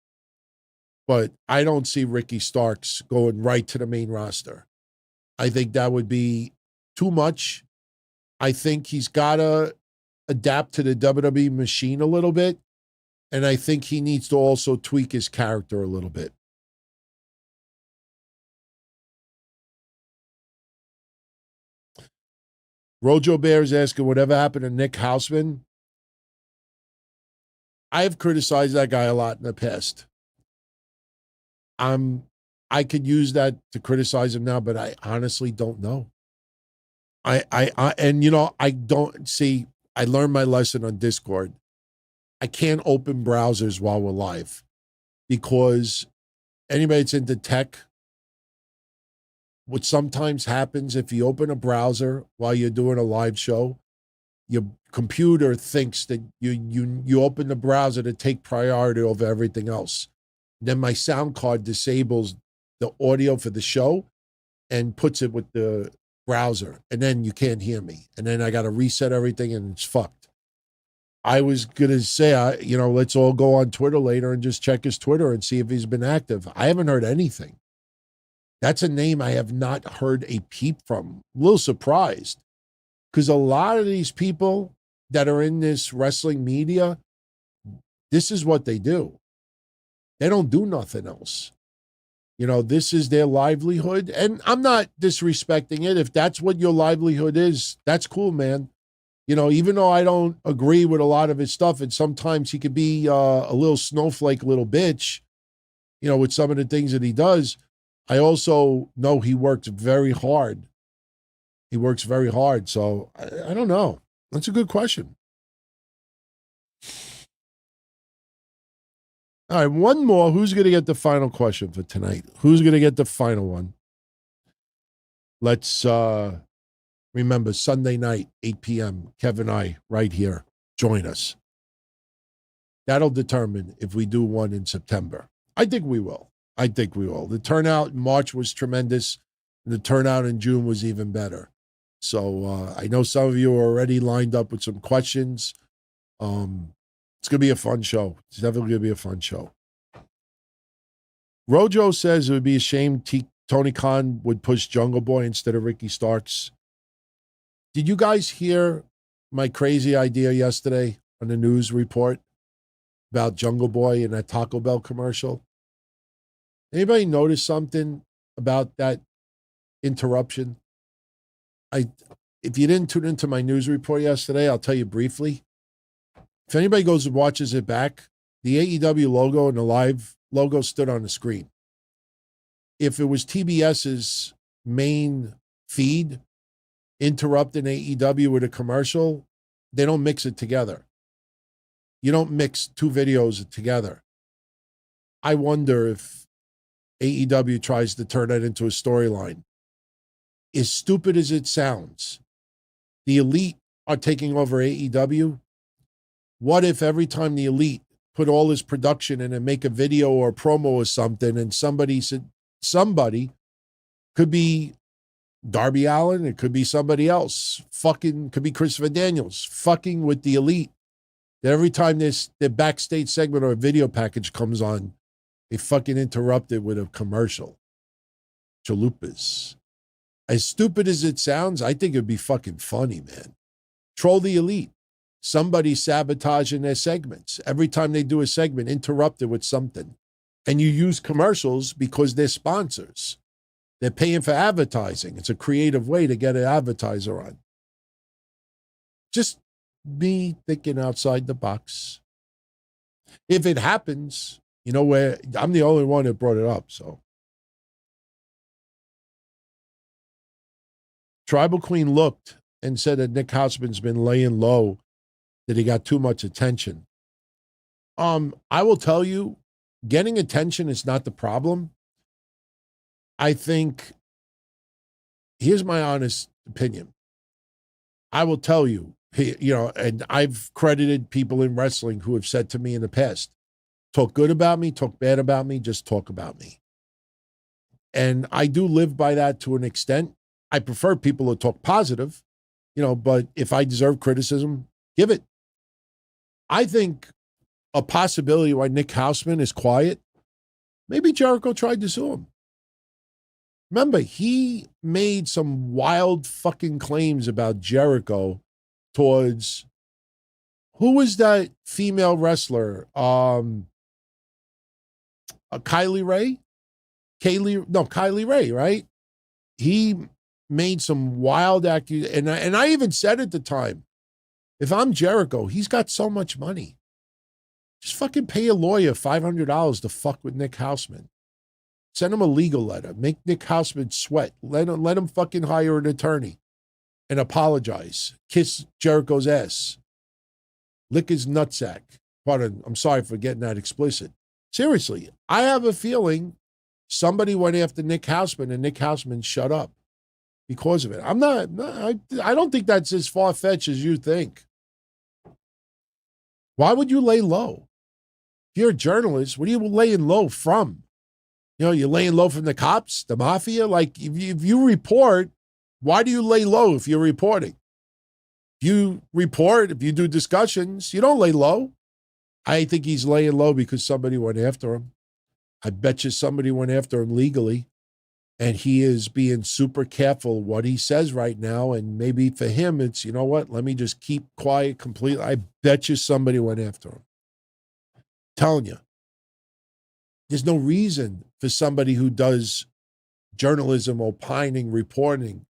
But I don't see Ricky Starks going right to the main roster. I think that would be too much. I think he's got to adapt to the WWE machine a little bit. And I think he needs to also tweak his character a little bit. Rojo Bear is asking, whatever happened to Nick Houseman? I've criticized that guy a lot in the past. I could use that to criticize him now, but I honestly don't know. And I don't see, I learned my lesson on Discord. I can't open browsers while we're live because anybody that's into tech, what sometimes happens if you open a browser while you're doing a live show, your computer thinks that you open the browser to take priority over everything else. Then my sound card disables the audio for the show and puts it with the browser, and then you can't hear me. And then I got to reset everything, and it's fucked. I was going to say, let's all go on Twitter later and just check his Twitter and see if he's been active. I haven't heard anything. That's a name I have not heard a peep from. A little surprised because a lot of these people that are in this wrestling media, this is what they do. They don't do nothing else. This is their livelihood. And I'm not disrespecting it. If that's what your livelihood is, that's cool, man. Even though I don't agree with a lot of his stuff, and sometimes he could be a little snowflake, little bitch, with some of the things that he does, I also know he works very hard. He works very hard. So I don't know. That's a good question. All right, one more. Who's going to get the final question for tonight? Who's going to get the final one? Let's remember Sunday night, 8 p.m., Kevin and I, right here. Join us. That'll determine if we do one in September. I think we will. The turnout in March was tremendous, and the turnout in June was even better. So I know some of you are already lined up with some questions. It's going to be a fun show. It's definitely going to be a fun show. Rojo says it would be a shame Tony Khan would push Jungle Boy instead of Ricky Starks. Did you guys hear my crazy idea yesterday on the news report about Jungle Boy in that Taco Bell commercial? Anybody notice something about that interruption? If you didn't tune into my news report yesterday, I'll tell you briefly. If anybody goes and watches it back, the AEW logo and the live logo stood on the screen. If it was TBS's main feed interrupting AEW with a commercial, they don't mix it together. You don't mix two videos together. I wonder if AEW tries to turn that into a storyline. As stupid as it sounds, the Elite are taking over AEW. What if every time the Elite put all this production in and make a video or a promo or something, and somebody could be Darby Allin, it could be somebody else, could be Christopher Daniels, fucking with the Elite, that every time the backstage segment or a video package comes on, they fucking interrupt it with a commercial. Chalupas. As stupid as it sounds, I think it'd be fucking funny, man. Troll the Elite. Somebody sabotaging their segments. Every time they do a segment, interrupt it with something. And you use commercials because they're sponsors. They're paying for advertising. It's a creative way to get an advertiser on. Just me thinking outside the box. If it happens, where I'm the only one that brought it up, so. Tribal Queen looked and said that Nick Houseman's been laying low, that he got too much attention. I will tell you, getting attention is not the problem. I think, here's my honest opinion. I will tell you, and I've credited people in wrestling who have said to me in the past, talk good about me, talk bad about me, just talk about me. And I do live by that to an extent. I prefer people to talk positive, but if I deserve criticism, give it. I think a possibility why Nick Houseman is quiet, maybe Jericho tried to sue him. Remember, he made some wild fucking claims about Jericho towards, who was that female wrestler? Kylie Ray? Kylie Ray, right? He made some wild accusations. And I even said at the time, if I'm Jericho, he's got so much money. Just fucking pay a lawyer $500 to fuck with Nick Houseman. Send him a legal letter. Make Nick Houseman sweat. Let him fucking hire an attorney and apologize. Kiss Jericho's ass. Lick his nutsack. Pardon, I'm sorry for getting that explicit. Seriously, I have a feeling somebody went after Nick Houseman and Nick Houseman shut up because of it. I don't think that's as far-fetched as you think. Why would you lay low? If you're a journalist, what are you laying low from? You know, you're laying low from the cops, the mafia? Like, if you report, why do you lay low if you're reporting? If you report, if you do discussions, you don't lay low. I think he's laying low because somebody went after him. I bet you somebody went after him legally. And he is being super careful what he says right now. And maybe for him, it's, you know what, let me just keep quiet completely. I bet you somebody went after him. I'm telling you. There's no reason for somebody who does journalism, opining, reporting,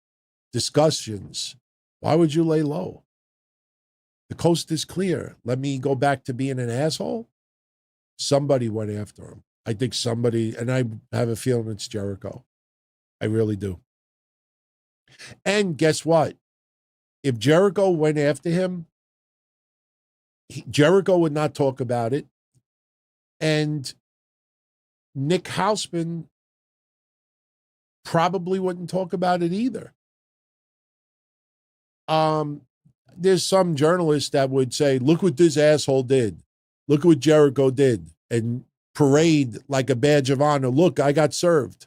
discussions. Why would you lay low? The coast is clear. Let me go back to being an asshole. Somebody went after him. I think somebody, and I have a feeling it's Jericho. I really do. And guess what? If Jericho went after him, Jericho would not talk about it. And Nick Houseman probably wouldn't talk about it either. There's some journalists that would say, look what this asshole did. Look at what Jericho did. And parade like a badge of honor. Look, I got served.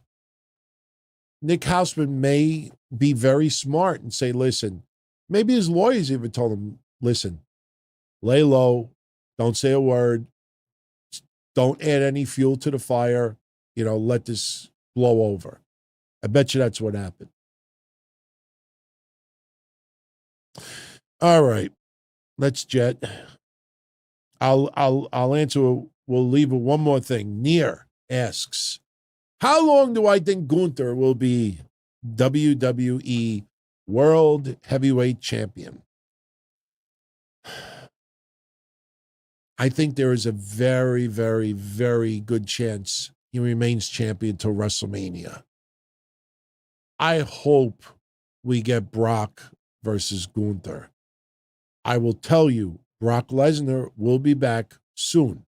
Nick Houseman may be very smart and say, listen, maybe his lawyers even told him, listen, lay low, don't say a word, don't add any fuel to the fire, let this blow over. I bet you that's what happened. All right, let's jet. I'll answer. We'll leave with one more thing. Near asks, how long do I think Gunther will be WWE World Heavyweight Champion? I think there is a very, very, very good chance he remains champion till WrestleMania. I hope we get Brock versus Gunther. I will tell you, Brock Lesnar will be back soon.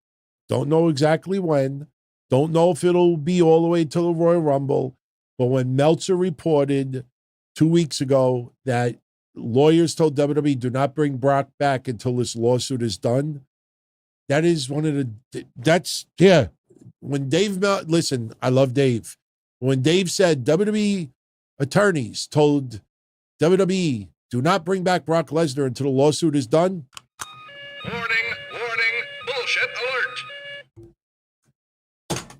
Don't know exactly when. Don't know if it'll be all the way to the Royal Rumble. But when Meltzer reported 2 weeks ago that lawyers told WWE do not bring Brock back until this lawsuit is done, that is one of the, when Dave, listen, I love Dave. When Dave said WWE attorneys told WWE do not bring back Brock Lesnar until the lawsuit is done. Warning, bullshit alert.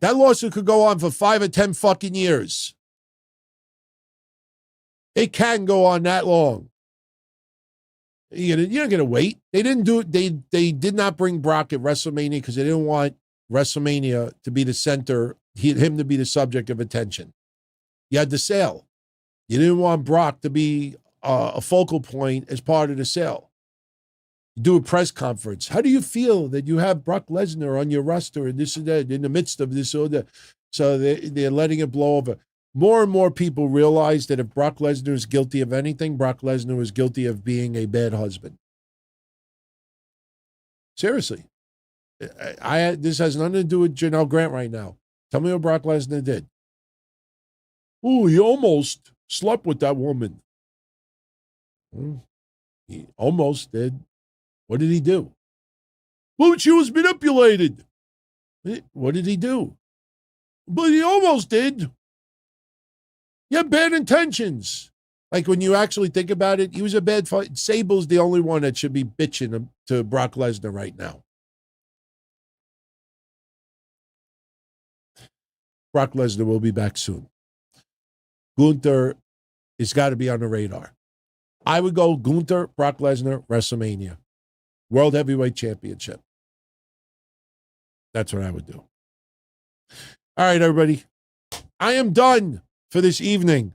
That lawsuit could go on for 5 or 10 fucking years. It can go on that long. You're not going to wait. They didn't do it. They did not bring Brock at WrestleMania because they didn't want WrestleMania to be the center, him to be the subject of attention. You had the sale. You didn't want Brock to be a focal point as part of the sale. You do a press conference. How do you feel that you have Brock Lesnar on your roster and this and that in the midst of this or that? So they're letting it blow over. More and more people realize that if Brock Lesnar is guilty of anything, Brock Lesnar is guilty of being a bad husband. Seriously. This has nothing to do with Janelle Grant right now. Tell me what Brock Lesnar did. Oh, he almost slept with that woman. He almost did. What did he do? Well, she was manipulated. What did he do? But he almost did. You have bad intentions. Like when you actually think about it, he was a bad fight. Sable's the only one that should be bitching to Brock Lesnar right now. Brock Lesnar will be back soon. Gunther has got to be on the radar. I would go Gunther, Brock Lesnar, WrestleMania. World Heavyweight Championship. That's what I would do. All right, everybody. I am done for this evening.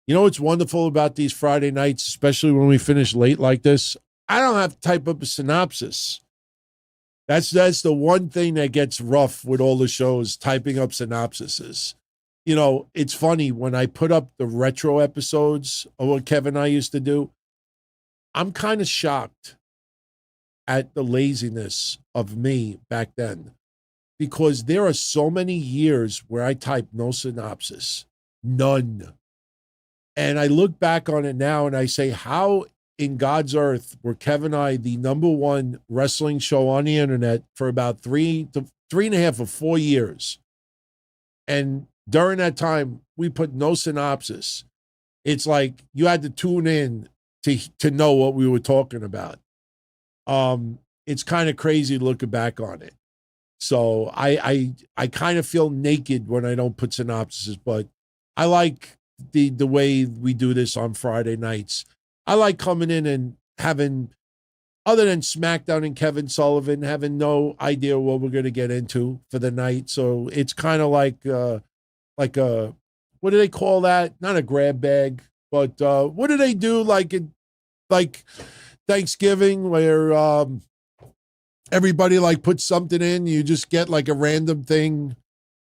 You know what's wonderful about these Friday nights, especially when we finish late like this? I don't have to type up a synopsis. That's the one thing that gets rough with all the shows, typing up synopsises. You know, it's funny, when I put up the retro episodes of what Kevin and I used to do, I'm kind of shocked at the laziness of me back then, because there are so many years where I type no synopsis, none. And I look back on it now and I say, how in God's earth were Kevin and I the number one wrestling show on the internet for about 3.5 or 4 years? And during that time, we put no synopsis. It's like you had to tune in to know what we were talking about. It's kind of crazy looking back on it. So I kind of feel naked when I don't put synopses, but I like the way we do this on Friday nights. I like coming in and having, other than SmackDown and Kevin Sullivan, having no idea what we're going to get into for the night. So it's kind of like a, what do they call that? Not a grab bag, but what do they do like Thanksgiving, where everybody like puts something in, you just get like a random thing.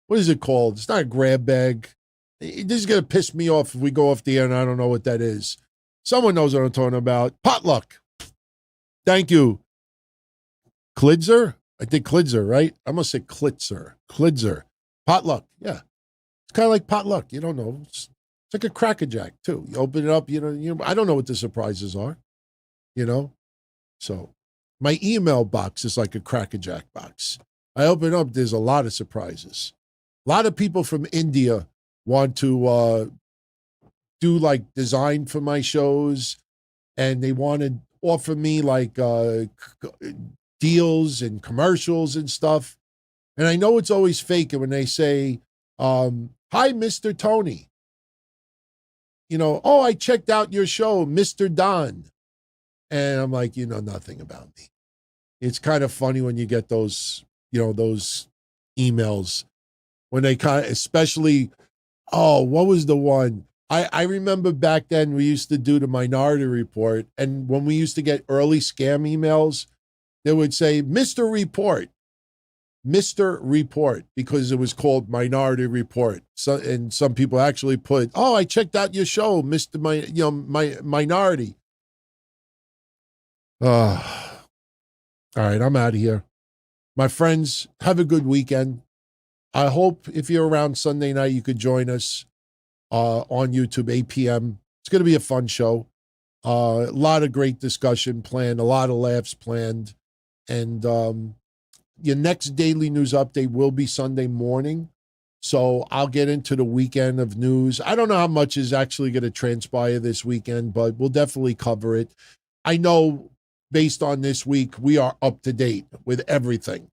What is it called? It's not a grab bag. This is going to piss me off if we go off the air and I don't know what that is. Someone knows what I'm talking about. Potluck. Thank you. Klitzer? I think Klitzer, right? I must say Klitzer. Klitzer. Potluck. Yeah. It's kind of like potluck. You don't know. It's like a Cracker Jack, too. You open it up, you know, I don't know what the surprises are, you know? So my email box is like a Cracker Jack box. I open it up, there's a lot of surprises. A lot of people from India want to do like design for my shows, and they want to offer me like deals and commercials and stuff. And I know it's always fake when they say, hi, Mr. Tony. You know, oh, I checked out your show, Mr. Don. And I'm like, you know nothing about me. It's kind of funny when you get those, you know, those emails when they kind of, especially, oh, what was the one? I remember back then we used to do the Minority Report, and when we used to get early scam emails, they would say, Mr. Report, because it was called Minority Report. So, and some people actually put, oh, I checked out your show, Mr. My Minority. All right, I'm out of here. My friends, have a good weekend. I hope if you're around Sunday night, you could join us on YouTube, 8 p.m. It's going to be a fun show. A lot of great discussion planned, a lot of laughs planned. And your next daily news update will be Sunday morning. So I'll get into the weekend of news. I don't know how much is actually going to transpire this weekend, but we'll definitely cover it. I know based on this week, we are up to date with everything.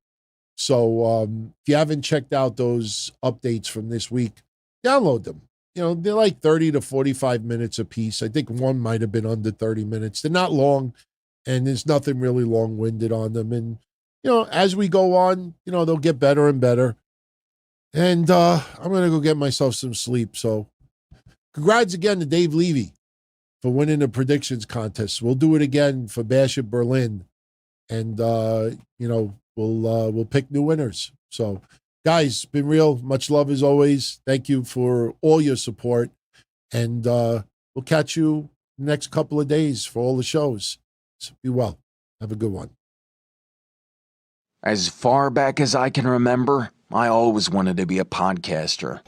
So if you haven't checked out those updates from this week, download them. You know, they're like 30 to 45 minutes a piece. I think one might have been under 30 minutes. They're not long, and there's nothing really long-winded on them. And, you know, as we go on, you know, they'll get better and better. And I'm going to go get myself some sleep. So congrats again to Dave Levy for winning the predictions contest. We'll do it again for Bash at Berlin. And, you know, we'll pick new winners. So, guys, been real. Much love as always. Thank you for all your support. And we'll catch you next couple of days for all the shows. So be well. Have a good one. As far back as I can remember, I always wanted to be a podcaster.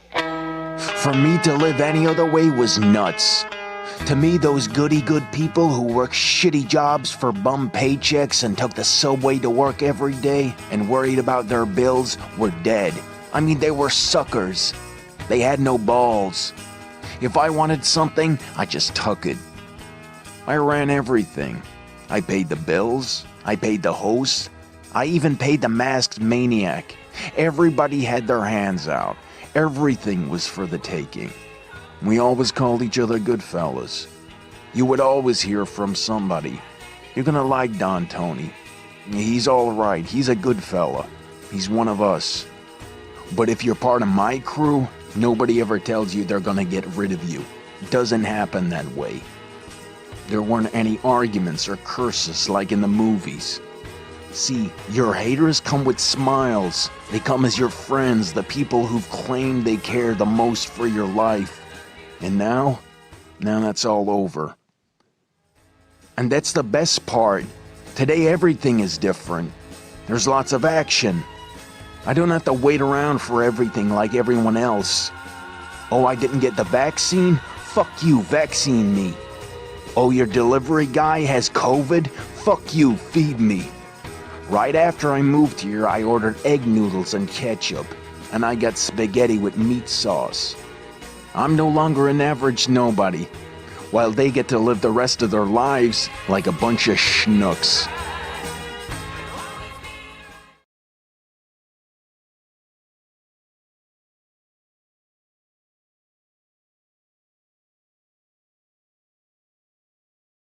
For me to live any other way was nuts. To me, those goody-good people who worked shitty jobs for bum paychecks and took the subway to work every day and worried about their bills were dead. I mean, they were suckers. They had no balls. If I wanted something, I just took it. I ran everything. I paid the bills. I paid the host. I even paid the masked maniac. Everybody had their hands out. Everything was for the taking. We always called each other good fellas. You would always hear from somebody. You're gonna like Don Tony. He's alright, he's a good fella. He's one of us. But if you're part of my crew, nobody ever tells you they're gonna get rid of you. It doesn't happen that way. There weren't any arguments or curses like in the movies. See, your haters come with smiles. They come as your friends, the people who've claimed they care the most for your life. And now that's all over. And that's the best part. Today everything is different. There's lots of action. I don't have to wait around for everything like everyone else. Oh, I didn't get the vaccine? Fuck you, vaccine me. Oh, your delivery guy has COVID? Fuck you, feed me. Right after I moved here, I ordered egg noodles and ketchup, and I got spaghetti with meat sauce. I'm no longer an average nobody, while they get to live the rest of their lives like a bunch of schnooks.